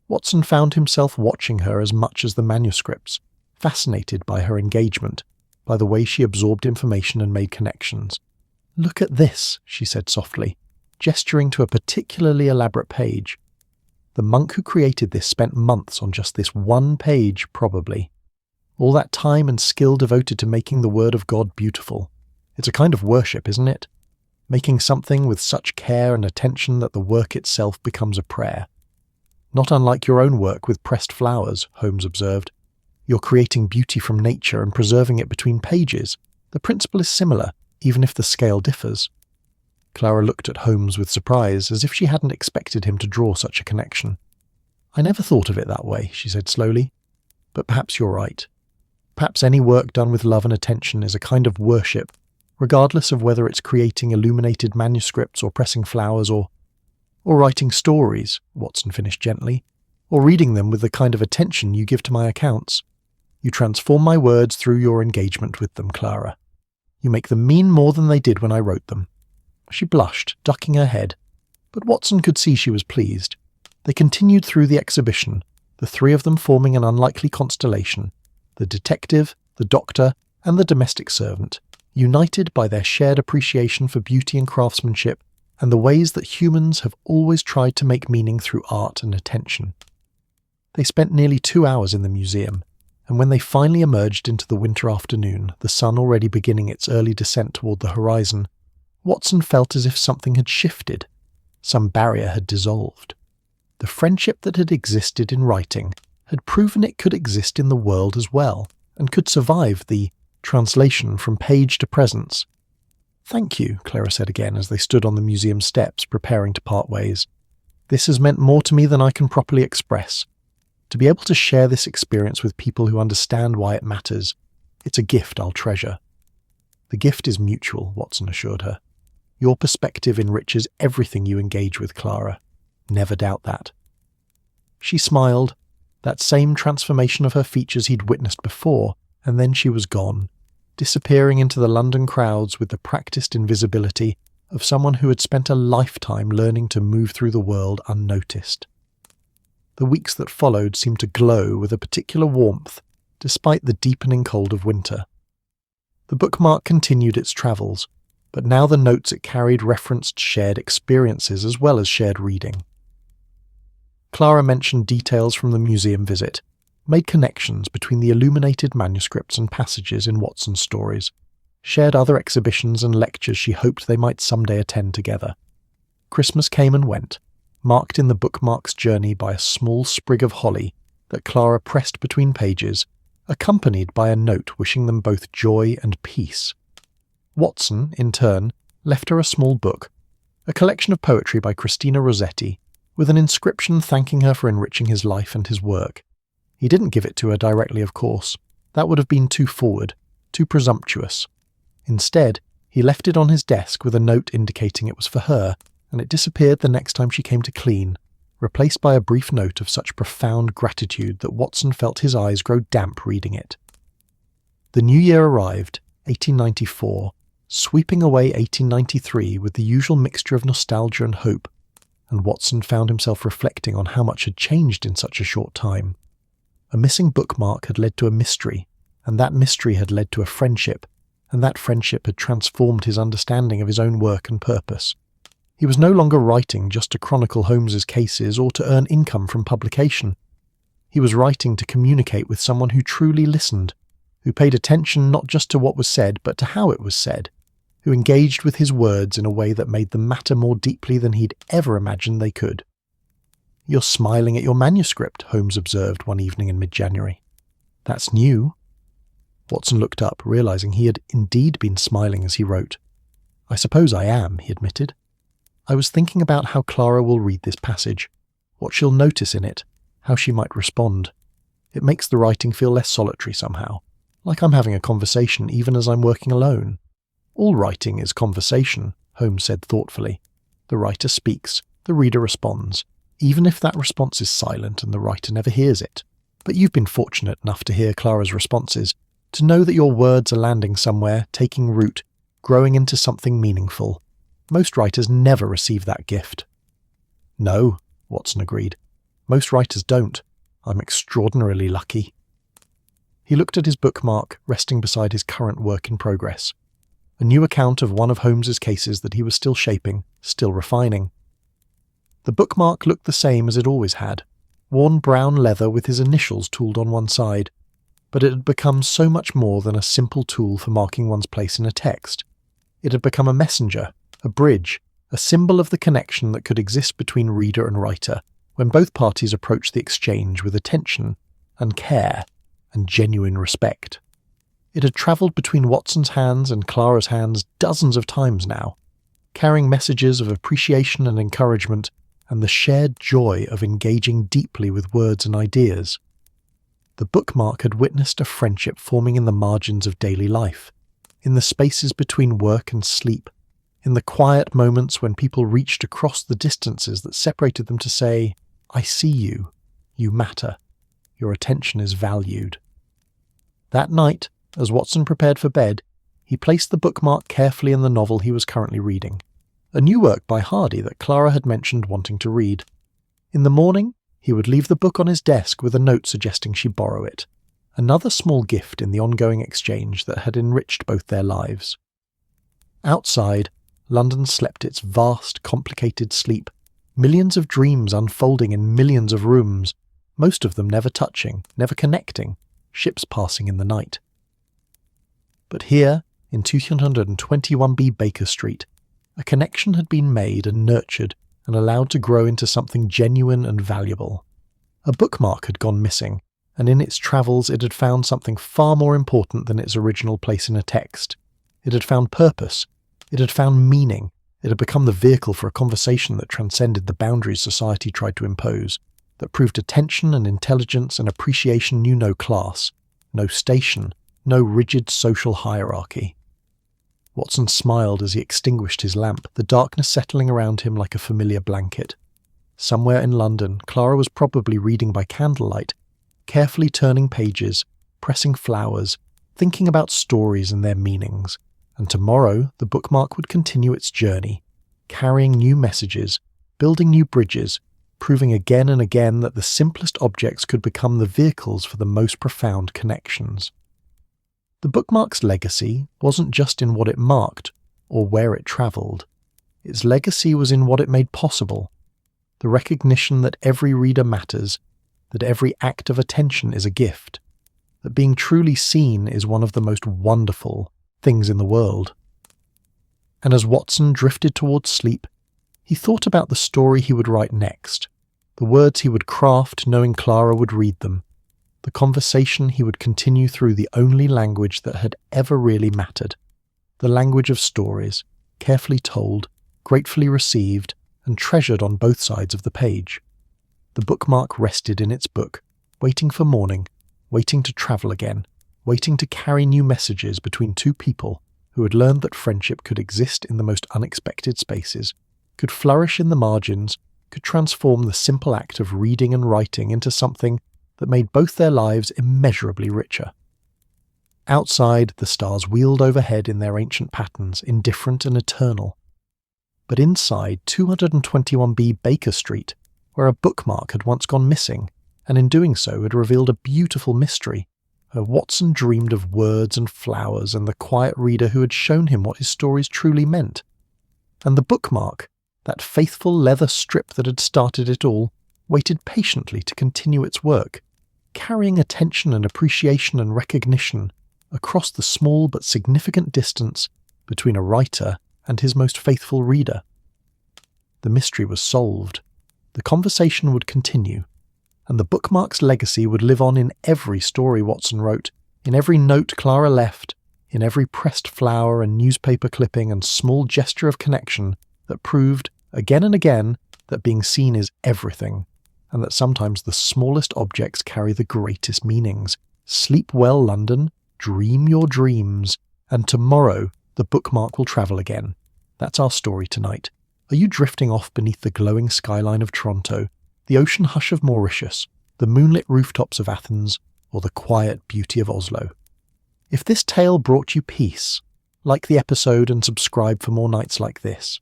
Watson found himself watching her as much as the manuscripts, fascinated by her engagement, by the way she absorbed information and made connections. "Look at this," she said softly, gesturing to a particularly elaborate page. The monk who created this spent months on just this one page, probably. All that time and skill devoted to making the Word of God beautiful. It's a kind of worship, isn't it? Making something with such care and attention that the work itself becomes a prayer. Not unlike your own work with pressed flowers, Holmes observed. You're creating beauty from nature and preserving it between pages. The principle is similar, even if the scale differs. Clara looked at Holmes with surprise, as if she hadn't expected him to draw such a connection. "I never thought of it that way," she said slowly. "But perhaps you're right. Perhaps any work done with love and attention is a kind of worship, regardless of whether it's creating illuminated manuscripts or pressing flowers or writing stories," Watson finished gently, "or reading them with the kind of attention you give to my accounts. You transform my words through your engagement with them, Clara. You make them mean more than they did when I wrote them." She blushed, ducking her head, but Watson could see she was pleased. They continued through the exhibition, the three of them forming an unlikely constellation, the detective, the doctor, and the domestic servant, united by their shared appreciation for beauty and craftsmanship and the ways that humans have always tried to make meaning through art and attention. They spent nearly 2 hours in the museum, and when they finally emerged into the winter afternoon, the sun already beginning its early descent toward the horizon, Watson felt as if something had shifted. Some barrier had dissolved. The friendship that had existed in writing had proven it could exist in the world as well, and could survive the translation from page to presence. "Thank you," Clara said again as they stood on the museum steps preparing to part ways. "This has meant more to me than I can properly express. To be able to share this experience with people who understand why it matters, it's a gift I'll treasure." "The gift is mutual," Watson assured her. "Your perspective enriches everything you engage with, Clara. Never doubt that." She smiled, that same transformation of her features he'd witnessed before, and then she was gone, disappearing into the London crowds with the practiced invisibility of someone who had spent a lifetime learning to move through the world unnoticed. The weeks that followed seemed to glow with a particular warmth, despite the deepening cold of winter. The bookmark continued its travels, but now the notes it carried referenced shared experiences as well as shared reading. Clara mentioned details from the museum visit, made connections between the illuminated manuscripts and passages in Watson's stories, shared other exhibitions and lectures she hoped they might someday attend together. Christmas came and went, marked in the bookmark's journey by a small sprig of holly that Clara pressed between pages, accompanied by a note wishing them both joy and peace. Watson, in turn, left her a small book, a collection of poetry by Christina Rossetti, with an inscription thanking her for enriching his life and his work. He didn't give it to her directly, of course. That would have been too forward, too presumptuous. Instead, he left it on his desk with a note indicating it was for her, and it disappeared the next time she came to clean, replaced by a brief note of such profound gratitude that Watson felt his eyes grow damp reading it. The new year arrived, 1894, sweeping away 1893 with the usual mixture of nostalgia and hope, and Watson found himself reflecting on how much had changed in such a short time. A missing bookmark had led to a mystery, and that mystery had led to a friendship, and that friendship had transformed his understanding of his own work and purpose. He was no longer writing just to chronicle Holmes's cases or to earn income from publication. He was writing to communicate with someone who truly listened, who paid attention not just to what was said but to how it was said, who engaged with his words in a way that made them matter more deeply than he'd ever imagined they could. "You're smiling at your manuscript," Holmes observed one evening in mid-January. "That's new." Watson looked up, realizing he had indeed been smiling as he wrote. "I suppose I am," he admitted. I was thinking about how Clara will read this passage, what she'll notice in it, how she might respond. It makes the writing feel less solitary somehow, like I'm having a conversation even as I'm working alone. All writing is conversation, Holmes said thoughtfully. The writer speaks, the reader responds, even if that response is silent and the writer never hears it. But you've been fortunate enough to hear Clara's responses, to know that your words are landing somewhere, taking root, growing into something meaningful. Most writers never receive that gift. No, Watson agreed. Most writers don't. I'm extraordinarily lucky. He looked at his bookmark resting beside his current work in progress. A new account of one of Holmes's cases that he was still shaping, still refining. The bookmark looked the same as it always had, worn brown leather with his initials tooled on one side, but it had become so much more than a simple tool for marking one's place in a text. It had become a messenger, a bridge, a symbol of the connection that could exist between reader and writer when both parties approached the exchange with attention and care and genuine respect. It had travelled between Watson's hands and Clara's hands dozens of times now, carrying messages of appreciation and encouragement and the shared joy of engaging deeply with words and ideas. The bookmark had witnessed a friendship forming in the margins of daily life, in the spaces between work and sleep, in the quiet moments when people reached across the distances that separated them to say, "I see you, you matter, your attention is valued." That night, as Watson prepared for bed, he placed the bookmark carefully in the novel he was currently reading, a new work by Hardy that Clara had mentioned wanting to read. In the morning, he would leave the book on his desk with a note suggesting she borrow it, another small gift in the ongoing exchange that had enriched both their lives. Outside, London slept its vast, complicated sleep, millions of dreams unfolding in millions of rooms, most of them never touching, never connecting, ships passing in the night. But here, in 221B Baker Street, a connection had been made and nurtured and allowed to grow into something genuine and valuable. A bookmark had gone missing, and in its travels it had found something far more important than its original place in a text. It had found purpose. It had found meaning. It had become the vehicle for a conversation that transcended the boundaries society tried to impose, that proved attention and intelligence and appreciation knew no class, no station, no rigid social hierarchy. Watson smiled as he extinguished his lamp, the darkness settling around him like a familiar blanket. Somewhere in London, Clara was probably reading by candlelight, carefully turning pages, pressing flowers, thinking about stories and their meanings. And tomorrow, the bookmark would continue its journey, carrying new messages, building new bridges, proving again and again that the simplest objects could become the vehicles for the most profound connections. The bookmark's legacy wasn't just in what it marked or where it travelled. Its legacy was in what it made possible, the recognition that every reader matters, that every act of attention is a gift, that being truly seen is one of the most wonderful things in the world. And as Watson drifted towards sleep, he thought about the story he would write next, the words he would craft knowing Clara would read them, the conversation he would continue through the only language that had ever really mattered, the language of stories, carefully told, gratefully received, and treasured on both sides of the page. The bookmark rested in its book, waiting for morning, waiting to travel again, waiting to carry new messages between two people who had learned that friendship could exist in the most unexpected spaces, could flourish in the margins, could transform the simple act of reading and writing into something that made both their lives immeasurably richer. Outside, the stars wheeled overhead in their ancient patterns, indifferent and eternal. But inside 221B Baker Street, where a bookmark had once gone missing, and in doing so had revealed a beautiful mystery, Watson dreamed of words and flowers and the quiet reader who had shown him what his stories truly meant. And the bookmark, that faithful leather strip that had started it all, waited patiently to continue its work, carrying attention and appreciation and recognition across the small but significant distance between a writer and his most faithful reader. The mystery was solved. The conversation would continue, and the bookmark's legacy would live on in every story Watson wrote, in every note Clara left, in every pressed flower and newspaper clipping and small gesture of connection that proved again and again, that being seen is everything, and that sometimes the smallest objects carry the greatest meanings. Sleep well, London, dream your dreams, and tomorrow the bookmark will travel again. That's our story tonight. Are you drifting off beneath the glowing skyline of Toronto, the ocean hush of Mauritius, the moonlit rooftops of Athens, or the quiet beauty of Oslo? If this tale brought you peace, like the episode and subscribe for more nights like this.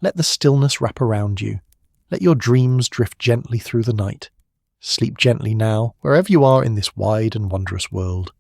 Let the stillness wrap around you. Let your dreams drift gently through the night. Sleep gently now, wherever you are in this wide and wondrous world.